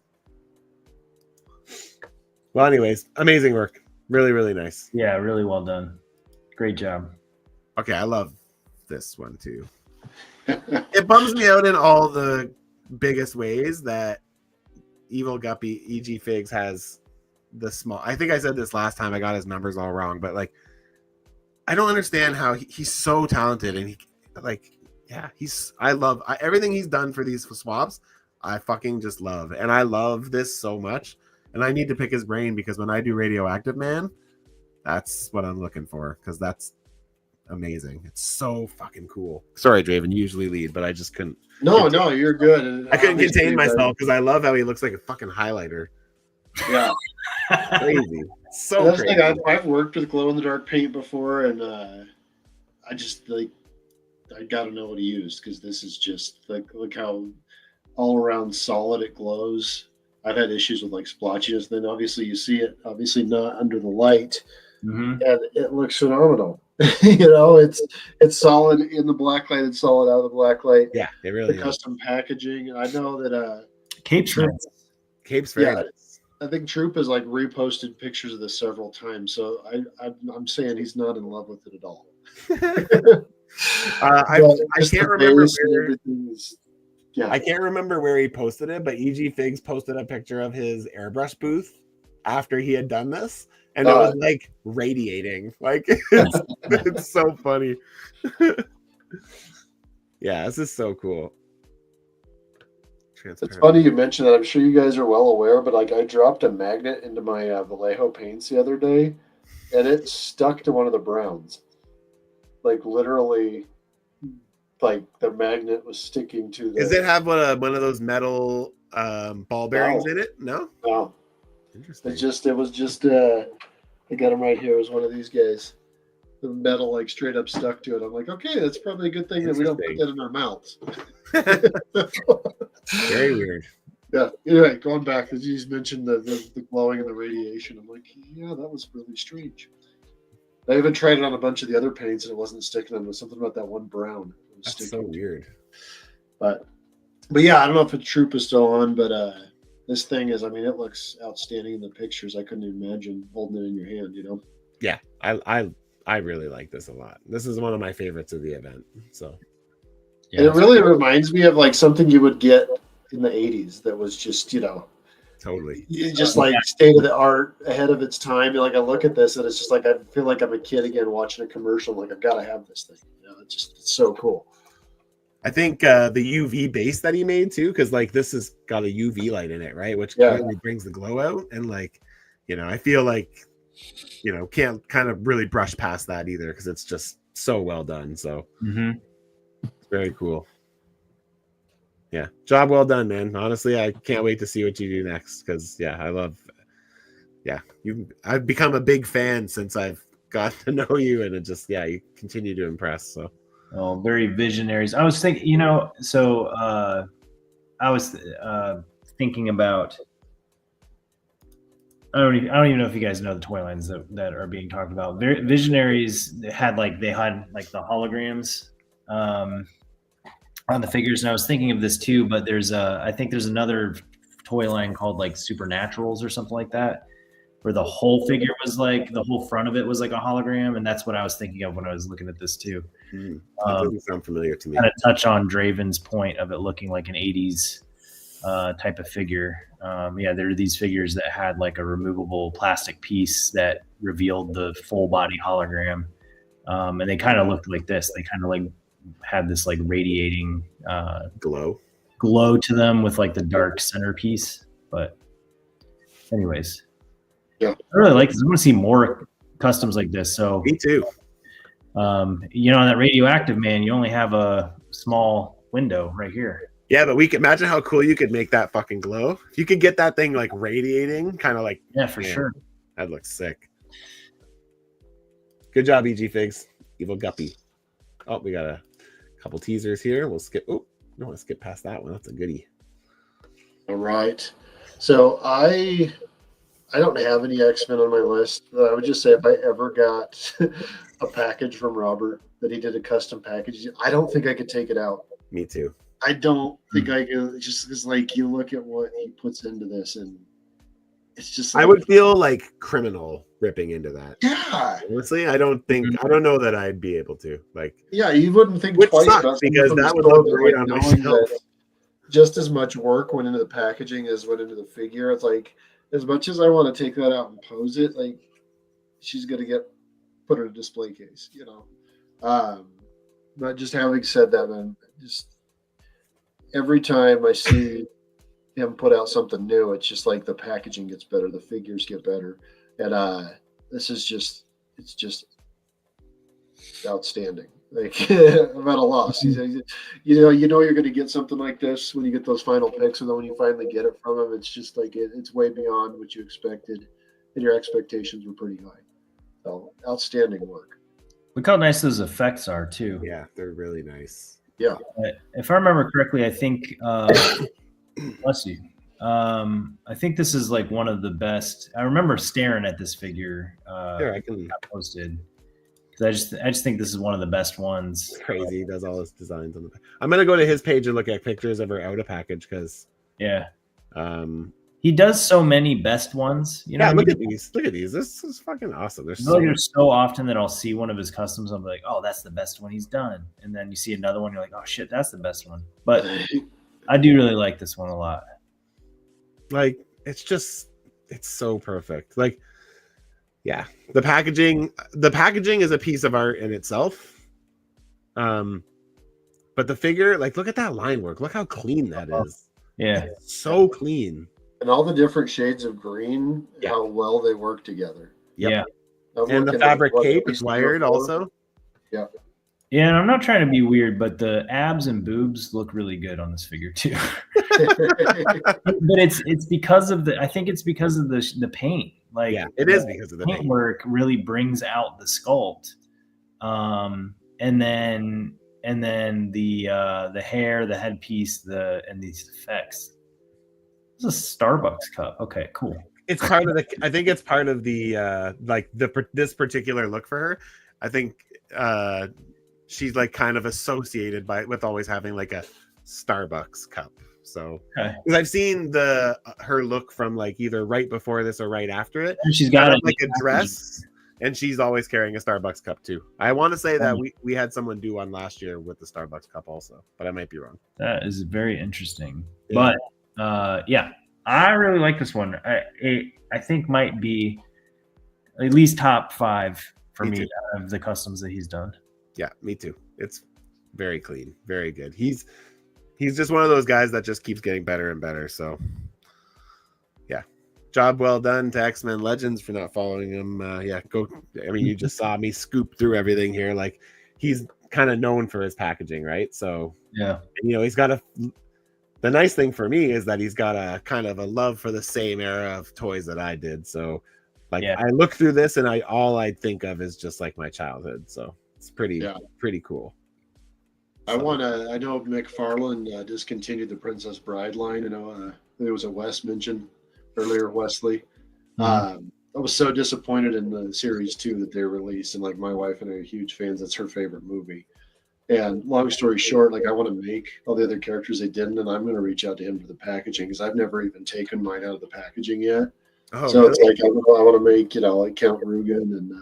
S1: Well, anyways, amazing work. Really, really nice.
S3: Yeah, really well done. Great job.
S1: Okay, I love this one too. It bums me out in all the biggest ways that Evil Guppy EG Figs has the small. I think I said this last time. I got his numbers all wrong, but like, I don't understand how he's so talented and I love everything he's done for these swaps. I fucking just love, and I love this so much. And I need to pick his brain because when I do Radioactive Man, that's what I'm looking for because that's amazing. It's so fucking cool. Sorry, Draven, you usually lead, but I just couldn't.
S2: No, you're good. And
S1: I couldn't contain myself because I love how he looks like a fucking highlighter.
S2: Yeah.
S1: Crazy. So crazy.
S2: I've worked with glow-in-the-dark paint before, and I just I got to know what to use because this is just look how all around solid it glows. I've had issues with splotchiness. Then obviously you see it, obviously not under the light, and it looks phenomenal. It's solid in the black light. It's solid out of the black light.
S1: Yeah, it really
S2: the
S1: is.
S2: Custom packaging. I know that
S3: Cape's
S1: very nice.
S2: I think Troop has reposted pictures of this several times. So I'm saying he's not in love with it at all.
S1: I can't remember where. I can't remember where he posted it, but EG Figs posted a picture of his airbrush booth after he had done this, and it was radiating. It's so funny. Yeah, this is so cool.
S2: It's funny you mentioned that. I'm sure you guys are well aware, but I dropped a magnet into my Vallejo paints the other day, and it stuck to one of the browns. Literally. The magnet was sticking to the.
S1: Does it have one of those metal ball bearings in it? No. Interesting.
S2: It was just I got him right here. It was one of these guys. The metal straight up stuck to it. I'm like, okay, that's probably a good thing that we don't put that in our mouths.
S1: Very weird.
S2: Yeah. Anyway, going back, as you mentioned the glowing and the radiation, I'm like, yeah, that was really strange. I even tried it on a bunch of the other paints and it wasn't sticking. There was something about that one brown.
S1: That's so weird.
S2: But yeah, I don't know if the Troop is still on, but this thing is, it looks outstanding in the pictures. I couldn't imagine holding it in your hand,
S1: Yeah, I really like this a lot. This is one of my favorites of the event. So
S2: yeah, and it really reminds me of something you would get in the 80s that was just,
S1: totally.
S2: You just like state of the art, ahead of its time. Like I look at this and it's just like I feel like I'm a kid again watching a commercial. Like I've got to have this thing. It's so cool.
S1: I think the UV base that he made too, because like this has got a UV light in it, right? Which really brings the glow out. And like, I feel like, can't kind of really brush past that either because it's just so well done. So it's very cool. Yeah, job well done, man. Honestly, I can't wait to see what you do next because I've become a big fan since I've got to know you, and it just you continue to impress. So
S3: very visionaries. I was thinking, so I was thinking about. I don't even know if you guys know the toy lines that are being talked about. Visionaries had like the holograms on the figures, and I was thinking of this too. But I think there's another toy line called like Supernaturals or something like that, where the whole figure was like the whole front of it was like a hologram, and that's what I was thinking of when I was looking at this too.
S1: That doesn't sound familiar to me.
S3: Kind of touch on Draven's point of it looking like an 80s type of figure. There are these figures that had like a removable plastic piece that revealed the full body hologram, and they kind of looked like this. They kind of like had this like radiating
S1: glow
S3: to them with like the dark centerpiece. But anyways, I really like this. I want to see more customs like this. So
S1: me too.
S3: On that radioactive man, you only have a small window right here.
S1: Yeah, but we can imagine how cool you could make that fucking glow. If you could get that thing like radiating, kind of like
S3: sure.
S1: That looks sick. Good job, EG Figs. Evil Guppy. Oh, we got a couple teasers here. We'll skip. Oh, no, let's skip past that one. That's a goodie.
S2: All right. So I don't have any X-Men on my list, but I would just say if I ever got a package from Robert that he did a custom package, I don't think I could take it out.
S1: Me too.
S2: I don't think I could, just because like you look at what he puts into this and it's just like,
S1: I would feel like criminal ripping into that.
S2: Yeah.
S1: Honestly, I don't know that I'd be able to. Like,
S2: yeah, you wouldn't think
S1: which
S2: twice
S1: sucks
S2: about
S1: because that would
S2: store,
S1: look great on my shelf.
S2: Just as much work went into the packaging as went into the figure. It's like, as much as I want to take that out and pose it, like she's gonna put in a display case, But just having said that, man, just every time I see him put out something new, it's just like the packaging gets better, the figures get better, and this is just outstanding. Like I'm at a loss. You know you're going to get something like this when you get those final picks, and then when you finally get it from him, it's just like it's way beyond what you expected, and your expectations were pretty high. So outstanding work.
S3: Look how nice those effects are too.
S1: Yeah, they're really nice.
S2: Yeah.
S3: If I remember correctly, I think bless you. I think this is like one of the best. I remember staring at this figure.
S1: Here, I can
S3: posted. I just think this is one of the best ones.
S1: It's crazy. He does all his designs on the. I'm gonna go to his page and look at pictures of her out of package because
S3: he does so many best ones.
S1: Look at these. Look at these. This is fucking awesome. There's
S3: so often that I'll see one of his customs. I'm like, oh, that's the best one he's done. And then you see another one, you're like, oh shit, that's the best one. But I do really like this one a lot.
S1: Like it's so perfect. Like. Yeah, the packaging is a piece of art in itself. But the figure, like, look at that line work. Look how clean that is.
S3: Yeah,
S1: it's so clean.
S2: And all the different shades of green, how well they work together.
S1: Yep. Yeah, and the fabric cape is wired also.
S2: Yeah.
S3: Yeah, and I'm not trying to be weird, but the abs and boobs look really good on this figure too. But it's because of I think it's because of the paint. Like
S1: it is because of the paint
S3: work really brings out the sculpt, and then the hair, the headpiece, and these effects. It's a Starbucks cup. Okay, cool.
S1: It's part of the. I think it's part of the this particular look for her. I think she's like kind of associated with always having like a Starbucks cup. So because I've seen her look from like either right before this or right after it.
S3: And she's got
S1: like a dress, and she's always carrying a Starbucks cup too. I want to say that we had someone do one last year with the Starbucks cup also, but I might be wrong.
S3: That is very interesting. Yeah. But I really like this one. I think might be at least top 5 for me out of the customs that he's done.
S1: Yeah, me too. It's very clean, very good. He's just one of those guys that just keeps getting better and better. So, yeah, job well done to X-Men Legends for not following him. Yeah, go. I mean, you just saw me scoop through everything here. Like, he's kind of known for his packaging, right? So,
S3: yeah,
S1: he's got the nice thing for me is that he's got a kind of a love for the same era of toys that I did. So, like, I look through this and all I think of is just like my childhood. So it's pretty cool.
S2: I know McFarlane discontinued the Princess Bride line. I know there was a Wes mentioned earlier, Wesley. I was so disappointed in the series 2 that they released, and like my wife and I are huge fans. That's her favorite movie. And long story short, like I want to make all the other characters they didn't, and I'm going to reach out to him for the packaging because I've never even taken mine out of the packaging yet. Oh, so really? It's like I want to make like Count Rugen and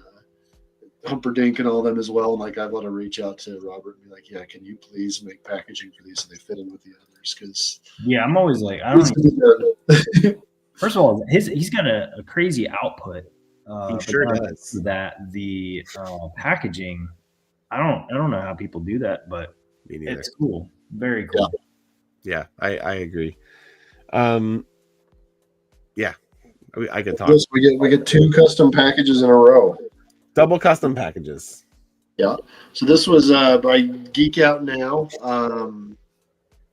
S2: Humperdinck and all them as well. And like I want to reach out to Robert and be like, yeah, can you please make packaging for these so they fit in with the others? Because
S3: I'm always like, I don't. First of all, he's got a crazy output.
S1: He sure does.
S3: That the packaging. I don't know how people do that, but it's cool. Very cool.
S1: Yeah, I agree. Yeah, I could talk.
S2: Yes, we get 2 custom packages in a row.
S1: Double custom packages.
S2: Yeah. So this was by Geek Out Now. I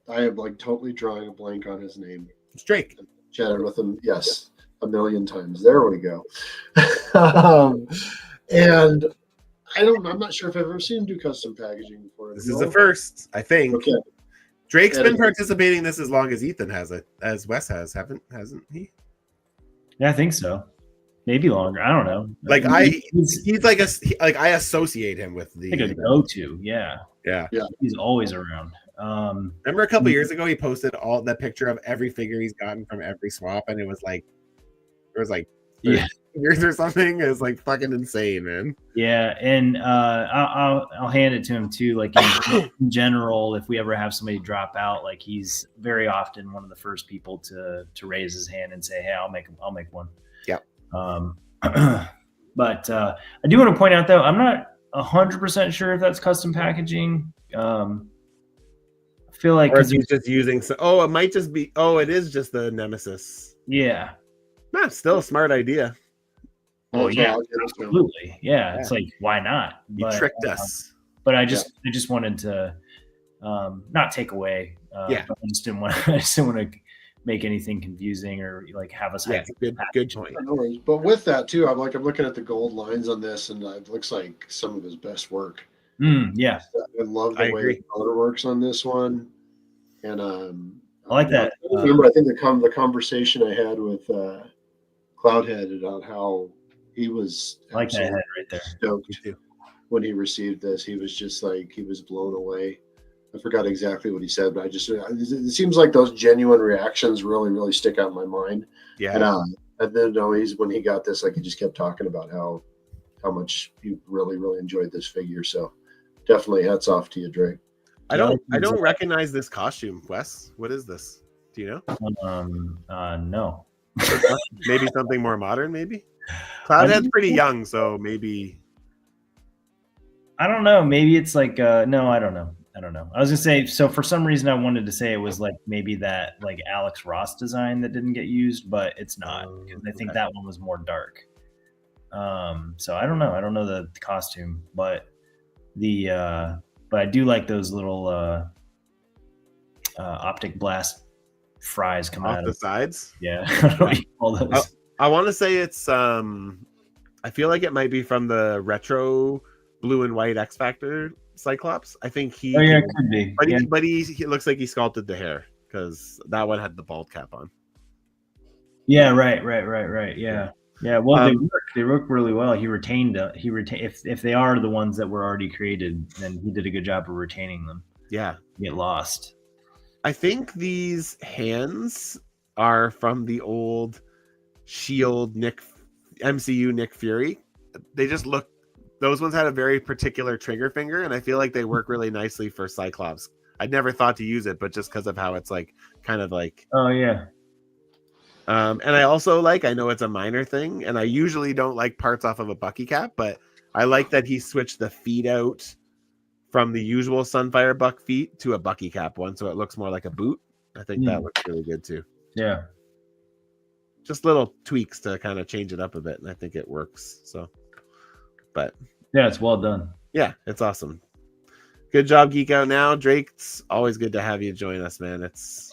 S2: am like totally drawing a blank on his name.
S1: It's Drake.
S2: Chatted with him, yes, a million times. There we go. And I'm not sure if I've ever seen him do custom packaging before.
S1: This is the first, I think.
S2: Okay.
S1: Drake's been participating in this as long as Ethan has it, as Wes hasn't he?
S3: Yeah, I think so. Maybe longer. I don't know.
S1: Like he's like I associate him with the
S3: like a go-to. Yeah. He's always around.
S1: Remember a couple years ago he posted all the picture of every figure he's gotten from every swap, and it was like years or something. It was like fucking insane, man.
S3: Yeah, and I'll hand it to him too. Like in general, if we ever have somebody drop out, like he's very often one of the first people to raise his hand and say, "Hey, I'll make one."
S1: Yeah.
S3: But I do want to point out though, I'm not 100% sure if that's custom packaging. I feel like
S1: or he's just using. It might just be. Oh, it is just the Nemesis.
S3: Yeah.
S1: That's still a smart idea.
S3: Oh yeah, absolutely. Yeah, it's like why not?
S1: You tricked us.
S3: But I just wanted to not take away. But I just didn't want to make anything confusing or like have us.
S1: Yeah, good point.
S2: But with that too, I'm looking at the gold lines on this, and it looks like some of his best work.
S3: Yeah,
S2: I love the way the color works on this one, and
S3: I like that.
S2: I remember, I think the conversation I had with Cloudhead about how he was
S3: like that head right there.
S2: Stoked when he received this. He was just like he was blown away. I forgot exactly what he said, but it seems like those genuine reactions really, really stick out in my mind.
S1: Yeah.
S2: And then when he got this, like he just kept talking about how much he really, really enjoyed this figure. So definitely hats off to you, Drake.
S1: I don't recognize this costume, Wes. What is this? Do you know?
S3: No.
S1: Maybe something more modern, maybe? Cloudhead's pretty young, so maybe.
S3: I don't know. Maybe it's like no, I don't know. I was gonna say, so for some reason I wanted to say it was like maybe that like Alex Ross design that didn't get used, but it's not, because I think that one was more dark. So I don't know. I don't know the costume, but but I do like those little optic blast fries coming out
S1: of the sides.
S3: Yeah. I don't know what you call those.
S1: I want to say it's I feel like it might be from the retro blue and white X Factor Cyclops. I think he.
S3: Oh yeah, it could be.
S1: But he looks like he sculpted the hair, because that one had the bald cap on.
S3: Yeah, right. Yeah. Well, they work really well. He retained. If they are the ones that were already created, then he did a good job of retaining them.
S1: Yeah.
S3: Get lost.
S1: I think these hands are from the old Shield MCU Nick Fury. They just look. Those ones had a very particular trigger finger, and I feel like they work really nicely for Cyclops. I'd never thought to use it, but just because of how it's like kind of like.
S3: Oh yeah.
S1: And I also like, I know it's a minor thing, and I usually don't like parts off of a Bucky cap, but I like that he switched the feet out from the usual Sunfire Buck feet to a Bucky cap one, so it looks more like a boot. I think that looks really good too.
S3: Yeah.
S1: Just little tweaks to kind of change it up a bit, and I think it works. So, but
S3: yeah, it's well done.
S1: Yeah, it's awesome. Good job, Geek Out Now. Drake, it's always good to have you join us, man. It's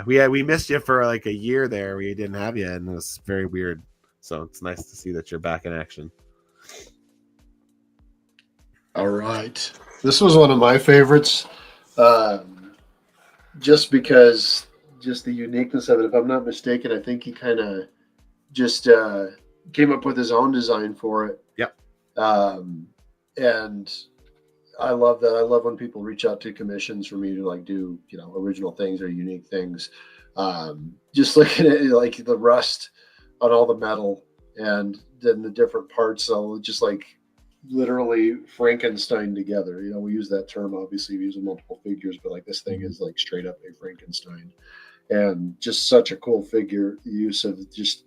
S1: we missed you for like a year there. We didn't have you, and it was very weird. So it's nice to see that you're back in action.
S2: All right. This was one of my favorites. Just because just the uniqueness of it. If I'm not mistaken, I think he kind of just came up with his own design for it.
S1: Yep.
S2: And I love that. I love when people reach out to commissions for me to like do, original things or unique things. Just looking at like the rust on all the metal and then the different parts. So just like literally Frankenstein together. We use that term, obviously we use multiple figures, but like this thing is like straight up a Frankenstein, and just such a cool figure. The use of just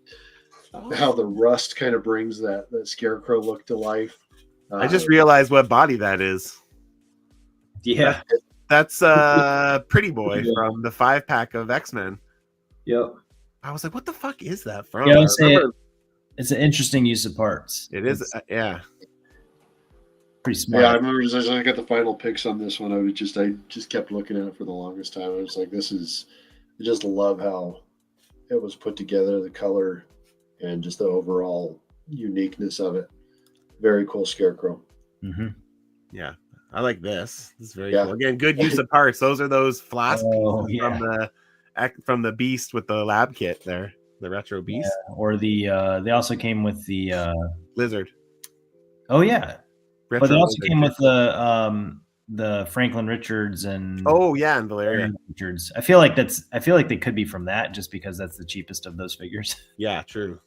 S2: how the rust kind of brings that scarecrow look to life.
S1: I just realized what body that is.
S3: Yeah.
S1: That's Pretty Boy from the 5-pack of X-Men.
S3: Yep.
S1: I was like, what the fuck is that from?
S3: Yeah, I would say it's an interesting use of parts.
S1: It is, yeah.
S3: Pretty smart.
S2: Yeah, I remember as I got the final picks on this one, I just kept looking at it for the longest time. I was like, I just love how it was put together, the color, and just the overall uniqueness of it. Very cool scarecrow.
S3: Mm-hmm.
S1: Yeah, I like this. This is very cool. Again, good use of parts. Those are those flask pieces from the Beast with the lab kit there, the retro Beast.
S3: Yeah, or they also came with the
S1: Lizard.
S3: Oh yeah,
S1: retro
S3: but they also
S1: Lizard
S3: came with the Franklin Richards and
S1: and Valeria
S3: Richards. I feel like they could be from that just because that's the cheapest of those figures.
S1: Yeah, true.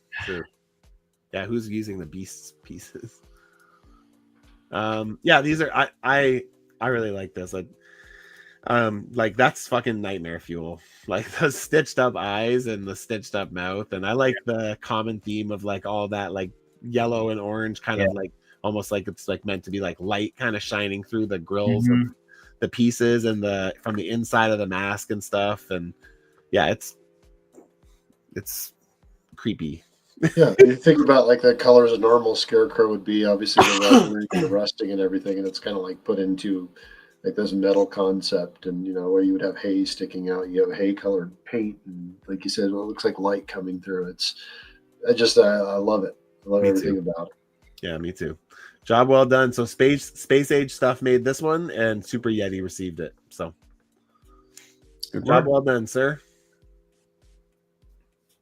S1: Yeah, who's using the Beast's pieces? These are I really like this. Like that's fucking nightmare fuel. Like the stitched up eyes and the stitched up mouth, and I like the common theme of like all that like yellow and orange kind of like almost like it's like meant to be like light kind of shining through the grills of the pieces and from the inside of the mask and stuff. And yeah, it's creepy.
S2: Yeah, you think about like the colors a normal scarecrow would be, obviously the rusting and everything, and it's kind of like put into like this metal concept, and where you would have hay sticking out, you have hay colored paint, and like you said, it looks like light coming through. I love it. I love everything about it.
S1: Yeah, me too. Job well done. So Space Age Stuff made this one, and Super Yeti received it. So good job well done, sir.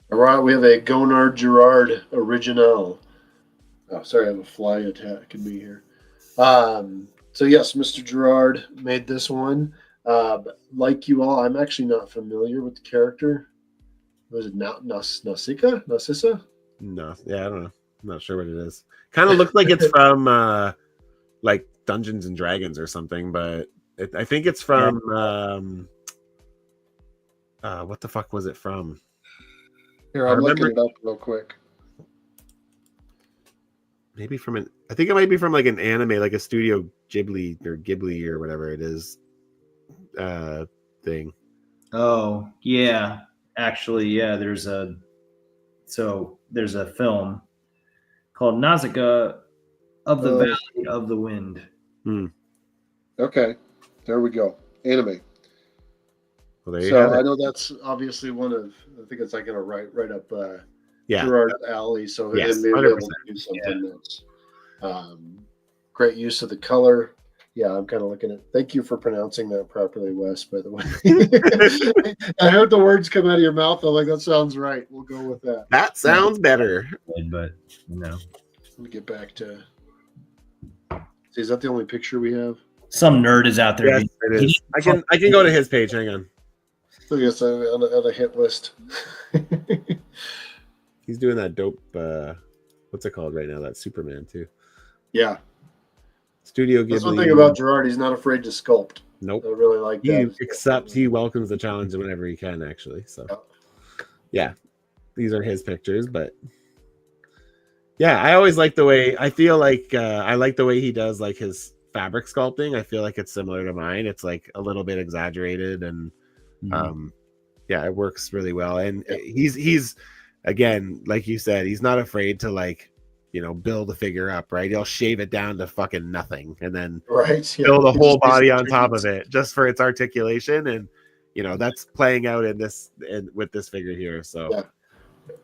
S2: All right, we have a Gonard Gerard original. Oh, sorry, I have a fly attacking me here. So yes, Mr. Gerard made this one. Like you all, I'm actually not familiar with the character. Was it Nausicaa?
S1: No, yeah, I don't know. I'm not sure what it is. Kind of looks like it's from like Dungeons and Dragons or something, but I think it's from what the fuck was it from?
S2: Here, I'm looking it up real quick.
S1: Maybe I think it might be from like an anime, like a Studio Ghibli or whatever it is thing.
S3: Oh yeah, actually, yeah. There's a film called Nausicaa of the Valley of the Wind.
S2: Okay, there we go. Anime.
S1: Well,
S2: so I know that's obviously one of. I think it's like gonna right up Gerard's alley. So
S1: yes,
S2: maybe able to do something that's great use of the color. Yeah, I'm kind of looking at. Thank you for pronouncing that properly, Wes. By the way, I heard the words come out of your mouth. I'm like, that sounds right. We'll go with that.
S1: That sounds better.
S3: But
S2: let me get back to. See, is that the only picture we have?
S3: Some nerd is out there.
S1: Yes, it is. I can go to his page. Hang on.
S2: Look at on a hit list.
S1: He's doing that dope. What's it called right now? That Superman too.
S2: Yeah.
S1: Studio Ghibli.
S2: That's one thing about Gerard. He's not afraid to sculpt.
S1: Nope.
S2: I really like that.
S1: He welcomes the challenge whenever he can. Actually, so yeah. these are his pictures, but yeah, I always like the way I feel like I like the way he does like his fabric sculpting. I feel like it's similar to mine. It's like a little bit exaggerated and yeah, it works really well. And he's again, like you said, he's not afraid to like, you know, build a figure up, right? He'll shave it down to fucking nothing and then build a whole body on top of it just for its articulation. And you know, that's playing out in this with this figure here. So
S2: yeah.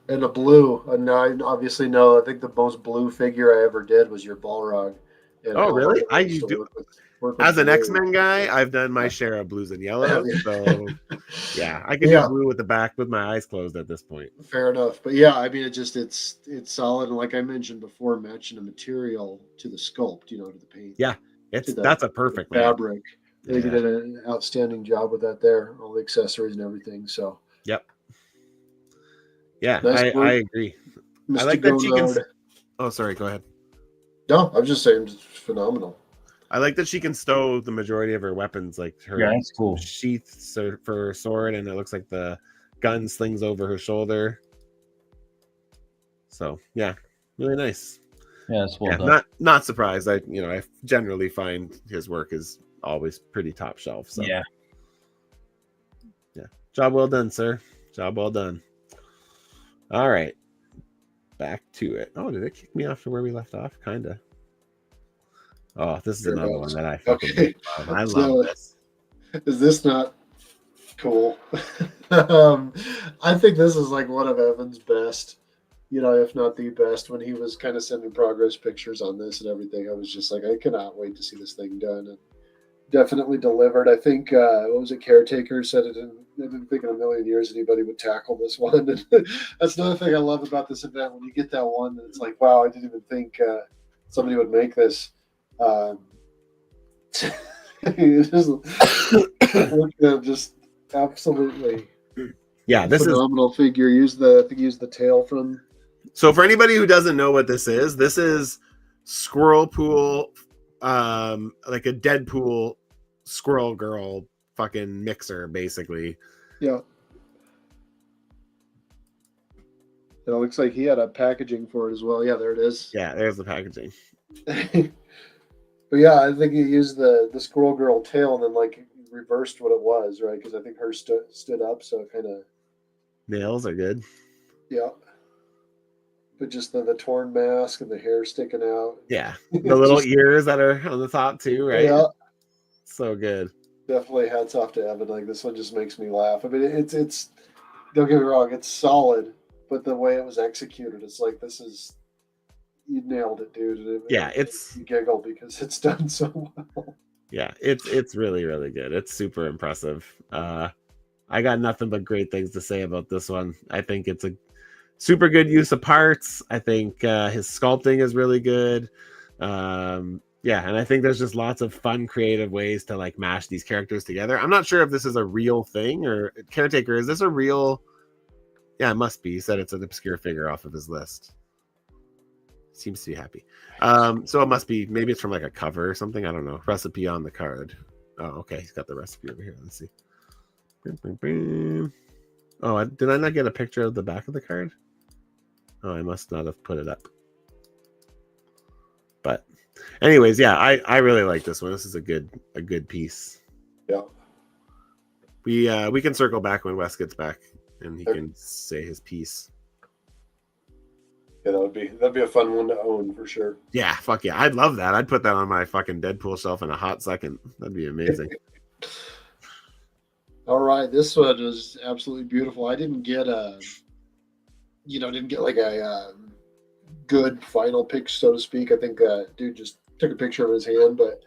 S2: And a blue, and I obviously know. I think the most blue figure I ever did was your Balrog. And
S1: oh, really? I
S2: used to
S1: do.
S2: work with
S1: As an
S2: blue.
S1: X-Men guy, I've done my share of blues and yellows. So yeah, I can do blue with the back with my eyes closed at this point.
S2: Fair enough. But yeah, I mean, it's solid. And like I mentioned before, matching the material to the sculpt, you know, to the paint.
S1: Yeah, that's a perfect
S2: fabric. They did an outstanding job with that there, all the accessories and everything. So
S1: yep. Yeah,
S2: nice
S1: I agree.
S2: Mr.
S1: I like that she can. Oh, sorry. Go ahead.
S2: No, I'm just saying, it's phenomenal.
S1: I like that she can stow the majority of her weapons, like her
S3: that's cool.
S1: sheath for her sword, and it looks like the gun slings over her shoulder. So yeah, really nice.
S5: Yeah, it's well done.
S1: Not surprised. I generally find his work is always pretty top shelf. So
S3: yeah,
S1: job well done, sir. Job well done. All right, back to it. Oh, did it kick me off to where we left off? Kinda. Oh, this is another one that I fucking love. I love this.
S2: Is this not cool? I think this is like one of Evan's best, you know, if not the best. When he was kind of sending progress pictures on this and everything, I was just like, I cannot wait to see this thing done. And definitely delivered. I think what was it? Caretaker said it. I didn't think in a million years anybody would tackle this one. And that's another thing I love about this event. When you get that one, it's like, wow, I didn't even think somebody would make this. Just absolutely.
S1: Yeah, this
S2: phenomenal is figure. Use the tail from.
S1: So for anybody who doesn't know what this is Squirrel Pool, like a Deadpool Squirrel Girl fucking mixer, basically.
S2: Yeah. It looks like he had a packaging for it as well. Yeah, there it is.
S1: Yeah, there's the packaging.
S2: But yeah, I think he used the Squirrel Girl tail and then like reversed what it was, right? Because I think hers stood up, so it kind of.
S1: Nails are good.
S2: Yeah. But just the torn mask and the hair sticking out.
S1: Yeah. The little ears that are on the top too, right?
S2: Yeah.
S1: So good.
S2: Definitely hats off to Evan. Like this one just makes me laugh. I mean, it's don't get me wrong, it's solid, but the way it was executed, it's like you nailed it, dude.
S1: It's
S2: you giggle because it's done so well.
S1: Yeah, it's really, really good. It's super impressive. I got nothing but great things to say about this one. I think it's a super good use of parts. I think his sculpting is really good. Yeah, and I think there's just lots of fun, creative ways to like mash these characters together. I'm not sure if this is a real thing or Caretaker. Is this a real? Yeah, it must be. He said it's an obscure figure off of his list. Seems to be happy. So it must be. Maybe it's from like a cover or something. I don't know. Recipe on the card. Oh, okay. He's got the recipe over here. Let's see. Oh, did I not get a picture of the back of the card? Oh, I must not have put it up. But anyways, yeah, I really like this one. This is a good piece.
S2: Yeah.
S1: We can circle back when Wes gets back and he can say his piece.
S2: Yeah, that'd be a fun one to own for sure.
S1: Yeah, fuck yeah. I'd love that. I'd put that on my fucking Deadpool shelf in a hot second. That'd be amazing.
S2: All right, this one is absolutely beautiful. I didn't get like a good final pick, so to speak. I think dude just took a picture of his hand, but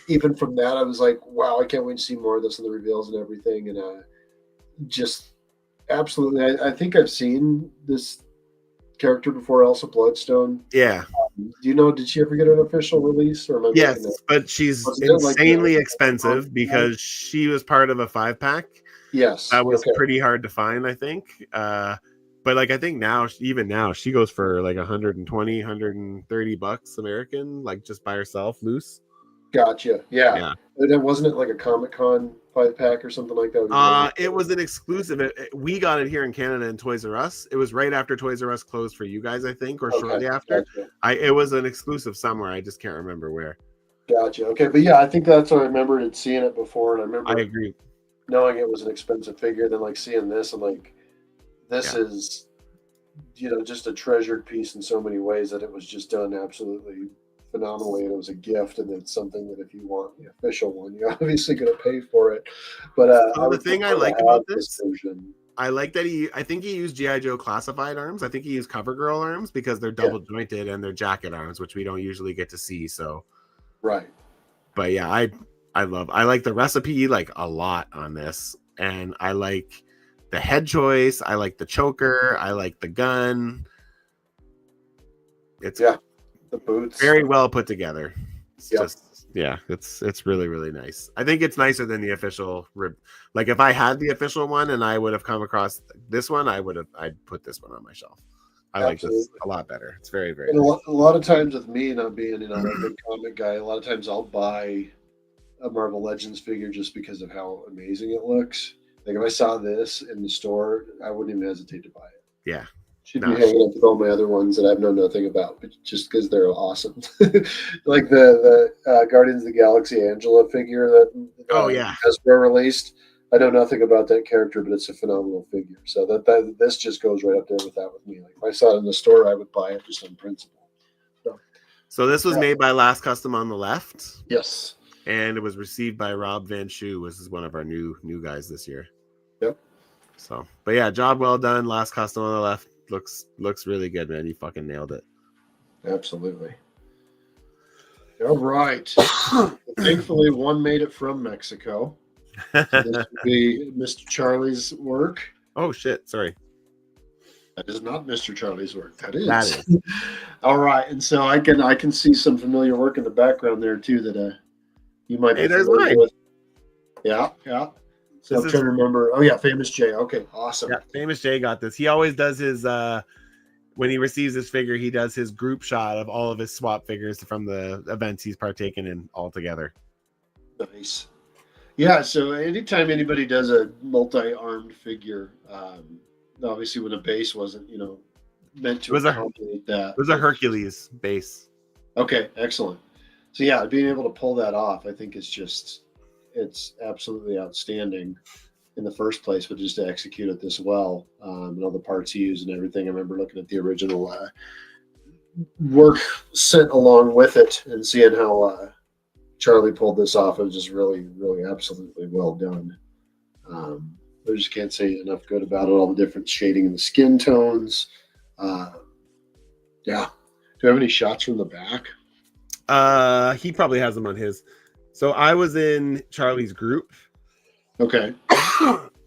S2: even from that, I was like, wow, I can't wait to see more of this and the reveals and everything. And just absolutely, I think I've seen this character before, Elsa Bloodstone.
S1: Yeah.
S2: Do you know, did she ever get an official release? Or
S1: yes, but she's insanely expensive because she was part of a 5-pack.
S2: Yes.
S1: That was pretty hard to find, I think. But like I think now, even now, she goes for like 120, 130 bucks American, like just by herself, loose.
S2: Gotcha. Yeah. And then wasn't it like a Comic-Con 5-pack or something like that?
S1: It was an exclusive. We got it here in Canada in Toys R Us. It was right after Toys R Us closed for you guys, I think, or shortly after.
S2: Gotcha.
S1: It was an exclusive somewhere. I just can't remember where.
S2: Gotcha. Okay, but yeah, I think that's what I remembered it seeing it before, and I remember
S1: I agree.
S2: knowing it was an expensive figure, then like seeing this and like this is just a treasured piece in so many ways that it was just done absolutely phenomenally, and it was a gift, and it's something that if you want the official one, you're obviously going to pay for it. But
S1: the thing I like about this
S2: version,
S1: I like that I think he used G.I. Joe classified arms. I think he used CoverGirl arms because they're double jointed and they're jacket arms, which we don't usually get to see. So,
S2: right.
S1: But yeah, I like the recipe like a lot on this, and I like the head choice. I like the choker. I like the gun. It's
S2: the boots
S1: very well put together. It's just it's really, really nice. I think it's nicer than the official rib. Like if I had the official one and I would have come across this one, I'd put this one on my shelf. I like this a lot better. It's very, very nice.
S2: A lot of times with me not being a big comic guy, a lot of times I'll buy a Marvel Legends figure just because of how amazing it looks. Like if I saw this in the store, I wouldn't even hesitate to buy it.
S1: Yeah.
S2: Should be hanging up with all my other ones that I know nothing about, but just because they're awesome. Like the Guardians of the Galaxy Angela figure that Hasbro released. I know nothing about that character, but it's a phenomenal figure. So that this just goes right up there with that with me. Like if I saw it in the store, I would buy it just on principle.
S1: So this was made by Last Custom on the left.
S2: Yes.
S1: And it was received by Rob Van Schu. This is one of our new guys this year.
S2: Yep.
S1: So, but yeah, job well done. Last Custom on the left looks really good, man. You fucking nailed it.
S2: Absolutely. All right. Thankfully, one made it from Mexico. So this would be Mr. Charlie's work.
S1: Oh shit! Sorry.
S2: That is not Mr. Charlie's work. That is. All right, and so I can see some familiar work in the background there too that you might be familiar with. Yeah. So I'm trying to remember. Oh yeah, Famous J. Okay, awesome.
S1: Yeah, Famous J got this. He always does his when he receives this figure, he does his group shot of all of his swap figures from the events he's partaken in all together.
S2: Nice. Yeah, so anytime anybody does a multi-armed figure, obviously when a base wasn't, meant to accommodate that.
S1: It was a Hercules base.
S2: Okay, excellent. So yeah, being able to pull that off, I think it's absolutely outstanding in the first place, but just to execute it this well, and all the parts he used and everything. I remember looking at the original work sent along with it and seeing how Charlie pulled this off. It was just really, really absolutely well done. I just can't say enough good about it. All the different shading in the skin tones. Yeah. Do you have any shots from the back?
S1: He probably has them on his. So I was in Charlie's group.
S2: Okay.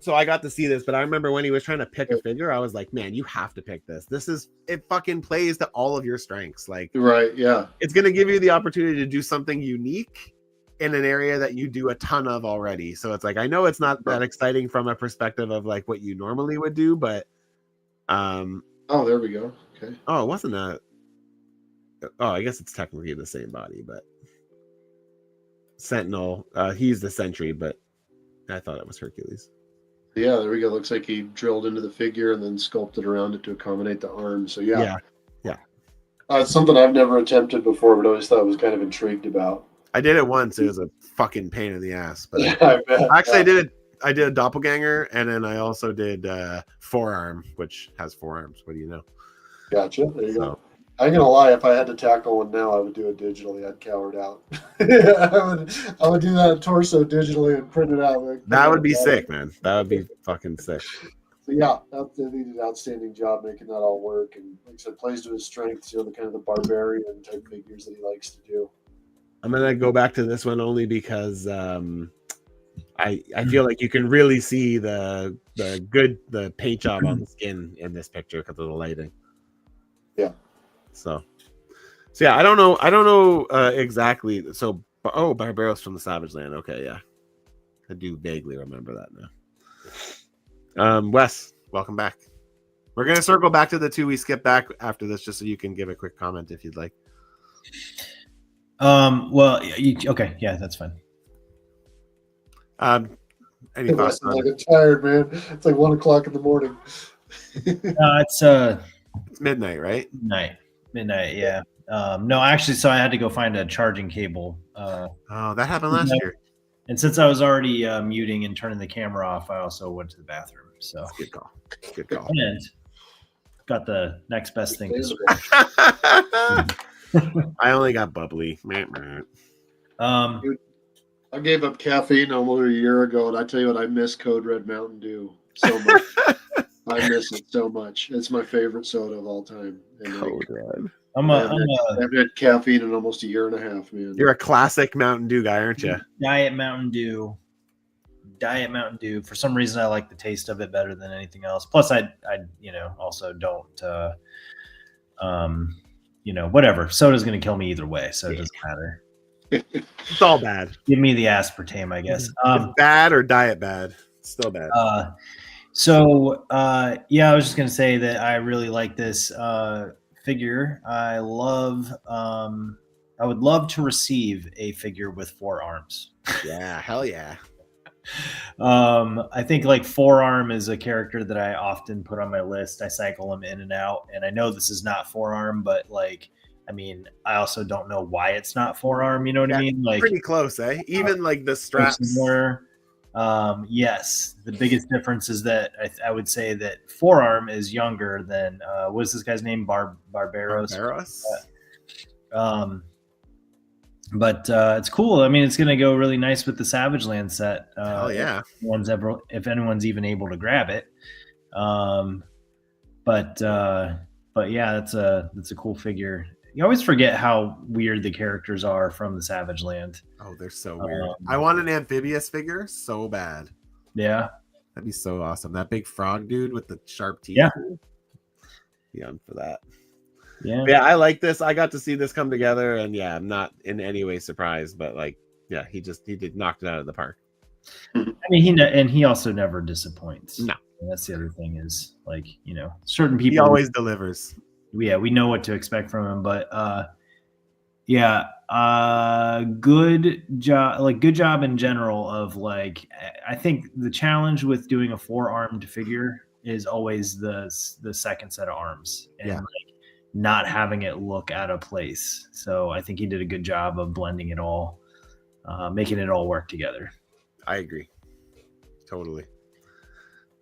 S1: So I got to see this, but I remember when he was trying to pick a figure, I was like, man, you have to pick this. It fucking plays to all of your strengths. Like,
S2: right. Yeah.
S1: It's going to give you the opportunity to do something unique in an area that you do a ton of already. So it's like, I know it's not that exciting from a perspective of like what you normally would do, but,
S2: oh, there we go. Okay.
S1: Oh, it wasn't that. Oh, I guess it's technically the same body, but Sentinel, he's the Sentry, but I thought it was Hercules.
S2: Yeah, there we go. Looks like he drilled into the figure and then sculpted around it to accommodate the arm. So yeah. It's something I've never attempted before, but always thought I was kind of intrigued about.
S1: I did it once. It was a fucking pain in the ass. But
S2: I bet.
S1: Actually, I did a doppelganger, and then I also did forearm, which has four arms. What do you know?
S2: Gotcha. There you go. I'm gonna lie. If I had to tackle one now, I would do it digitally. I'd cower it out. I would do that torso digitally and print it out.
S1: That would be sick, man. That would be fucking sick.
S2: So yeah, they did an outstanding job making that all work, and like I said, plays to his strengths. The kind of the barbarian type figures that he likes to do.
S1: I'm gonna go back to this one only because I feel like you can really see the paint job on the skin in this picture because of the lighting.
S2: Yeah.
S1: So yeah, I don't know exactly. So Barbaros from the Savage Land. Okay, yeah, I do vaguely remember that now. Wes, welcome back. We're gonna circle back to the two we skipped back after this, just so you can give a quick comment if you'd like.
S3: Well, okay, yeah, that's fine.
S1: Any thoughts on
S2: I
S1: it?
S2: get tired, man. It's like 1:00 in the morning.
S3: It's
S1: It's midnight, right?
S3: midnight. Yeah. No, actually, so I had to go find a charging cable.
S1: Oh, that happened last year.
S3: And since I was already muting and turning the camera off, I also went to the bathroom. So
S1: Good call. Good call.
S3: and got the next best thing.
S1: I only got bubbly.
S3: Um,
S2: I gave up caffeine almost a year ago, and I tell you what, I miss Code Red Mountain Dew so much. I miss it so much. It's my favorite soda of all time. And
S1: Code Red.
S2: I haven't had caffeine in almost a year and a half, man.
S1: You're a classic Mountain Dew guy, aren't you?
S3: Diet Mountain Dew. For some reason, I like the taste of it better than anything else. Plus, I also don't, whatever. Soda's going to kill me either way, so it doesn't matter.
S1: It's all bad.
S3: Give me the aspartame, I guess.
S1: It's bad or diet bad. It's still bad.
S3: I was just going to say that I really like this figure. I would love to receive a figure with 4 arms.
S1: Yeah, hell yeah.
S3: I think like Forearm is a character that I often put on my list. I cycle him in and out, and I know this is not Forearm, but I also don't know why it's not Forearm. You know what I mean? Like
S1: pretty close, eh? Even like the straps.
S3: Yes, the biggest difference is that I would say that Forearm is younger than what's this guy's name? Barbaros. But it's cool. I mean, it's going to go really nice with the Savage Land set.
S1: Oh yeah!
S3: If anyone's even able to grab it. But yeah, that's a cool figure. You always forget how weird the characters are from the Savage Land.
S1: Oh, they're so weird. I want an amphibious figure so bad.
S3: Yeah,
S1: that'd be so awesome. That big frog dude with the sharp teeth.
S3: Yeah,
S1: for that.
S3: Yeah,
S1: I like this. I got to see this come together, and I'm not in any way surprised. But he did knocked it out of the park.
S3: I mean, he also never disappoints.
S1: No,
S3: and that's the other thing is certain people.
S1: He always delivers.
S3: Yeah, we know what to expect from him, but good job. Good job in general of I think the challenge with doing a 4-armed figure is always the second set of arms and not having it look out of place. So I think he did a good job of blending it all, making it all work together.
S1: I agree. Totally.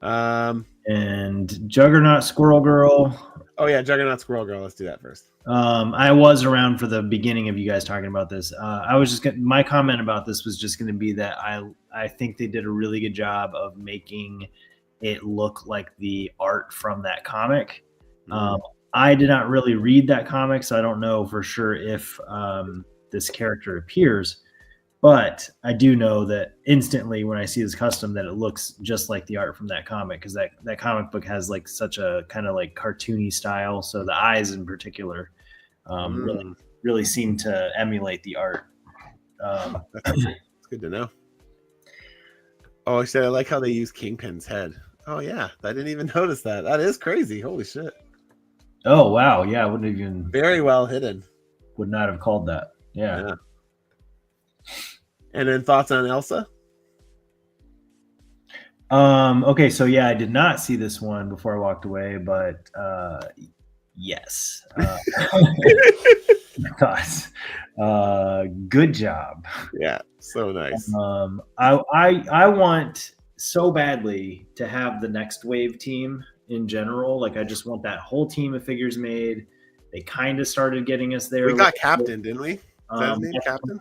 S3: And Juggernaut Squirrel Girl.
S1: Oh yeah, Juggernaut Squirrel Girl. Let's do that first.
S3: I was around for the beginning of you guys talking about this. My comment about this was just going to be that I think they did a really good job of making it look like the art from that comic. I did not really read that comic, so I don't know for sure if this character appears. But I do know that instantly when I see this custom that it looks just like the art from that comic, because that comic book has such a kind of cartoony style. So the eyes in particular really seem to emulate the art.
S1: That's good to know. Oh, I said I like how they use Kingpin's head. Oh yeah, I didn't even notice that. That is crazy. Holy shit.
S3: Oh wow, yeah, I wouldn't even
S1: very well hidden.
S3: Would not have called that. Yeah.
S1: And then thoughts on Elsa?
S3: Okay, so I did not see this one before I walked away, but yes. Thoughts. Good job.
S1: Yeah, so nice.
S3: I want so badly to have the next wave team in general. I just want that whole team of figures made. They kind of started getting us there.
S1: We got Captain, didn't we?
S3: Captain?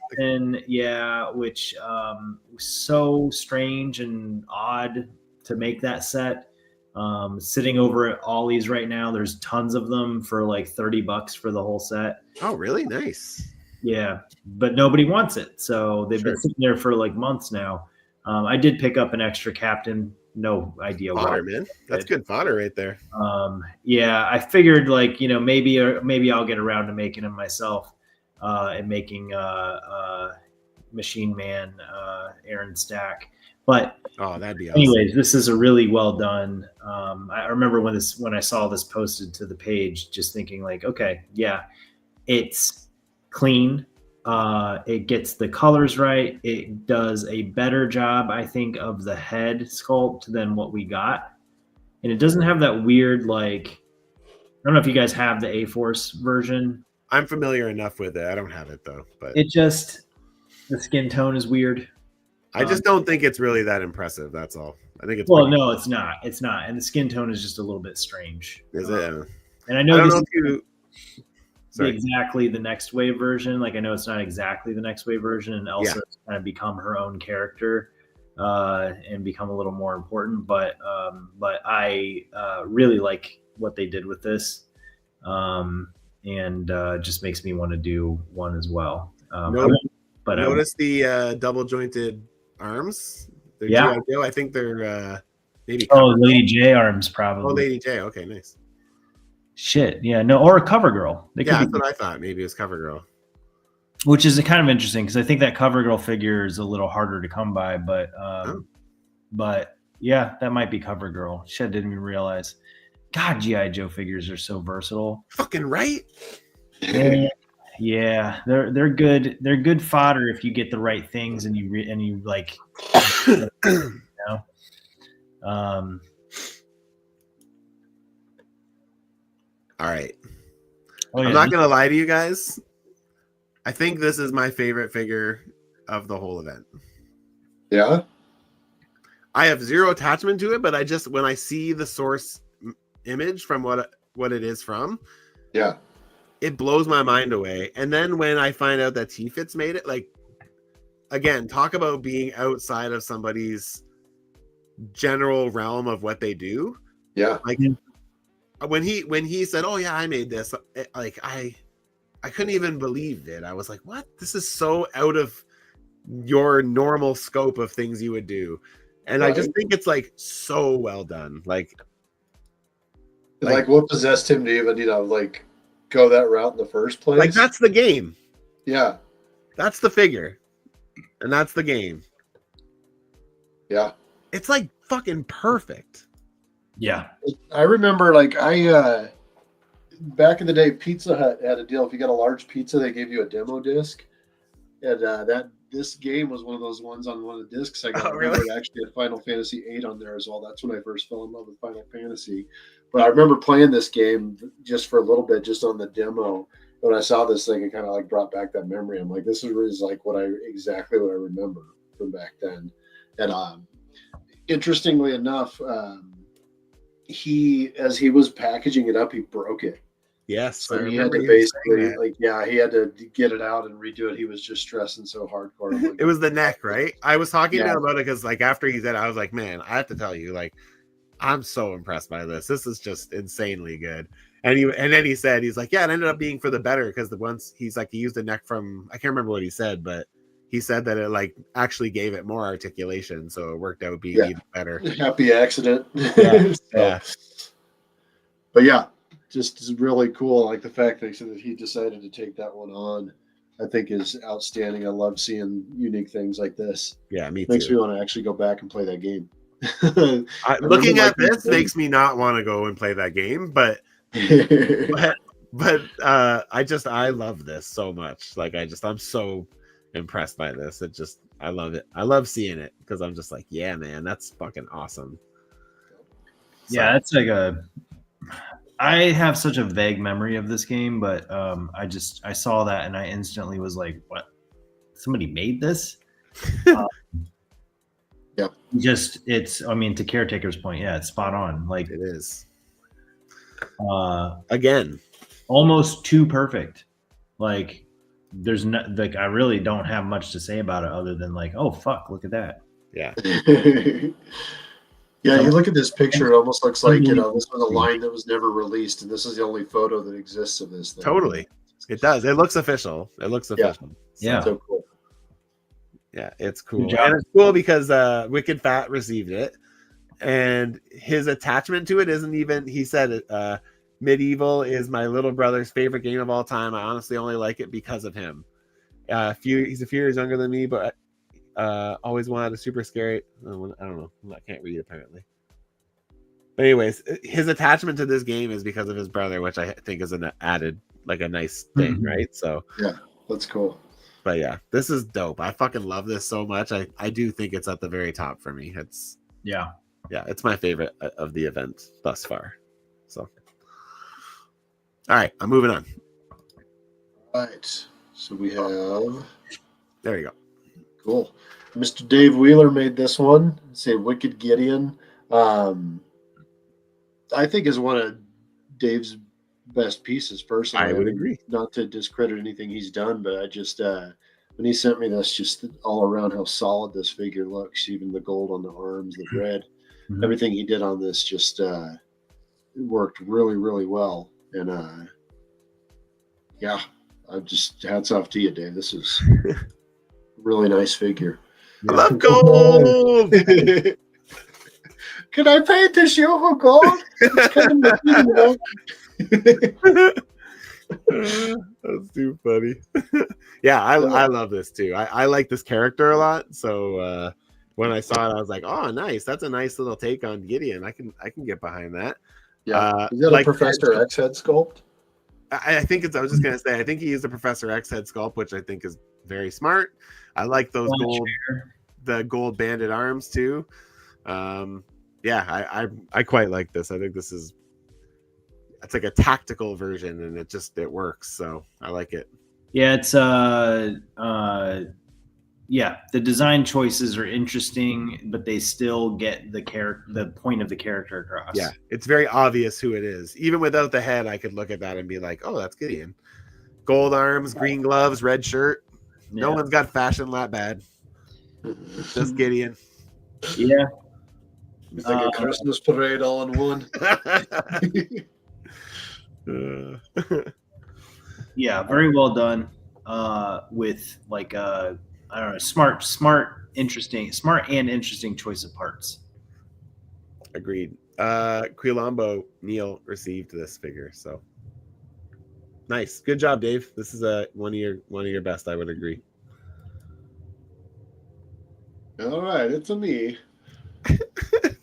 S3: Which was so strange and odd to make that set. Sitting over at Ollie's right now, there's tons of them for $30 for the whole set.
S1: Oh, really? Nice.
S3: Yeah, but nobody wants it, so they've been sitting there for months now. I did pick up an extra Captain. No idea
S1: why, man. That's good fodder right there.
S3: I figured maybe I'll get around to making them myself. And making Machine Man Aaron Stack, but
S1: that'd be awesome.
S3: Anyways, this is a really well done. I remember when I saw this posted to the page, just thinking okay, yeah, it's clean, It gets the colors right. It does a better job, I think, of the head sculpt than what we got. And it doesn't have that weird, like, I don't know if you guys have the A-Force version.
S1: I'm familiar enough with it. I don't have it though, but
S3: It just, the skin tone is weird.
S1: I just don't think it's really that impressive. That's all. I think it's
S3: Well, no, it's not. It's not. And the skin tone is just a little bit strange.
S1: Is it?
S3: And I know
S1: I don't
S3: this
S1: know
S3: is
S1: if you. Sorry.
S3: exactly the next wave version. Like, I know it's not exactly the next wave version, and Elsa has kind of become her own character and become a little more important. But I really like what they did with this, and just makes me want to do one as well.
S1: Notice the double jointed arms. They're
S3: Yeah.
S1: G.I. Joe. I think they're maybe.
S3: Lady J arms probably.
S1: Oh, Lady J. Okay, nice.
S3: Shit, yeah, no, or a CoverGirl.
S1: That's what I thought. Maybe it was CoverGirl.
S3: Which is kind of interesting because I think that CoverGirl figure is a little harder to come by, but yeah, that might be CoverGirl. Shit, didn't even realize. God, G.I. Joe figures are so versatile.
S1: Fucking right.
S3: Yeah, they're good. They're good fodder if you get the right things and you like. You know?
S1: All right.
S3: Oh, yeah.
S1: I'm not gonna lie to you guys. I think this is my favorite figure of the whole event.
S2: Yeah.
S1: I have zero attachment to it, but I just when I see the source image from what it is from, it blows my mind away. And then when I find out that T-Fits made it, like, again, talk about being outside of somebody's general realm of what they do.
S2: Yeah.
S1: Like when he said, "Oh yeah, I made this," like I couldn't even believe it. I was like, "What? This is so out of your normal scope of things you would do." And I just think it's like so well done. Like
S2: what possessed him to even, like go that route in the first place?
S1: Like that's the game.
S2: Yeah.
S1: That's the figure. And that's the game.
S2: Yeah.
S1: It's like fucking perfect.
S3: Yeah.
S2: I remember back in the day, Pizza Hut had a deal. If you got a large pizza, they gave you a demo disc. And this game was one of those ones on one of the discs I got.
S1: Oh, really?
S2: It actually had Final Fantasy VIII on there as well. That's when I first fell in love with Final Fantasy. But I remember playing this game just for a little bit, just on the demo. When I saw this thing, it kind of like brought back that memory. I'm like, this is like exactly what I remember from back then. And interestingly enough, as he was packaging it up, he broke it.
S1: Yes.
S2: So he had to basically, he had to get it out and redo it. He was just stressing so hardcore. Like,
S1: it was the neck, right? I was talking to him about it because, like, after he said it, I was like, man, I have to tell you, like, I'm so impressed by this. This is just insanely good. And then he said, he's like, yeah, it ended up being for the better because he used the neck from, I can't remember what he said, but he said that it like actually gave it more articulation, so it worked out being even better.
S2: Happy accident.
S1: Yeah.
S2: But yeah, just really cool. Like the fact that he decided to take that one on, I think is outstanding. I love seeing unique things like this.
S1: Yeah, me too.
S2: Makes me want to actually go back and play that game.
S1: Looking at this makes me not want to go and play that game, but I love this so much. Like I'm so impressed by this. I love it. I love seeing it because I'm just like, yeah, man, that's fucking awesome.
S3: Yeah, it's like I have such a vague memory of this game, but I saw that and I instantly was like, what? Somebody made this?
S2: Yep.
S3: To Caretaker's point, yeah, it's spot on. Like
S1: it is.
S3: Again, almost too perfect. Like there's no, like, I really don't have much to say about it other than like, oh fuck, look at that.
S1: Yeah.
S2: Yeah, you look at this picture, it almost looks like, this was a line that was never released, and this is the only photo that exists of this thing.
S1: Totally. It does. It looks official. Yeah.
S2: So cool.
S1: Yeah, it's cool. And it's cool because Wicked Fat received it, and his attachment to it isn't even, he said, Medieval is my little brother's favorite game of all time. I honestly only like it because of him. He's a few years younger than me, but always wanted a super scary. I don't know. I can't read apparently. But anyways, his attachment to this game is because of his brother, which I think is an added, like, a nice thing, right? So
S2: yeah, that's cool.
S1: But yeah, this is dope. I fucking love this so much. I do think it's at the very top for me. It's it's my favorite of the event thus far. So, all right, I'm moving on.
S2: All right. So we have.
S1: There you go.
S2: Cool. Mr. Dave Wheeler made this one. Say Wicked Gideon. I think is one of Dave's best pieces personally.
S1: I would agree.
S2: Not to discredit anything he's done, but I just when he sent me this, just all around how solid this figure looks, even the gold on the arms, the red, everything he did on this just worked really, really well. And yeah, I just hats off to you, Dave. This is a really nice figure.
S1: I love gold.
S2: Can I paint this yellow gold? It's kind of
S1: That's too funny. Yeah, I love this too. I like this character a lot. So when I saw it, I was like, oh, nice. That's a nice little take on Gideon. I can get behind that.
S2: Yeah. Is that like a Professor X head sculpt?
S1: I think it's. I was just gonna say. I think he used a Professor X head sculpt, which I think is very smart. I like those gold banded arms too. Yeah, I quite like this. I think this is. It's like a tactical version, and it works. So I like it.
S3: Yeah, it's yeah, the design choices are interesting, but they still get the point of the character across.
S1: Yeah, it's very obvious who it is. Even without the head, I could look at that and be like, oh, that's Gideon. Gold arms, green gloves, red shirt. No one's got fashion that bad. Just Gideon.
S3: Yeah.
S2: It's like a Christmas parade all in one.
S3: Yeah, very well done. With like I don't know, smart and interesting choice of parts.
S1: Agreed. Quilombo Neil received this figure, so nice. Good job, Dave. This is one of your best, I would agree.
S2: All right, it's a me.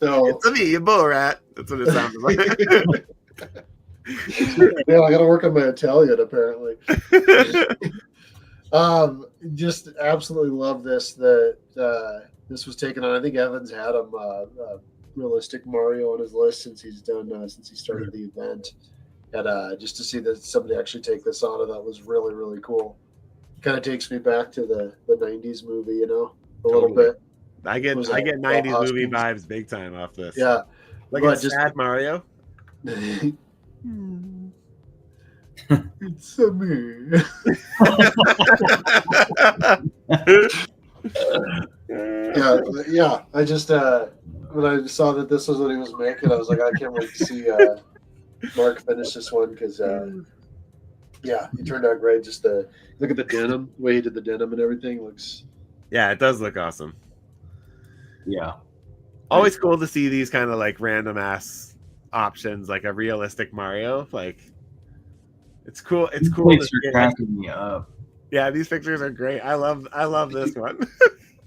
S2: So
S1: it's a me, you bull rat. That's what it sounded like.
S2: Yeah, I gotta work on my Italian apparently. Just absolutely love this. That this was taken on. I think Evans had him realistic Mario on his list since he started the event, and just to see that somebody actually take this on, that was really, really cool. Kind of takes me back to the '90s movie, you know, little bit.
S1: I get '90s movie vibes big time off this.
S2: Yeah,
S1: like it's just sad Mario.
S2: It's a me. Yeah. I just when I saw that this was what he was making, I was like, I can't wait to see Mark finish this one because yeah, he turned out great. Just look at the denim, the way he did the denim and everything looks.
S1: Yeah, it does look awesome.
S3: Yeah,
S1: always cool to see these kind of like random ass options, like a realistic Mario. Like, it's cool. It's cool.
S3: Cracking me up.
S1: Yeah, these pictures are great. I love this one.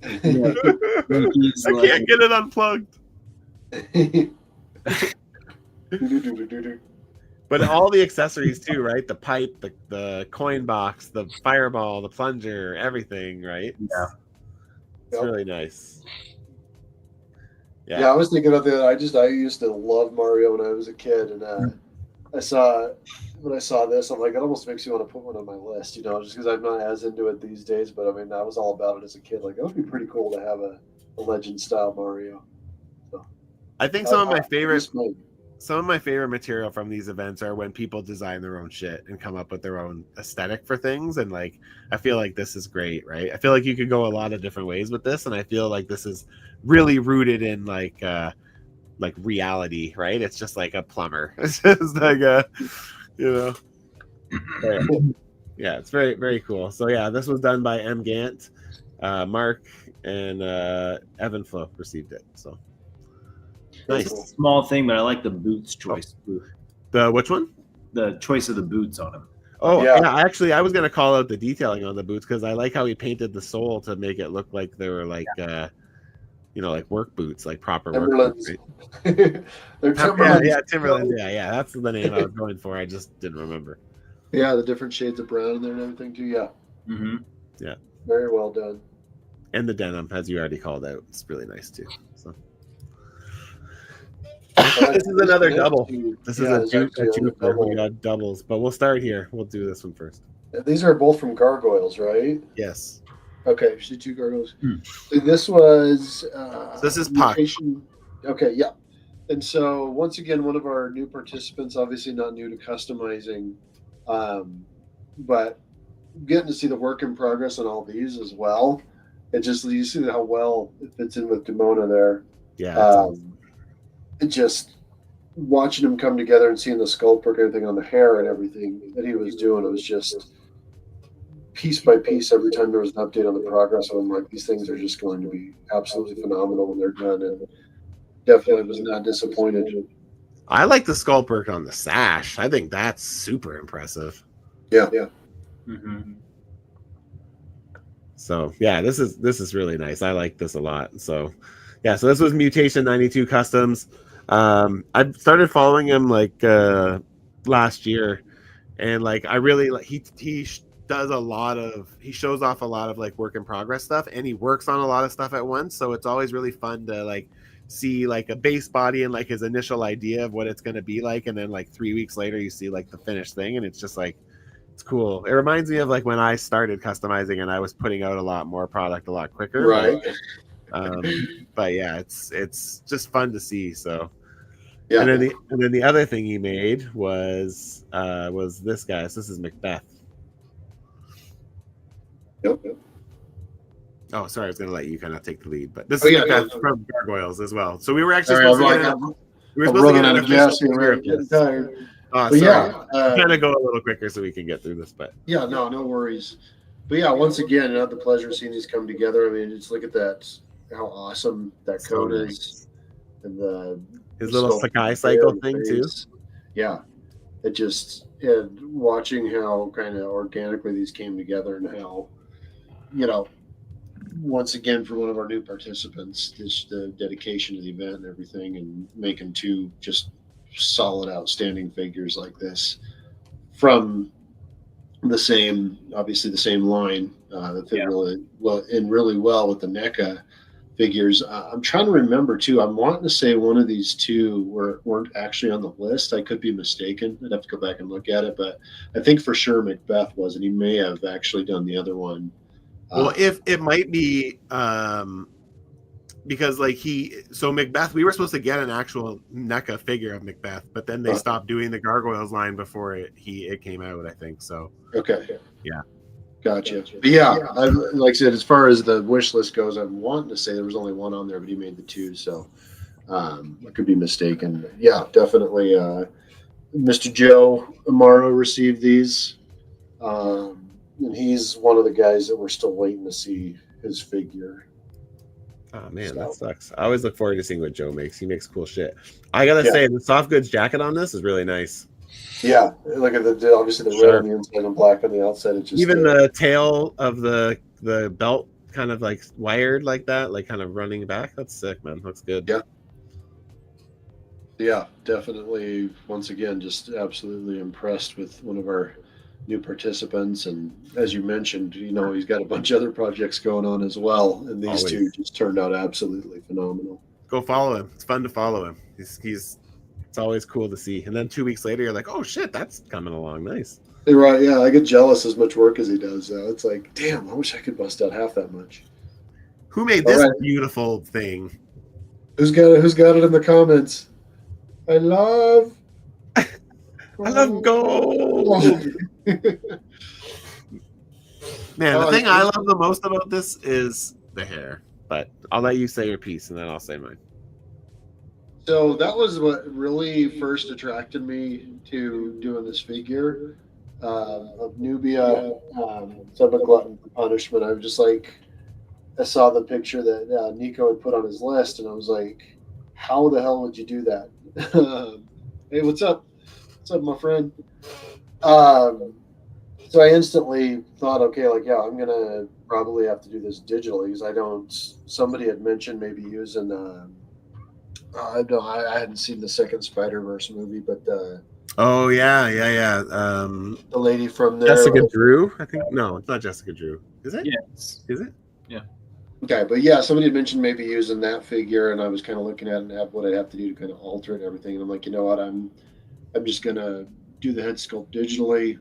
S3: Yeah.
S1: I can't get it unplugged. But all the accessories too, right? The pipe, the coin box, the fireball, the plunger, everything, right?
S3: Yeah,
S1: it's really nice.
S2: Yeah, I was thinking about that. I used to love Mario when I was a kid, and when I saw this, I'm like, it almost makes you want to put one on my list, you know, just because I'm not as into it these days. But I mean, I was all about it as a kid. Like, it would be pretty cool to have a legend style Mario. So,
S1: I think some of my favorite material from these events are when people design their own shit and come up with their own aesthetic for things. And like, I feel like this is great, right? I feel like you could go a lot of different ways with this, and I feel like this is really rooted in like reality, right? It's just like a plumber. It's just like a, you know. Yeah, it's very, very cool. So yeah, this was done by M. Gant, Mark, and Evan Flo received it. So nice.
S3: It's a small thing, but I like the boots choice.
S1: The which one?
S3: The choice of the boots on him.
S1: Oh yeah, actually, I was gonna call out the detailing on the boots because I like how he painted the sole to make it look like they were like you know, like work boots, like proper work boots. Right?
S2: They're Timberlands.
S1: Yeah, Timberlands. Yeah, that's the name I was going for. I just didn't remember.
S2: Yeah, the different shades of brown in there and everything too. Yeah.
S3: Mm-hmm.
S1: Yeah.
S2: Very well done.
S1: And the denim, as you already called out, it's really nice too. So this is another double. This is a duper. We got doubles, but we'll start here. We'll do this one first.
S2: These are both from Gargoyles, right?
S1: Yes.
S2: Okay, see 2 Gargoyles. So this was
S1: So this is Puck.
S2: Okay, yeah. And so once again, one of our new participants, obviously not new to customizing, but getting to see the work in progress on all these as well. It just, you see how well it fits in with Demona there.
S1: Yeah.
S2: It just watching him come together and seeing the sculpt work, everything on the hair and everything that he was doing, it was just piece by piece. Every time there was an update on the progress, I'm like, these things are just going to be absolutely phenomenal when they're done. And definitely was not disappointed.
S1: I like the sculpt work on the sash. I think that's super impressive.
S2: Yeah.
S3: Mm-hmm.
S1: So yeah, this is really nice. I like this a lot. So yeah, so this was Mutation 92 Customs. I started following him like last year, and like I really like he does a lot of, he shows off a lot of like work in progress stuff, and he works on a lot of stuff at once. So it's always really fun to like see like a base body and like his initial idea of what it's going to be like, and then like 3 weeks later you see like the finished thing, and it's just like, it's cool. It reminds me of like when I started customizing and I was putting out a lot more product a lot quicker.
S2: Right.
S1: But yeah, it's just fun to see. So
S2: Yeah.
S1: and then the other thing he made was this guy. So this is Macbeth.
S2: Yep.
S1: Oh, sorry, I was gonna let you kind of take the lead, but this is Macbeth from Gargoyles as well. So we were actually supposed to get an official
S2: getting tired.
S1: Oh,
S2: but
S1: sorry.
S2: yeah,
S1: kind of go a little quicker so we can get through this, but
S2: yeah, no worries. But yeah, once again, I had the pleasure of seeing these come together. I mean, just look at that, how awesome that coat is, and
S1: his little Sakai cycle thing too.
S2: Yeah, it just, and watching how kind of organically these came together, and how, once again, for one of our new participants, just the dedication to the event and everything, and making 2 just solid, outstanding figures like this from the same line that fit really well with the NECA figures. I'm trying to remember too. I'm wanting to say one of these 2 weren't actually on the list. I could be mistaken. I'd have to go back and look at it, but I think for sure Macbeth was, and he may have actually done the other one.
S1: Well, if it might be because like so Macbeth, we were supposed to get an actual NECA figure of Macbeth, but then they stopped doing the Gargoyles line before it came out, I think. So
S2: okay,
S1: yeah,
S2: gotcha. But yeah, like I said, as far as the wish list goes, I'm wanting to say there was only 1 on there, but he made the 2, so I could be mistaken. But yeah, definitely. Mr. Joe Amaro received these, and he's one of the guys that we're still waiting to see his figure.
S1: Oh man, that sucks. I always look forward to seeing what Joe makes. He makes cool shit. I gotta say, the soft goods jacket on this is really nice.
S2: Yeah, look at obviously the red on the inside and black on the outside. It's just
S1: even the tail of the belt kind of like wired like that, like kind of running back. That's sick, man. Looks good.
S2: Yeah, definitely. Once again, just absolutely impressed with one of our new participants, and as you mentioned, he's got a bunch of other projects going on as well, and these 2 just turned out absolutely phenomenal.
S1: Go follow him. It's fun to follow him. It's always cool to see. And then 2 weeks later, you're like, oh shit, that's coming along nice.
S2: You're right. Yeah, I get jealous as much work as he does. It's like, damn, I wish I could bust out half that much.
S1: Who made this beautiful thing?
S2: Who's got it in the comments? I love gold.
S1: Man, the thing I love the most about this is the hair, but I'll let you say your piece and then I'll say mine.
S2: So that was what really first attracted me to doing this figure of Nubia, Summer Glutton for Punishment. I was just like, I saw the picture that Nico had put on his list, and I was like, how the hell would you do that? Hey, what's up? What's up, my friend? So I instantly thought, okay, like, yeah, I'm gonna probably have to do this digitally, because somebody had mentioned maybe using I hadn't seen the second Spider-Verse movie, but
S1: Oh yeah.
S2: The lady from there.
S1: Jessica Drew, I think. No, it's not Jessica Drew. Is it?
S3: Yes.
S1: Is it?
S2: Okay, but yeah, somebody had mentioned maybe using that figure, and I was kind of looking at it and what I'd have to do to kind of alter it and everything. And I'm like, you know what, I'm just gonna do the head sculpt digitally.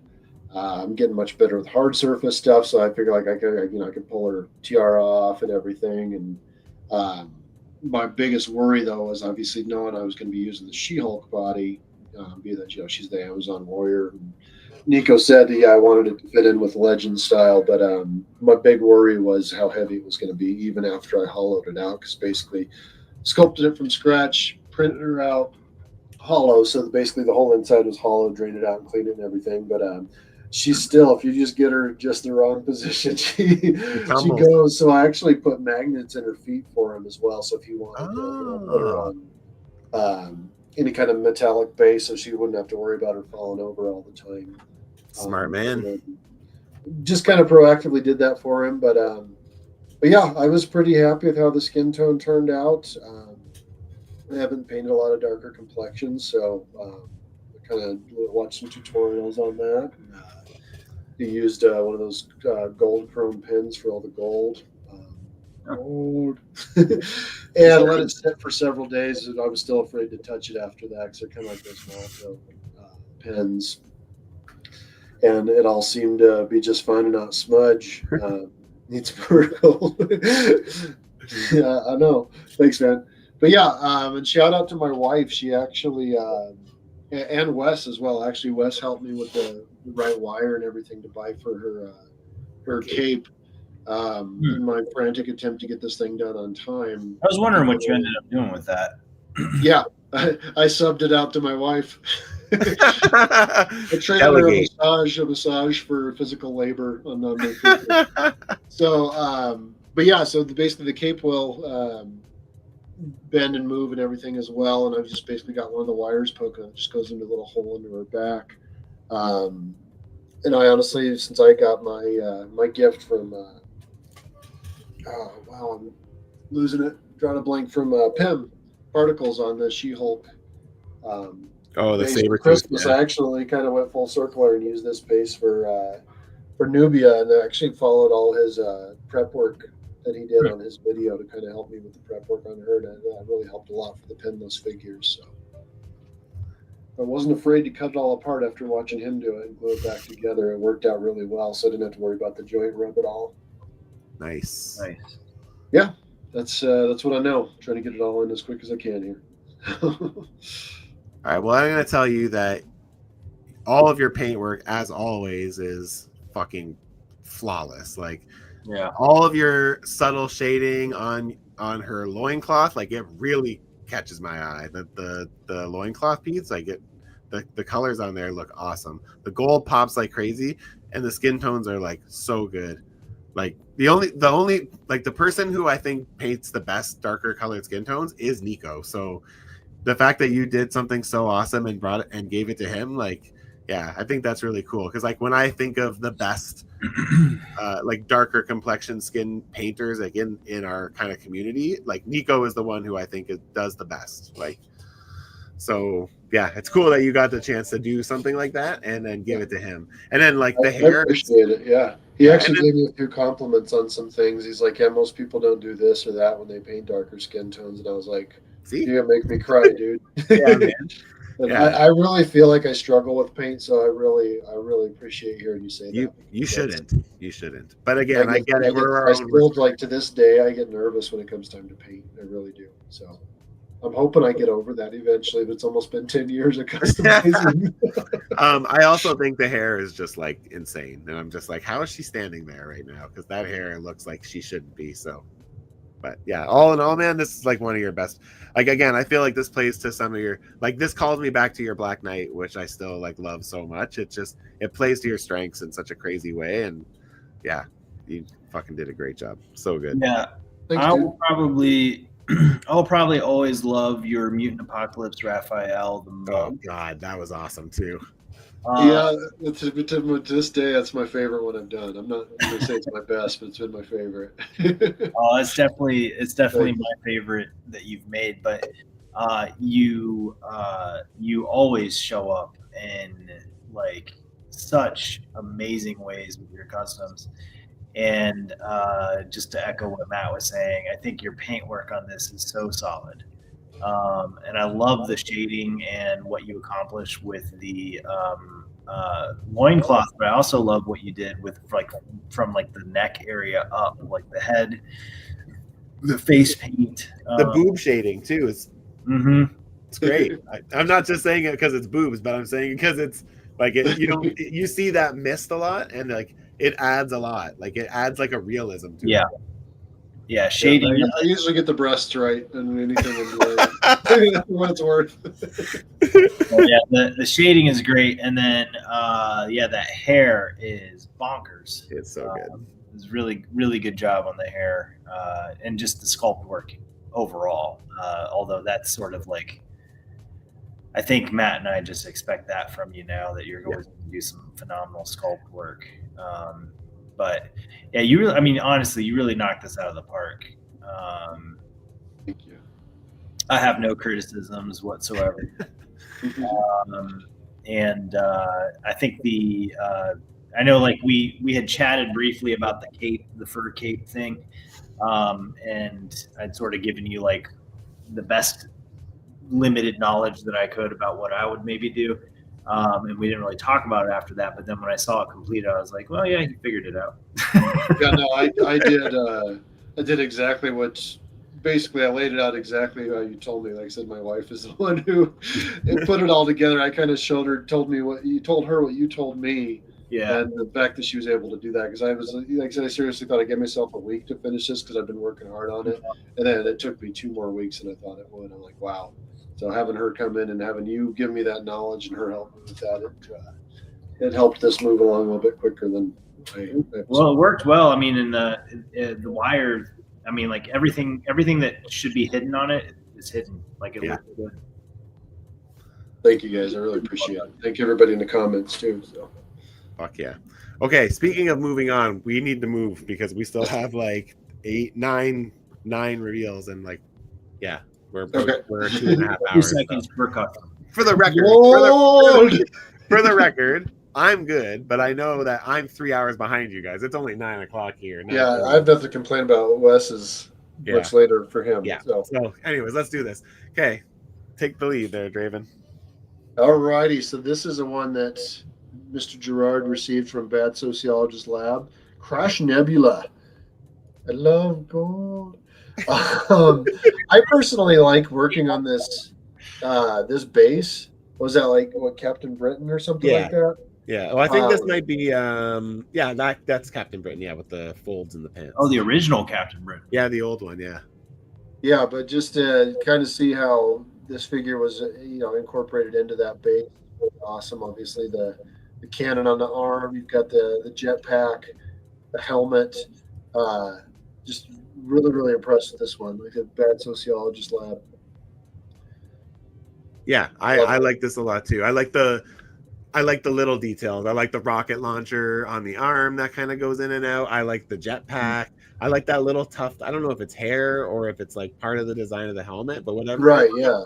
S2: I'm getting much better with hard surface stuff, so I figure like I could pull her tiara off and everything. And my biggest worry though was obviously knowing I was going to be using the She-Hulk body, being that she's the Amazon warrior. And Nico said, yeah, I wanted it to fit in with Legend style, but my big worry was how heavy it was going to be, even after I hollowed it out, because basically sculpted it from scratch, printed her out hollow, so basically the whole inside was hollow, drained it out and cleaned it and everything. But she's still, if you just get her just the wrong position, she goes. So I actually put magnets in her feet for him as well. So if you wanted to put her on any kind of metallic base, so she wouldn't have to worry about her falling over all the time.
S1: Smart man.
S2: Just kind of proactively did that for him, but yeah, I was pretty happy with how the skin tone turned out. I haven't painted a lot of darker complexions, so I kind of watched some tutorials on that. He used one of those gold chrome pins for all the gold. Gold. And let it sit for several days. And I was still afraid to touch it after that because they're kind of like those small pins. And it all seemed to be just fine and not smudge. Needs vertical. Yeah, I know. Thanks, man. But yeah, and shout out to my wife. She actually, and Wes as well. Actually, Wes helped me with the right wire and everything to buy for her cape. In my frantic attempt to get this thing done on time.
S3: I was wondering what you ended up doing with that.
S2: Yeah, I subbed it out to my wife. I traded her a massage for physical labor on the So, but yeah, so basically the cape will bend and move and everything as well. And I've just basically got one of the wires poking. It just goes into a little hole into her back. And I honestly, since I got my gift from, oh wow, I'm losing it. Drawing a blank from Pim Particles on the She-Hulk.
S1: The saber
S2: Christmas. I actually kind of went full circle and used this base for Nubia, and I actually followed all his prep work that he did on his video to kind of help me with the prep work on her, and that really helped a lot for the pinless figures. So I wasn't afraid to cut it all apart after watching him do it and glue it back together. It worked out really well, so I didn't have to worry about the joint rub at all.
S1: Nice.
S2: Yeah, that's what I know. I'm trying to get it all in as quick as I can here.
S1: All right. Well, I'm gonna tell you that all of your paint work, as always, is fucking flawless. Like,
S3: yeah,
S1: all of your subtle shading on her loincloth, like it really catches my eye. The loincloth piece, like the colors on there look awesome. The gold pops like crazy, and the skin tones are like so good. Like the only like the person who I think paints the best darker colored skin tones is Nico. So the fact that you did something so awesome and brought it and gave it to him, like, yeah, I think that's really cool. Because like when I think of the best like darker complexion skin painters, like in our kind of community, like Nico is the one who I think does the best. Like, so yeah, it's cool that you got the chance to do something like that and then give it to him. And then like the hair,
S2: I appreciate it. Yeah, he actually gave me a few compliments on some things. He's like, yeah, most people don't do this or that when they paint darker skin tones, and I was like,
S1: see,
S2: you're gonna make me cry, dude.
S1: Yeah, man.
S2: And yeah. I really feel like I struggle with paint, so I really appreciate hearing you say that.
S1: You shouldn't. But again, I get it.
S2: I still, like, to this day, I get nervous when it comes time to paint. I really do. So I'm hoping I get over that eventually, but it's almost been 10 years of customizing.
S1: I also think the hair is just like insane. And I'm just like, how is she standing there right now? Because that hair looks like she shouldn't be. So, but yeah, all in all, man, this is like one of your best. Like, again, I feel like this plays to some of your, like, this calls me back to your Black Knight, which I still like love so much. It plays to your strengths in such a crazy way. And yeah, you fucking did a great job. So good.
S3: Yeah.
S2: Thanks,
S3: I'll probably always love your Mutant Apocalypse Raphael the most.
S1: Oh God, that was awesome too.
S2: Yeah, to this day, that's my favorite one I've done. I'm not going to say it's my best, but it's been my favorite.
S3: It's definitely my favorite that you've made. But you always show up in like such amazing ways with your customs. And just to echo what Matt was saying, I think your paint work on this is so solid. And I love the shading and what you accomplished with the loincloth, but I also love what you did with like from like the neck area up, like the head, the face paint,
S1: The boob shading too is it's great. I'm not just saying it because it's boobs, but I'm saying it because it's like it, you see that mist a lot, and like it adds a lot. Like it adds like a realism to it.
S3: Yeah, shading.
S2: Yeah, I usually get the breasts right and anything in the what it's worth.
S3: Yeah, the shading is great, and then that hair is bonkers.
S1: It's so good.
S3: It's really good job on the hair and just the sculpt work overall. Although that's sort of like, I think Matt and I just expect that from you now that you're going to do some phenomenal sculpt work. But yeah, honestly, you really knocked this out of the park.
S2: Thank you.
S3: I have no criticisms whatsoever. And I think I know like we had chatted briefly about the cape, the fur cape thing. And I'd sort of given you like the best limited knowledge that I could about what I would maybe do. And we didn't really talk about it after that. But then when I saw it completed, I was like, well, yeah, he figured it out.
S2: Yeah, no, I did. I did exactly what. Basically, I laid it out exactly how you told me. Like I said, my wife is the one who put it all together. I kind of told her what you told me.
S3: Yeah.
S2: And the fact that she was able to do that, because I was, like I said, I seriously thought I'd give myself a week to finish this because I've been working hard on it. And then it took me 2 more weeks than I thought it would. I'm like, wow. So having her come in and having you give me that knowledge and her help me with that, it helped this move along a little bit quicker than
S3: Well, it worked well. I mean, in the wire, I mean, like everything that should be hidden on it is hidden. Like it looked good.
S2: Thank you guys. I really appreciate it. Thank you everybody in the comments too. So.
S1: Fuck yeah. Okay, speaking of moving on, we need to move because we still have like 9 reveals and like we're 2.5 hours.
S3: 2 seconds per custom.
S1: For the record, for the record, I'm good, but I know that I'm 3 hours behind you guys. It's only 9 o'clock here.
S2: Yeah, I have nothing to complain about. Wes is much later for him.
S1: Yeah.
S2: So
S1: anyways, let's do this. Okay, take the lead there, Draven.
S2: All righty. So this is the one that Mr. Gerard received from Bad Sociologist Lab. Crash Nebula. I love gold. I personally like working on this this base. Was that like what, Captain Britain or something like that?
S1: Yeah. Well, I think this might be that's Captain Britain, with the folds in the pants.
S3: Oh, the original Captain Britain.
S1: Yeah, the old one,
S2: Yeah, but just to kind of see how this figure was incorporated into that base. Awesome. Obviously the cannon on the arm, you've got the jetpack, the helmet, just really impressed with this one. Like a Bad Sociologist Lab.
S1: Yeah, I like this a lot too. I like the little details. I like the rocket launcher on the arm that kind of goes in and out. I like the jetpack. I like that little tuft. I don't know if it's hair or if it's like part of the design of the helmet, but whatever.
S2: Right, yeah.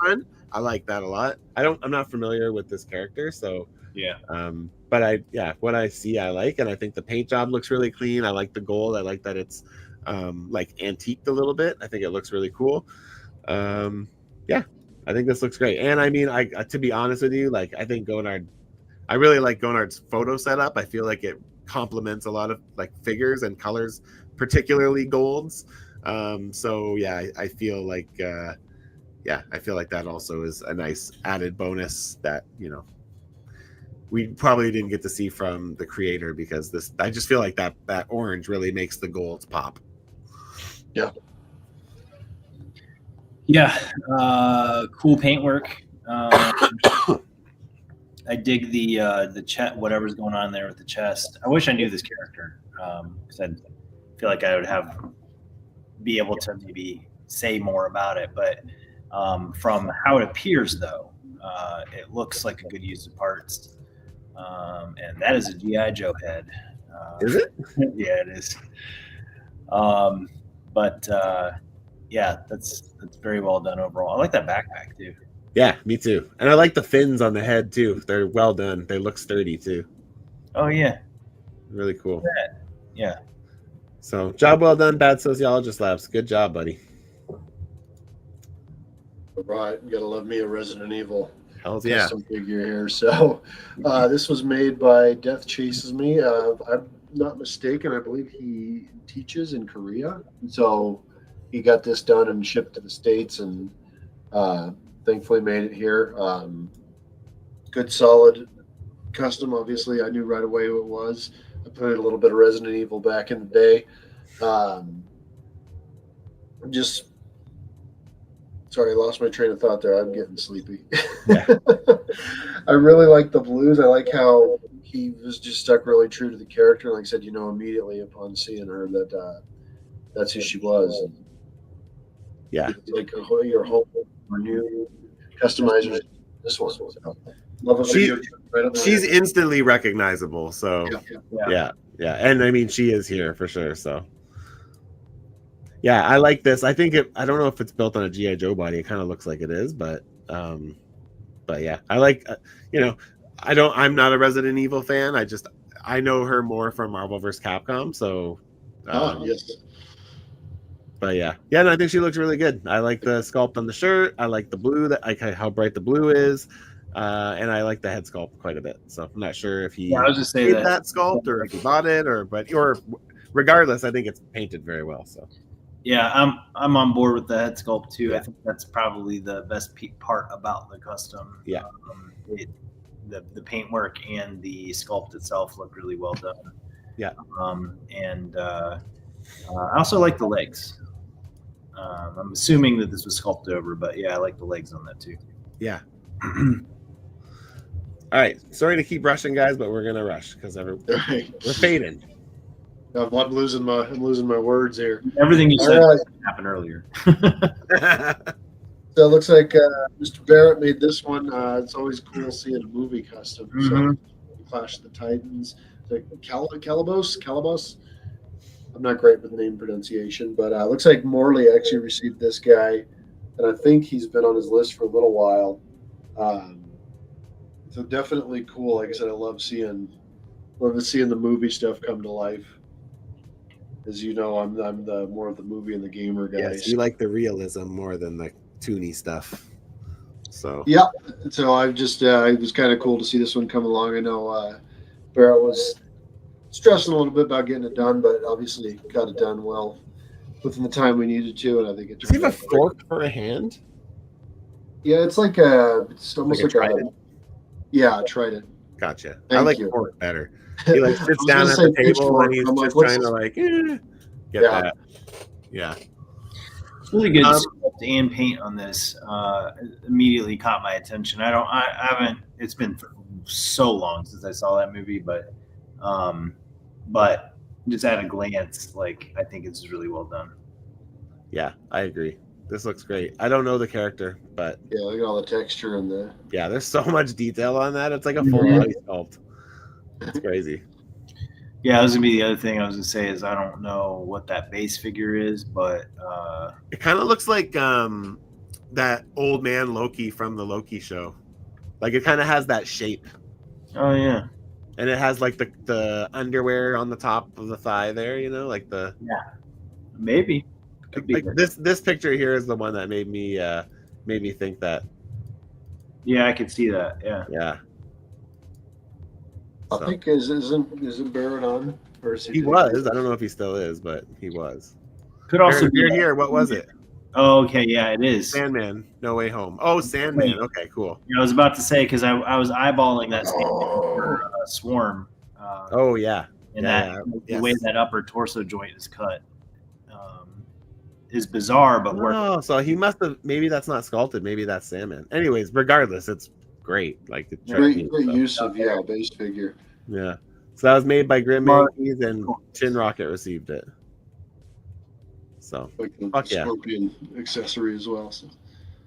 S1: I like that a lot. I'm not familiar with this character, so but what I see I like, and I think the paint job looks really clean. I like the gold. I like that it's like antiqued a little bit. I think it looks really cool. I think this looks great. And I mean, to be honest with you, like I think I really like Gonard's photo setup. I feel like it complements a lot of like figures and colors, particularly golds. I feel like that also is a nice added bonus that we probably didn't get to see from the creator, because I just feel like that orange really makes the golds pop.
S2: Yeah.
S3: Yeah, cool paintwork. I dig the chest, whatever's going on there with the chest. I wish I knew this character because I feel like I would be able to maybe say more about it. But from how it appears, though, it looks like a good use of parts, and that is a GI Joe head.
S1: Is it?
S3: Yeah, it is. Yeah, that's very well done overall. I like that backpack too.
S1: Yeah, me too. And I like the fins on the head too. They're well done. They look sturdy too.
S3: Oh yeah,
S1: Really cool.
S3: yeah.
S1: So job well done, Bad Sociologist Labs. Good job, buddy.
S2: Right, you gotta love me a Resident Evil
S1: Hells yeah.
S2: custom figure here. So this was made by Death Chases Me. I'm not mistaken, I believe he teaches in Korea. So he got this done and shipped to the States, and thankfully made it here. Good solid custom. Obviously I knew right away who it was. I played a little bit of Resident Evil back in the day. Just sorry, I lost my train of thought there. I'm getting sleepy.
S1: Yeah.
S2: I really like the blues. I like how he was just stuck really true to the character. Like I said, immediately upon seeing her that that's who she was. And
S1: Yeah.
S2: it's like your home or new customizers. This one. So, love a video.
S1: She's instantly recognizable. So yeah. And I mean, she is here for sure. So yeah, I like this. I think I don't know if it's built on a G.I. Joe body. It kind of looks like it is, but yeah, I like, I'm not a Resident Evil fan. I know her more from Marvel vs. Capcom. So,
S2: yes.
S1: But yeah, and I think she looks really good. I like the sculpt on the shirt. I like the blue, how bright the blue is. And I like the head sculpt quite a bit. So I'm not sure if he
S3: I was just saying
S1: that sculpt or if he bought it or regardless, I think it's painted very well. So
S3: yeah, I'm on board with the head sculpt too. I think that's probably the best part about the custom.
S1: Yeah.
S3: The paintwork and the sculpt itself look really well done.
S1: Yeah.
S3: And I also like the legs. I'm assuming that this was sculpted over, but yeah, I like the legs on that too.
S1: Yeah. All right. Sorry to keep rushing, guys, but we're gonna rush because we're fading.
S2: I'm losing my words here.
S3: Everything you said happened earlier.
S2: So it looks like Mr. Barrett made this one. It's always cool seeing a movie custom.
S3: Mm-hmm.
S2: So Clash of the Titans, the Calabos. I'm not great with name pronunciation, but looks like Morley actually received this guy, and I think he's been on his list for a little while. So definitely cool. Like I said, I love seeing the movie stuff come to life. As you know, I'm the more of the movie and the gamer guy.
S1: Yes, you like the realism more than the toony stuff. So
S2: yeah. So I just it was kind of cool to see this one come along. I know Barrett was stressing a little bit about getting it done, but obviously got it done well within the time we needed to, and I think it turned out.
S1: Does he have a fork for a hand?
S2: Yeah, it's like it's almost like a
S1: trident.
S2: Yeah, trident.
S1: Gotcha.
S2: Thank
S1: I like
S2: you.
S1: fork better. He like sits down at the table and he's just trying to get that. Yeah.
S3: It's really good sculpt and paint on this. Immediately caught my attention. I haven't. It's been so long since I saw that movie, but just at a glance, like I think it's really well done.
S1: Yeah, I agree. This looks great. I don't know the character, but
S2: yeah, look at all the texture and the.
S1: Yeah, there's so much detail on that. It's like a full body sculpt. It's crazy.
S3: Yeah, that was gonna be the other thing I was gonna say is I don't know what that base figure is, but
S1: it kind of looks like that old man Loki from the Loki show. Like it kind of has that shape.
S3: Oh yeah.
S1: And it has like the underwear on the top of the thigh there, like the
S3: maybe. Could be
S1: like this picture here is the one that made me think that.
S3: Yeah, I could see that. Yeah.
S1: Yeah.
S2: I think isn't Barrett on? Or is
S1: he was. I don't know if he still is, but he was.
S3: Could also be
S1: here. What was it?
S3: Oh, okay. Yeah, it is.
S1: Sandman, No Way Home. Oh, Sandman. Okay, cool.
S3: Yeah, I was about to say because I was eyeballing that Swarm.
S1: Oh yeah.
S3: And the way that upper torso joint is cut is bizarre, but
S1: oh, so he must have. Maybe that's not sculpted. Maybe that's Sandman. Anyways, regardless, it's great. Like
S2: great use of base figure.
S1: Yeah. So that was made by Grim Monkeys, and Chin Rocket received it. So
S2: like the Scorpion accessory as well. So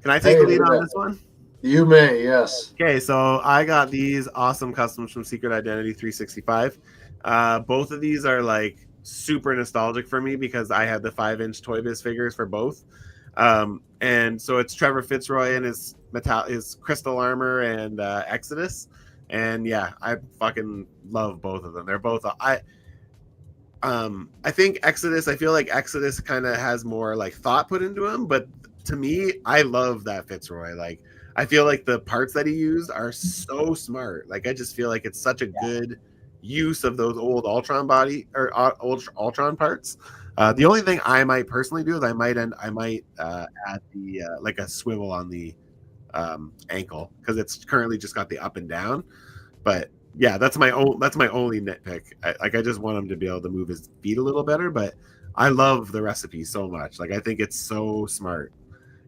S1: can I take the lead on this one?
S2: You may, yes.
S1: Okay, so I got these awesome customs from Secret Identity 365. Both of these are like super nostalgic for me because I had the 5-inch Toy Biz figures for both. And so it's Trevor Fitzroy and his crystal armor and Exodus. And yeah, I fucking love both of them. They're both I think Exodus, I feel like Exodus kind of has more like thought put into him, but to me, I love that Fitzroy. Like I feel like the parts that he used are so smart. Like I just feel like it's such a good use of those old Ultron body or old Ultron parts. The only thing I might personally do is I might add the like a swivel on the ankle because it's currently just got the up and down. But yeah, that's my only nitpick. I just want him to be able to move his feet a little better. But I love the recipe so much. Like I think it's so smart.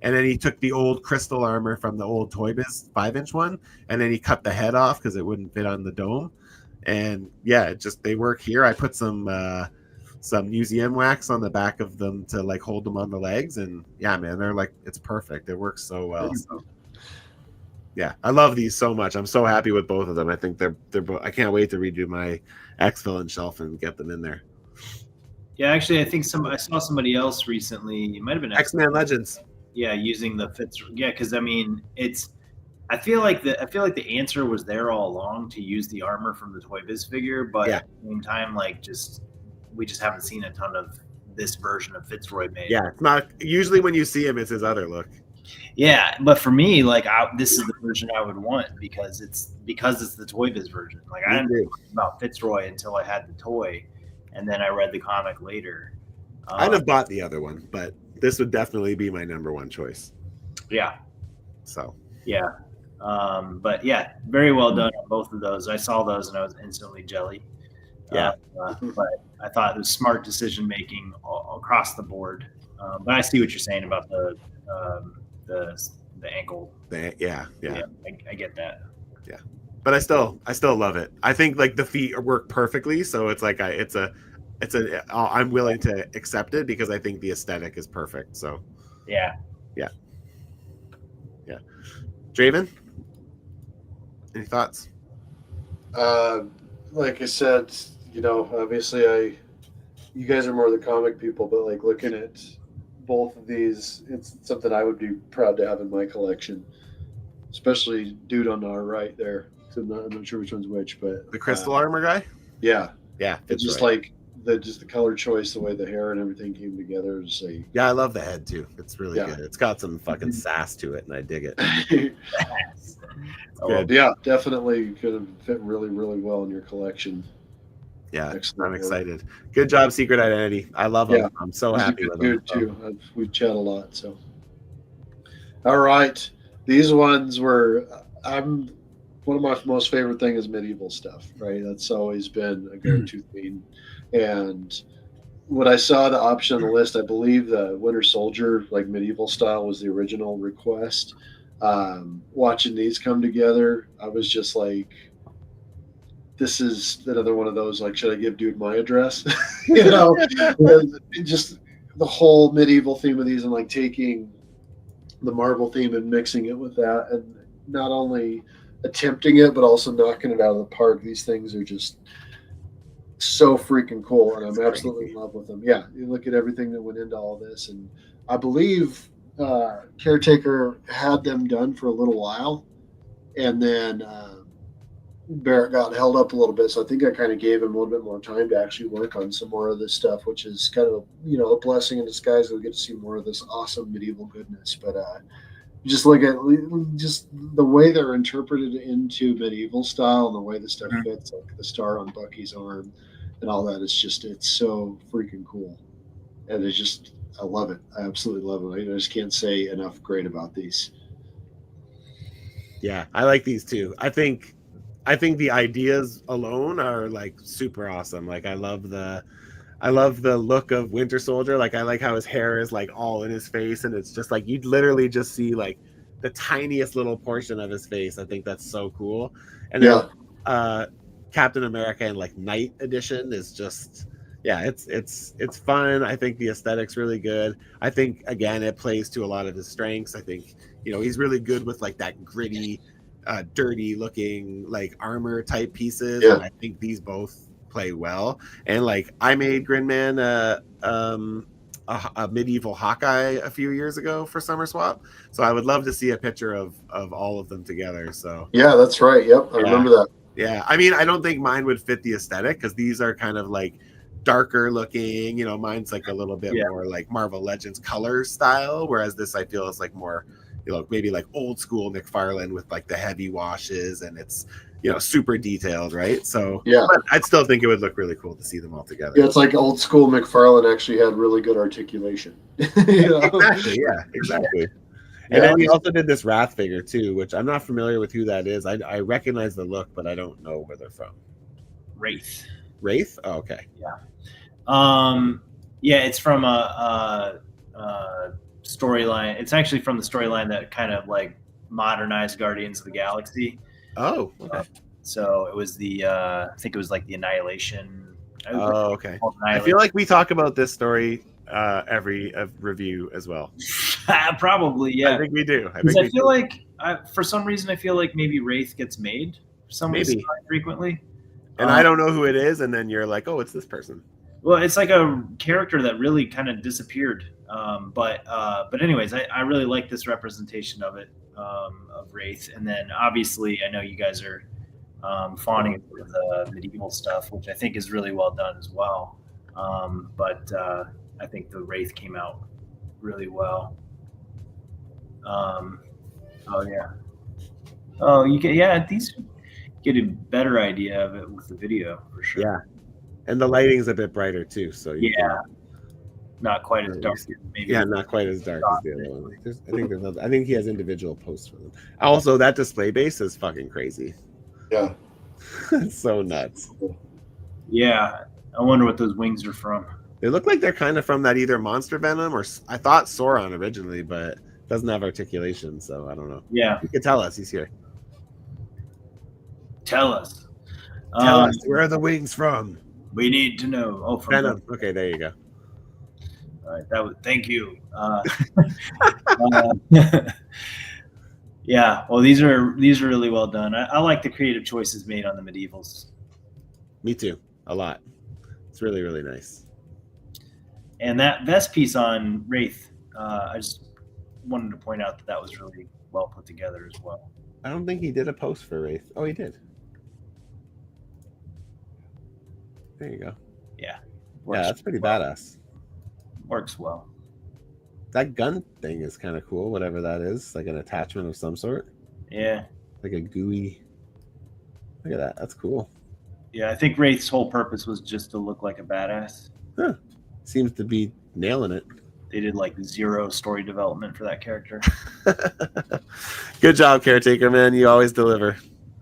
S1: And then he took the old crystal armor from the old Toy Biz 5-inch one, and then he cut the head off because it wouldn't fit on the dome. And yeah, it just they work here. I put some museum wax on the back of them to like hold them on the legs, and yeah, man, they're like it's perfect. It works so well. So yeah, I love these so much. I'm so happy with both of them. I think they're I can't wait to redo my X-Villain shelf and get them in there.
S3: Yeah, actually, I think I saw somebody else recently. It might have been
S1: X-Men Legends.
S3: Yeah, using the Fitz. Yeah, because I mean, I feel like the answer was there all along to use the armor from the Toy Biz figure, but at the same time, like we just haven't seen a ton of this version of Fitzroy made.
S1: Yeah, it's not usually when you see him, it's his other look.
S3: Yeah, but for me, like this is the version I would want because it's the Toy Biz version. Like I didn't know about Fitzroy until I had the toy, and then I read the comic later.
S1: I'd have bought the other one, but this would definitely be my number one choice.
S3: Yeah.
S1: So.
S3: Yeah. But yeah, very well done on both of those. I saw those and I was instantly jelly.
S1: Yeah.
S3: But I thought it was smart decision making across the board. But I see what you're saying about the ankle.
S1: Yeah.
S3: I get that.
S1: Yeah. But I still love it. I think like the feet work perfectly, so it's like I'm willing to accept it because I think the aesthetic is perfect. So
S3: yeah.
S1: Draven, any thoughts?
S2: Like I said, obviously you guys are more the comic people, but like looking at both of these, it's something I would be proud to have in my collection, especially dude on our right there. So I'm not sure which one's which, but
S1: the crystal armor guy.
S2: Yeah,
S1: it's
S2: just
S1: right.
S2: like the color choice, the way the hair and everything came together. Is like,
S1: yeah, I love the head too. It's really good. It's got some fucking sass to it, and I dig it.
S2: Good. Yeah, definitely could have fit really, really well in your collection.
S1: Yeah, I'm excited. Good job, Secret Identity. I love them. I'm so happy with them.
S2: Too. We chat a lot. So, all right, these ones were. One of my most favorite thing is medieval stuff. Right, that's always been a go-to theme. And when I saw the option on the list, I believe the Winter Soldier, like medieval style, was the original request. Watching these come together, I was just like, this is another one of those, like, should I give dude my address? Just the whole medieval theme of these and like taking the Marvel theme and mixing it with that and not only attempting it, but also knocking it out of the park. These things are just so freaking cool, and I'm absolutely in love with them. Yeah, you look at everything that went into all this, and I believe Caretaker had them done for a little while, and then Barrett got held up a little bit, so I think I kind of gave him a little bit more time to actually work on some more of this stuff, which is kind of a blessing in disguise that we get to see more of this awesome medieval goodness. But just look at just the way they're interpreted into medieval style and the way the stuff fits, like the star on Bucky's arm and all that. It's so freaking cool. And it's just, I love it. I absolutely love it. I just can't say enough great about these.
S1: Yeah, I like these too. I think the ideas alone are like super awesome. Like I love the look of Winter Soldier. Like I like how his hair is like all in his face, and it's just like you'd literally just see like the tiniest little portion of his face. I think that's so cool. And then Captain America and like Night Edition is just it's fun. I think the aesthetic's really good. I think again it plays to a lot of his strengths. I think he's really good with like that gritty, dirty looking like armor type pieces. And I think these both play well. And like I made Grin Man a medieval Hawkeye a few years ago for Summer Swap. So I would love to see a picture of all of them together. So
S2: Yeah, that's right. Yep, I remember that.
S1: Yeah, I mean, I don't think mine would fit the aesthetic because these are kind of like darker looking. You know, mine's like a little bit more like Marvel Legends color style, whereas this I feel is like more, you know, maybe like old school McFarlane with like the heavy washes and it's, you know, super detailed, right? So
S2: yeah,
S1: but I'd still think it would look really cool to see them all together.
S2: Yeah, it's like old school McFarlane actually had really good articulation. You know?
S1: Exactly. Yeah. Exactly. And then we also did this Wrath figure too, which I'm not familiar with who that is. I recognize the look, but I don't know where they're from.
S3: Wraith.
S1: Wraith? Oh, okay.
S3: Yeah. Yeah, it's from a storyline. It's actually from the storyline that kind of like modernized Guardians of the Galaxy.
S1: Oh, okay.
S3: So it was the I think it was like the Annihilation.
S1: Oh, okay. I feel like we talk about this story every review as well.
S3: Probably, yeah.
S1: I think we do.
S3: I feel like for some reason I feel like maybe Wraith gets made maybe frequently.
S1: And I don't know who it is, and then you're like, oh, it's this person.
S3: Well, it's like a character that really kind of disappeared. But anyways, I really like this representation of it, of Wraith. And then obviously I know you guys are fawning for the medieval stuff, which I think is really well done as well. But I think the Wraith came out really well. Oh yeah. Oh, you get these get a better idea of it with the video for sure.
S1: Yeah, and the lighting's a bit brighter too, so
S3: not quite as dark. Maybe.
S1: Yeah, not quite as dark as the other one. I think he has individual posts for them. Also, that display base is fucking crazy.
S2: Yeah,
S1: it's so nuts.
S3: Yeah, I wonder what those wings are from.
S1: They look like they're kind of from that either Monster Venom or I thought Sauron originally, but doesn't have articulation, so I don't know.
S3: Yeah,
S1: you can tell us. He's here.
S3: Tell us.
S1: Tell us, where are the wings from?
S3: We need to know. Oh, from
S1: Venom. Okay, there you go.
S3: All right, thank you. Yeah, well, these are really well done. I like the creative choices made on the medievals.
S1: Me too, a lot. It's really, really nice.
S3: And that vest piece on Wraith, I just wanted to point out that was really well put together as well.
S1: I don't think he did a post for Wraith. Oh, he did. There you go.
S3: Yeah.
S1: Yeah, that's pretty badass.
S3: Works well.
S1: That gun thing is kind of cool, whatever that is. Like an attachment of some sort.
S3: Yeah.
S1: Like a gooey. Look at that. That's cool.
S3: Yeah, I think Wraith's whole purpose was just to look like a badass.
S1: Huh. Seems to be nailing it.
S3: They did like 0 story development for that character.
S1: Good job, Caretaker, man. You always deliver.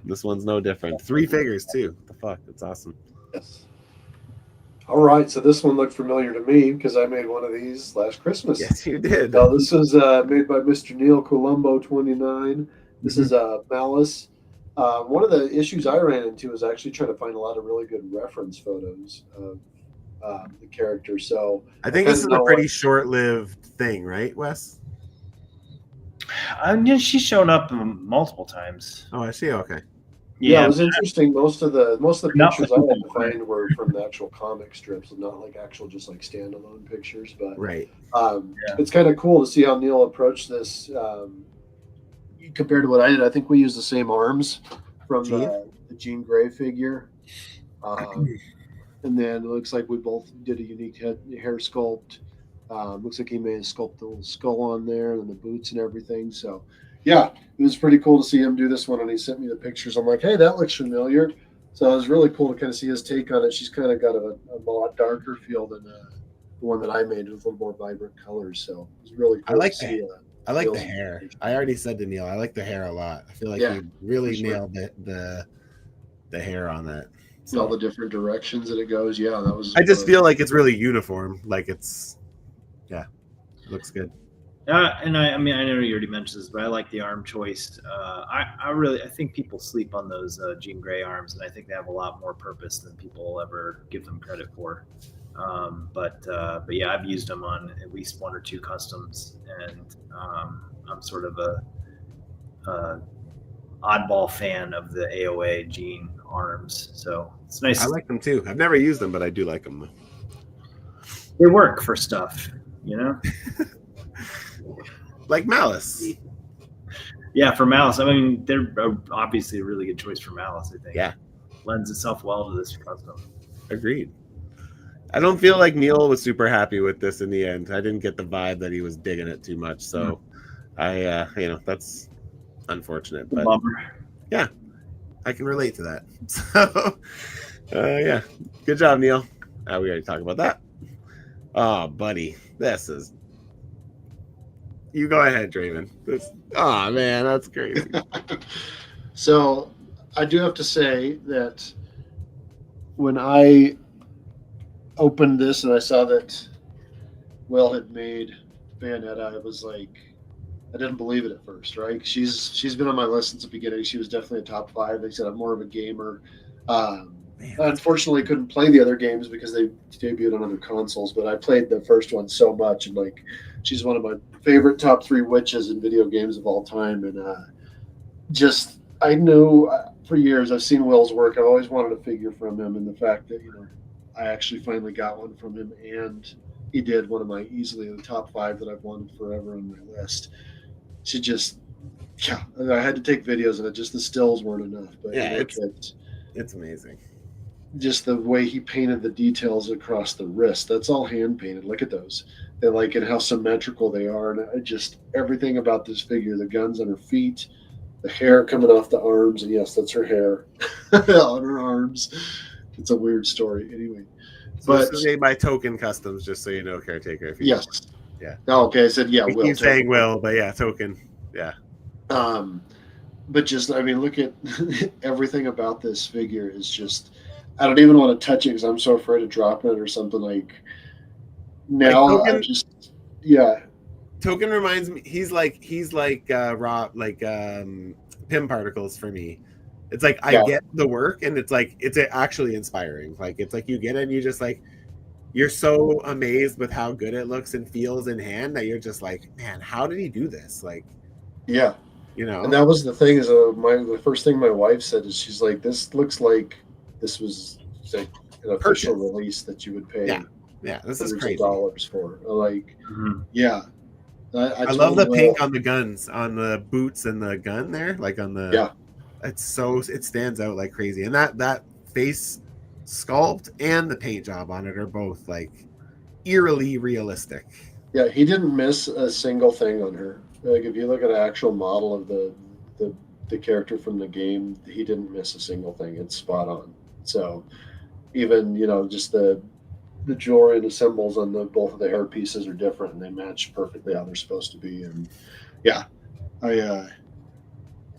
S1: This one's no different. 3 figures, too. What the fuck? That's awesome.
S2: Yes. All right, so this one looked familiar to me because I made one of these last Christmas.
S1: Yes, you did.
S2: Now, this was made by Mr. Neil Colombo 29. This is Malice. One of the issues I ran into is actually trying to find a lot of really good reference photos of the character. So
S1: I think this is a pretty short-lived thing, right, Wes?
S3: She's shown up multiple times.
S1: Oh, I see. Okay.
S2: Yeah, it was interesting. Most of the pictures I had to find were from the actual comic strips, and not like actual just like standalone pictures. But
S1: right,
S2: it's kind of cool to see how Neil approached this compared to what I did. I think we used the same arms from the Jean Grey figure, and then it looks like we both did a unique hair sculpt. Looks like he made a sculpt little skull on there and the boots and everything. So. Yeah, it was pretty cool to see him do this one, and he sent me the pictures. I'm like, hey, that looks familiar. So it was really cool to kind of see his take on it. She's kind of got a lot darker feel than the one that I made with a little more vibrant colors. So it was really cool to see.
S1: I like the hair. I already said to Neil, I like the hair a lot. I feel like he really nailed the hair on that.
S2: So, all the different directions that it goes. Yeah, that was.
S1: I just feel like it's really uniform. Like it's, it looks good.
S3: And I mean, I know you already mentioned this, but I like the arm choice. I think people sleep on those Jean Grey arms, and I think they have a lot more purpose than people ever give them credit for. But yeah, I've used them on at least 1 or 2 customs, and I'm sort of a oddball fan of the AOA Jean arms, so it's nice.
S1: I like them too. I've never used them, but I do like them.
S3: They work for stuff. you know?
S1: Like Malice.
S3: Yeah, for Malice. I mean, they're obviously a really good choice for Malice, I think.
S1: Yeah.
S3: Lends itself well to this custom.
S1: Agreed. I don't feel like Neil was super happy with this in the end. I didn't get the vibe that he was digging it too much. So I, that's unfortunate. But
S3: Bummer.
S1: yeah, I can relate to that. So yeah, good job, Neil. We already talked about that. Oh, buddy, this is. You go ahead, Draven. Oh man, that's crazy.
S2: So I do have to say that when I opened this and I saw that Will had made Bayonetta, I was like, I didn't believe it at first, right? She's been on my list since the beginning. She was definitely a top 5. They said I'm more of a gamer. I unfortunately couldn't play the other games because they debuted on other consoles, but I played the first one so much, and like, she's one of my favorite top 3 witches in video games of all time. And just, I knew for years I've seen Will's work. I've always wanted a figure from him, and the fact that I actually finally got one from him, and he did one of my easily the top 5 that I've wanted forever on my list. She just, yeah, I had to take videos of it. Just the stills weren't enough. But
S1: yeah, it's amazing.
S2: Just the way he painted the details across the wrist. That's all hand painted. Look at those. They like it how symmetrical they are, and just everything about this figure. The guns on her feet, the hair coming off the arms, and yes, that's her hair on her arms. It's a weird story, anyway.
S1: So this is made by Token Customs, just so you know, Caretaker. If you
S2: yes.
S1: Yeah.
S2: Oh, okay. I said yeah.
S1: We keep saying Will, but yeah, Token. Yeah.
S2: But just, I mean, look at everything about this figure is just. I don't even want to touch it because I'm so afraid of dropping it or something. Like now,
S1: like Token,
S2: I just
S1: Token reminds me. He's like raw, like Pim particles for me. It's like I get the work, and it's like it's actually inspiring. Like it's like you get it, and you just like. You're so amazed with how good it looks and feels in hand that you're just like, man, how did he do this? Like,
S2: yeah, And that was the thing is the first thing my wife said is she's like, this looks like this was like an official release that you would pay.
S1: Yeah, this is crazy.
S2: $100s for. Like, yeah.
S1: I love the pink on the guns, on the boots and the gun there, like on the. It stands out like crazy, and that face sculpt and the paint job on it are both like eerily realistic.
S2: Yeah, he didn't miss a single thing on her. Like if you look at an actual model of the character from the game, he didn't miss a single thing. It's spot on. So even just the jewelry and the symbols on both of the hair pieces are different, and they match perfectly how they're supposed to be. And yeah, I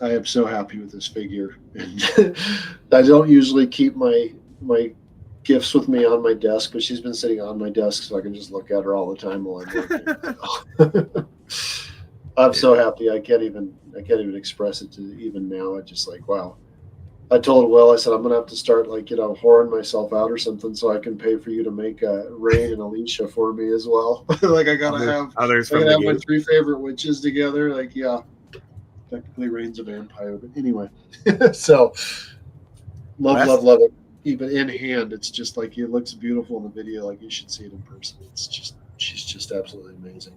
S2: am so happy with this figure. And I don't usually keep my gifts with me on my desk, but she's been sitting on my desk so I can just look at her all the time while I'm working. I'm so happy. I can't even express it to even now. I just like, wow. I told Will, I said, I'm gonna have to start like, whoring myself out or something so I can pay for you to make Rain and Alicia for me as well. Like I gotta have others. I gotta have my 3 favorite witches together. Like, yeah. Technically Rain's a vampire, but anyway. So love it. Even in hand, it's just like it looks beautiful in the video. Like you should see it in person. She's just absolutely amazing.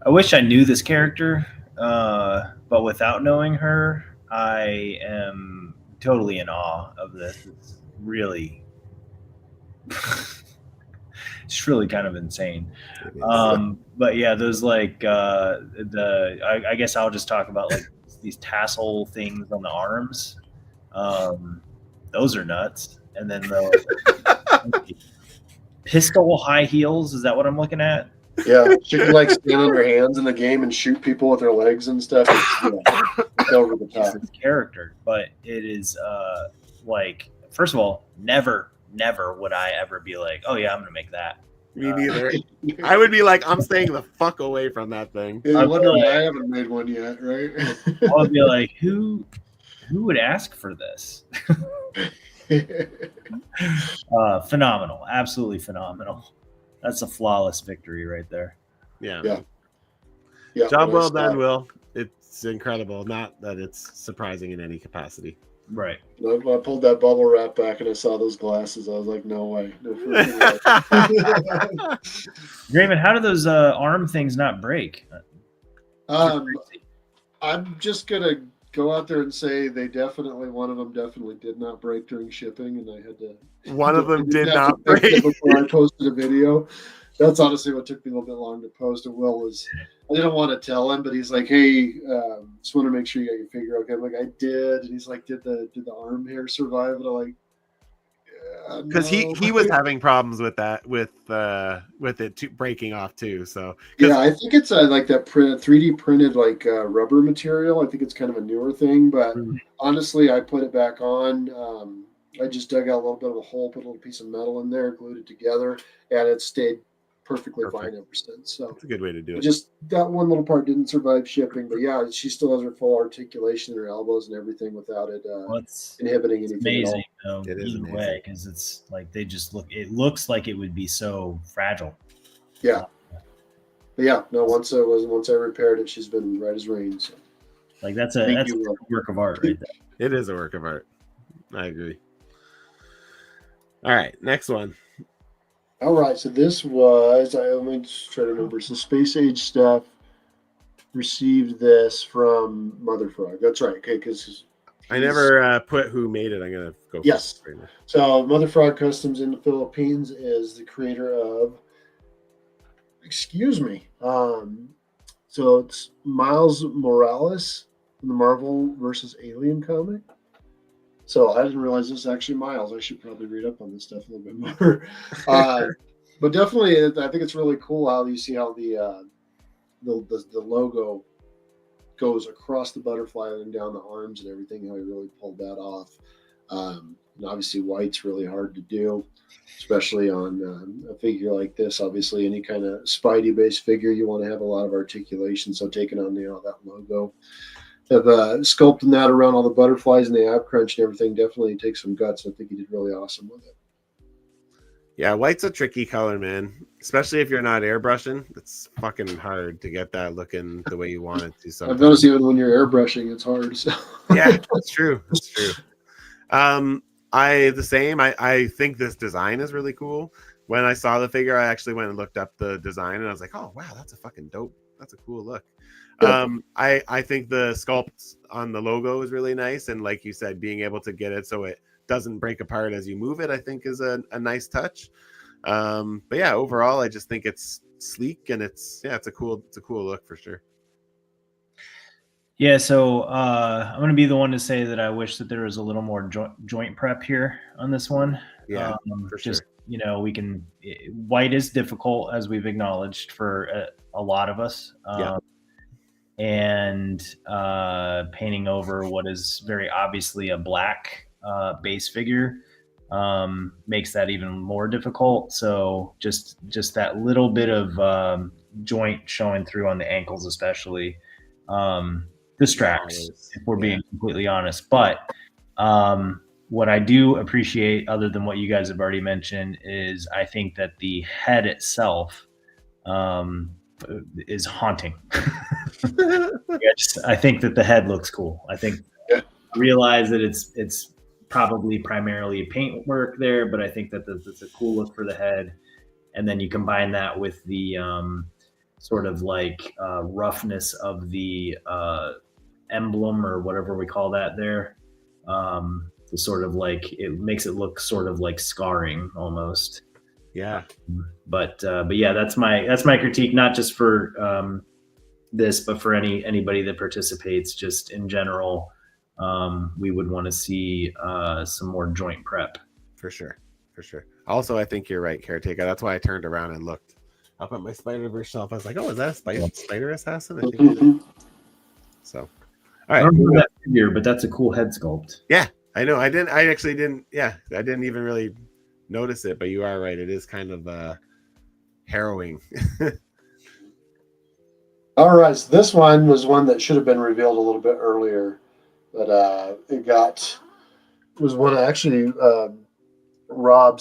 S3: I wish I knew this character, but without knowing her, I am totally in awe of this. It's really, it's really kind of insane. But yeah, those like I guess I'll just talk about like these tassel things on the arms. Those are nuts. And then the pistol high heels. Is that what I'm looking at?
S2: Yeah, she can like stand on her hands in the game and shoot people with her legs and stuff. It's over the top.
S3: It's character, but it is like, first of all, never would I ever be like, oh yeah, I'm gonna make that.
S1: Me neither. I would be like, I'm staying the fuck away from that thing.
S2: I wonder why I haven't made one yet, right?
S3: I would be like, who would ask for this? Phenomenal, absolutely phenomenal. That's a flawless victory right there.
S1: Yeah. Job well done, Will. It's incredible. Not that it's surprising in any capacity.
S3: Right.
S2: I pulled that bubble wrap back and I saw those glasses. I was like, no way. No freaking way.
S3: Draven, how do those arm things not break?
S2: I'm just gonna go out there and say one of them definitely did not break during shipping, and I had to.
S1: One of them did not
S2: fix
S1: break
S2: it before I posted a video. That's honestly what took me a little bit long to post. And Will was, I didn't want to tell him, but he's like, "Hey, just want to make sure you got your figure okay." I'm like, "I did," and he's like, "Did the arm hair survive?" And I'm like,
S1: because
S2: no.
S1: he was having problems with that with it breaking off too. So
S2: Yeah, I think it's like that 3D printed like rubber material. I think it's kind of a newer thing, but honestly, I put it back on. I just dug out a little bit of a hole, put a little piece of metal in there, glued it together, and it stayed perfectly fine ever since. So
S1: that's a good way to do it.
S2: Just that one little part didn't survive shipping, but yeah, she still has her full articulation in her elbows and everything without it inhibiting anything
S3: amazing,
S2: at all.
S1: It is
S3: either
S1: amazing.
S3: way, because it's like they just look. It looks like it would be so fragile.
S2: Yeah. But yeah, no. Once I repaired it, she's been right as rain. So.
S3: Like that's a work of art right there.
S1: It is a work of art. I agree. All right, next one.
S2: All right, so this was let me try to remember. So Space Age Stuff received this from Mother Frog. That's right. Okay, because
S1: I never put who made it. I'm gonna go.
S2: Yes.
S1: Right now.
S2: So Mother Frog Customs in the Philippines is the creator of. Excuse me. So it's Miles Morales in the Marvel versus Alien comic. So I didn't realize this is actually Miles. I should probably read up on this stuff a little bit more. But definitely, I think it's really cool how you see how the logo goes across the butterfly and down the arms and everything. How he really pulled that off. And obviously, white's really hard to do, especially on a figure like this. Obviously, any kind of Spidey-based figure, you want to have a lot of articulation. So taking on that logo, of sculpting that around all the butterflies and the ab crunch and everything definitely takes some guts. I think he did really awesome with it.
S1: Yeah, white's a tricky color, man. Especially if you're not airbrushing, it's fucking hard to get that looking the way you want it to. Sometimes.
S2: I've noticed even when you're airbrushing, it's hard. So.
S1: Yeah, that's true. That's true. I think this design is really cool. When I saw the figure, I actually went and looked up the design, and I was like, "Oh wow, that's a fucking dope. That's a cool look." I think the sculpt on the logo is really nice, and like you said, being able to get it so it doesn't break apart as you move it, I think is a nice touch. But yeah, overall, I just think it's sleek and it's a cool look for sure.
S3: Yeah, so I'm going to be the one to say that I wish that there was a little more joint prep here on this one.
S1: Yeah, for
S3: just,
S1: sure.
S3: we can. White is difficult, as we've acknowledged, for a lot of us. And painting over what is very obviously a black base figure makes that even more difficult. So just that little bit of joint showing through on the ankles, especially. Distracts, if we're being completely honest. But what I do appreciate, other than what you guys have already mentioned, is I think that the head itself is haunting. I think that the head looks cool. I think I realize that it's probably primarily paint work there, but I think that it's a cool look for the head. And then you combine that with the sort of like roughness of the emblem or whatever we call that there. The sort of like, it makes it look sort of like scarring almost.
S1: Yeah.
S3: But yeah, that's my critique, not just for this, but for anybody that participates, just in general. We would want to see some more joint prep.
S1: For sure. Also, I think you're right, Caretaker. That's why I turned around and looked up at my Spider-Verse shelf. I was like, "Oh, is that a spider assassin?" I think it is. So, all right.
S3: I don't know that figure, but that's a cool head sculpt.
S1: Yeah, I know. I actually didn't. Yeah, I didn't even really notice it. But you are right. It is kind of harrowing.
S2: All right. So this one was one that should have been revealed a little bit earlier, but was one actually. Rob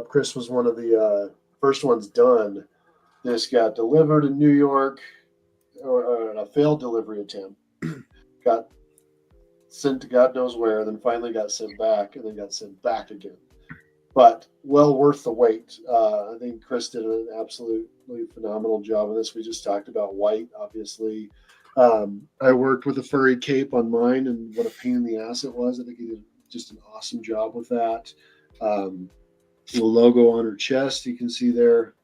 S2: Chris was one of the first ones done. This got delivered in New York, or a failed delivery attempt. Got sent to God knows where, then finally got sent back, and then got sent back again. But well worth the wait. I think Chris did an absolutely phenomenal job of this. We just talked about white, obviously. I worked with a furry cape on mine, and what a pain in the ass it was. I think he did just an awesome job with that. The logo on her chest, you can see there.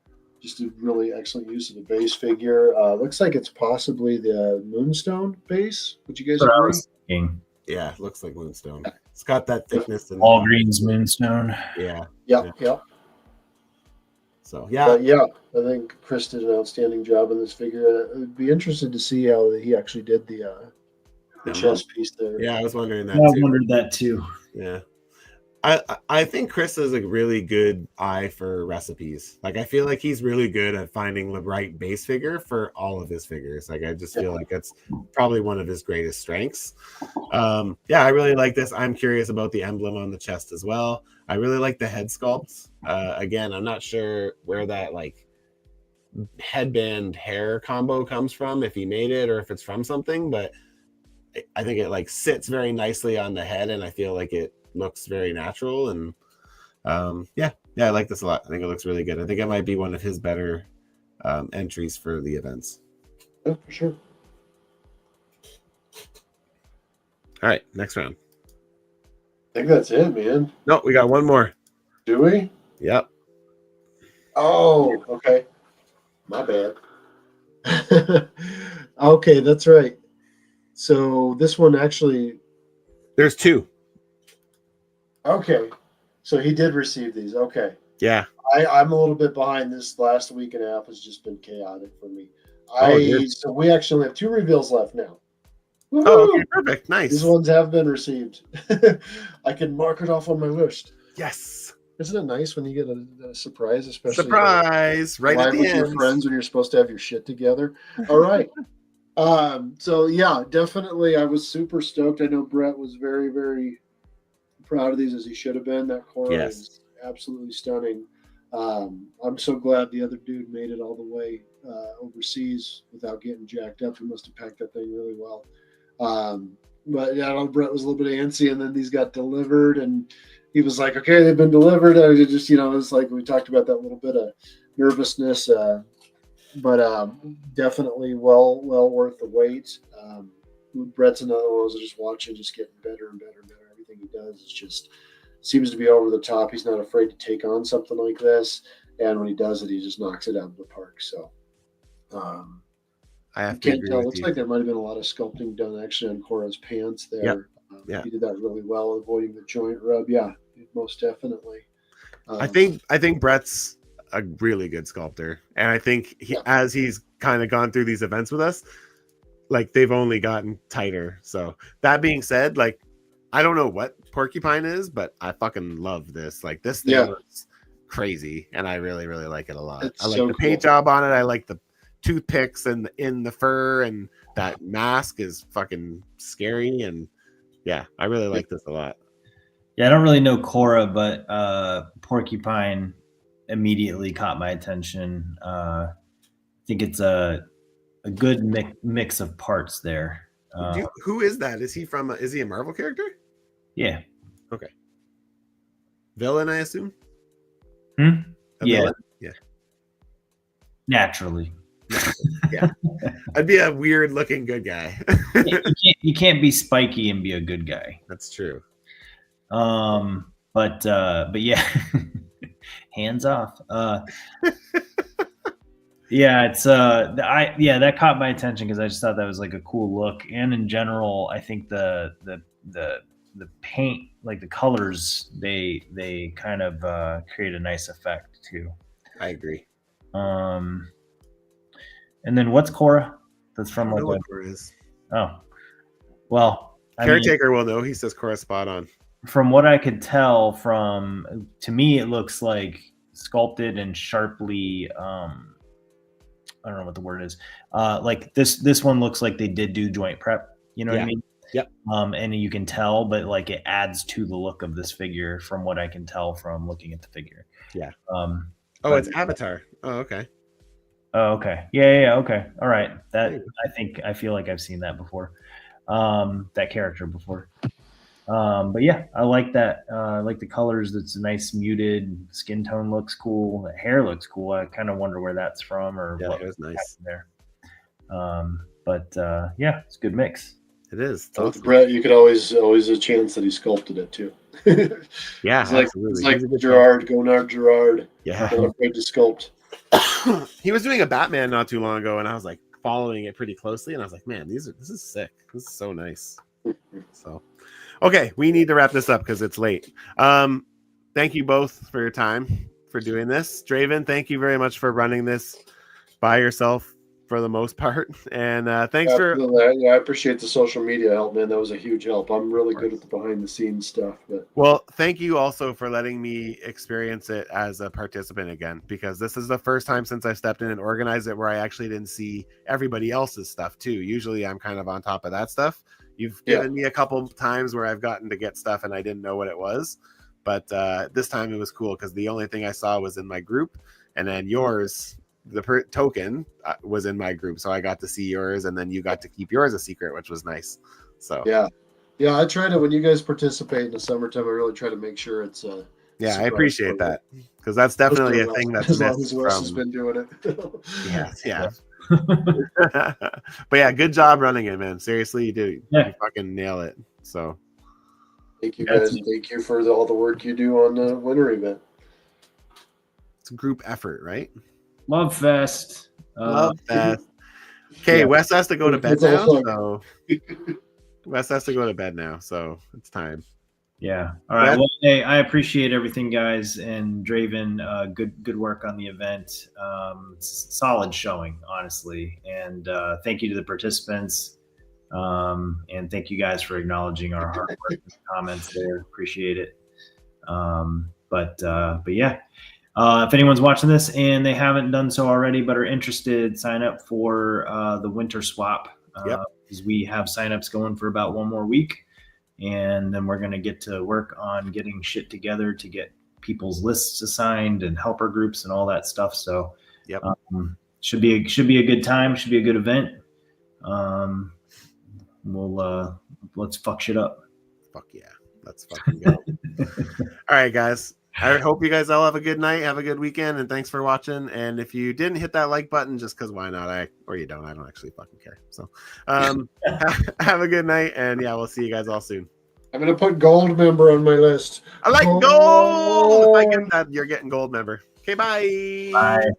S2: Just a really excellent use of the base figure. Looks like it's possibly the Moonstone base. Would you guys
S3: That's what I
S2: agree?
S3: was thinking.
S1: Yeah, it looks like Moonstone. It's got that thickness and
S3: All Green's Moonstone.
S1: yeah.
S2: Yep.
S1: So yeah,
S2: But yeah, I think Chris did an outstanding job in this figure. I'd be interested to see how he actually did the chest piece there.
S1: yeah. I was wondering that
S3: Yeah, I
S1: too.
S3: wondered that too.
S1: Yeah. I think Chris has a really good eye for recipes. Like I feel like he's really good at finding the right base figure for all of his figures. Like I just feel like that's probably one of his greatest strengths. Yeah, I really like this. I'm curious about the emblem on the chest as well. I really like the head sculpts. Again, I'm not sure where that like headband hair combo comes from, if he made it or if it's from something, but I think it like sits very nicely on the head, and I feel like it looks very natural. And yeah, I like this a lot. I think it looks really good. I think it might be one of his better entries for the events.
S2: Yeah, for sure.
S1: All right, next round.
S2: I think that's it, man.
S1: No, we got one more.
S2: Do we?
S1: Yep.
S2: Oh, okay. My bad. Okay, that's right. So this one actually.
S1: There's two.
S2: Okay. So he did receive these. Okay.
S1: Yeah.
S2: I'm a little bit behind. This last week and a half has just been chaotic for me. So we actually have 2 reveals left now. Woo-hoo!
S1: Oh, okay, perfect. Nice.
S2: These ones have been received. I can mark it off on my list.
S1: Yes.
S2: Isn't it nice when you get a surprise, especially
S1: Surprise! Right at the
S2: with
S1: end.
S2: your friends when you're supposed to have your shit together? All right. So yeah, definitely, I was super stoked. I know Brett was very, very proud of these, as he should have been. That Cora is absolutely stunning. I'm so glad the other dude made it all the way overseas without getting jacked up. He must have packed that thing really well. But yeah, I know Brett was a little bit antsy, and then these got delivered, and he was like, "Okay, they've been delivered." I was just, it's like we talked about that little bit of nervousness, but definitely well worth the wait. Brett's another one I was just watching, just getting better and better and better. Everything he does is just seems to be over the top. He's not afraid to take on something like this, and when he does it, he just knocks it out of the park. So
S1: I have
S2: you
S1: to
S2: can't
S1: agree
S2: tell.
S1: with
S2: Looks
S1: you.
S2: like there might have been a lot of sculpting done actually on Cora's pants there.
S1: Yeah.
S2: He did that really well, avoiding the joint rub. Yeah, most definitely.
S1: I think Brett's a really good sculptor, and I think as he's kind of gone through these events with us, like they've only gotten tighter. So that being said, like I don't know what Porcupine is, but I fucking love this. Like this thing looks crazy, and I really, really like it a lot. I like the paint job on it. I like the toothpicks and in the fur, and that mask is fucking scary. And yeah, I really like this a lot.
S3: Yeah, I don't really know Cora, but Porcupine immediately caught my attention. I think it's a good mix of parts there.
S1: Who is that? Is he from? Is he a Marvel character?
S3: Yeah.
S1: Okay. Villain, I assume.
S3: Yeah.
S1: Villain? Yeah.
S3: Naturally.
S1: Yeah. I'd be a weird looking good guy.
S3: you can't be spiky and be a good guy.
S1: That's true.
S3: But yeah, hands off. Yeah, it's that caught my attention because I just thought that was like a cool look, and in general, I think the paint, like the colors, they kind of create a nice effect too.
S1: I agree.
S3: And then what's Cora? That's from like
S1: what Cora is.
S3: Oh, well,
S1: Caretaker will know. He says Cora spot on.
S3: From what I could tell, to me, it looks like sculpted and sharply. I don't know what the word is. Like this one looks like they did do joint prep. You know what I mean?
S1: Yep.
S3: And you can tell, but like it adds to the look of this figure from what I can tell from looking at the figure.
S1: Yeah.
S3: But
S1: it's Avatar. Oh, okay.
S3: Oh, okay. Yeah. Okay. All right. I feel like I've seen that before. that character before. But yeah, I like that. I like the colors. It's a nice muted skin tone. Looks cool. The hair looks cool. I kind of wonder where that's from or
S1: Yeah,
S3: what
S1: it was nice.
S3: happened there. But yeah, it's a good mix.
S1: It is. It's
S2: With
S1: awesome.
S2: Brett, you could always a chance that he sculpted it too.
S1: Yeah,
S2: He's like
S1: absolutely. He's a good
S2: Gerard, Gonard Gerard.
S1: Yeah.
S2: Not afraid to sculpt.
S1: He was doing a Batman not too long ago, and I was like following it pretty closely, and I was like, man, this is sick. This is so nice. So, okay, we need to wrap this up because it's late. Thank you both for your time for doing this. Draven, thank you very much for running this by yourself for the most part, and thanks
S2: Absolutely. I appreciate the social media help, man. That was a huge help. I'm really good at the behind the scenes stuff, but
S1: well, thank you also for letting me experience it as a participant again, because this is the first time since I stepped in and organized it where I actually didn't see everybody else's stuff too. Usually I'm kind of on top of that stuff. You've given me a couple times where I've gotten to get stuff and I didn't know what it was, but this time it was cool because the only thing I saw was in my group, and then yours, the token was in my group, so I got to see yours, and then you got to keep yours a secret, which was nice. So
S2: yeah, I try to, when you guys participate in the summertime, I really try to make sure it's
S1: yeah, I appreciate that, because that's definitely a thing that's
S2: as long
S1: missed
S2: as Wes has
S1: from
S2: been doing it.
S1: yeah. But yeah, good job running it, man. Seriously, you did.
S3: Yeah.
S1: You fucking nail it. So
S2: Thank you guys, and thank you for all the work you do on the winter event.
S1: it's a group effort, right?
S3: Love Fest.
S1: Love that. Okay,
S3: yeah.
S1: Wes has to go to bed
S2: It's all
S1: now.
S2: fun.
S1: So Wes has to go to bed now, so it's time.
S3: Yeah. All right. Well, hey, I appreciate everything, guys, and Draven. Good work on the event. Solid showing, honestly, and thank you to the participants. And thank you guys for acknowledging our hard work and comments there. Appreciate it. But yeah. If anyone's watching this and they haven't done so already but are interested, sign up for the winter swap. Because we have signups going for about one more week, and then we're going to get to work on getting shit together to get people's lists assigned and helper groups and all that stuff. So should be a good time. Should be a good event. We'll let's fuck shit up.
S1: Fuck yeah, let's fucking go. All right, guys. I hope you guys all have a good night, have a good weekend, and thanks for watching. And if you didn't hit that like button, just because why not? Or you don't. I don't actually fucking care. So have a good night, and yeah, we'll see you guys all soon.
S2: I'm gonna put gold member on my list.
S1: I like gold. If I get that, you're getting gold member. Okay, bye.
S3: Bye.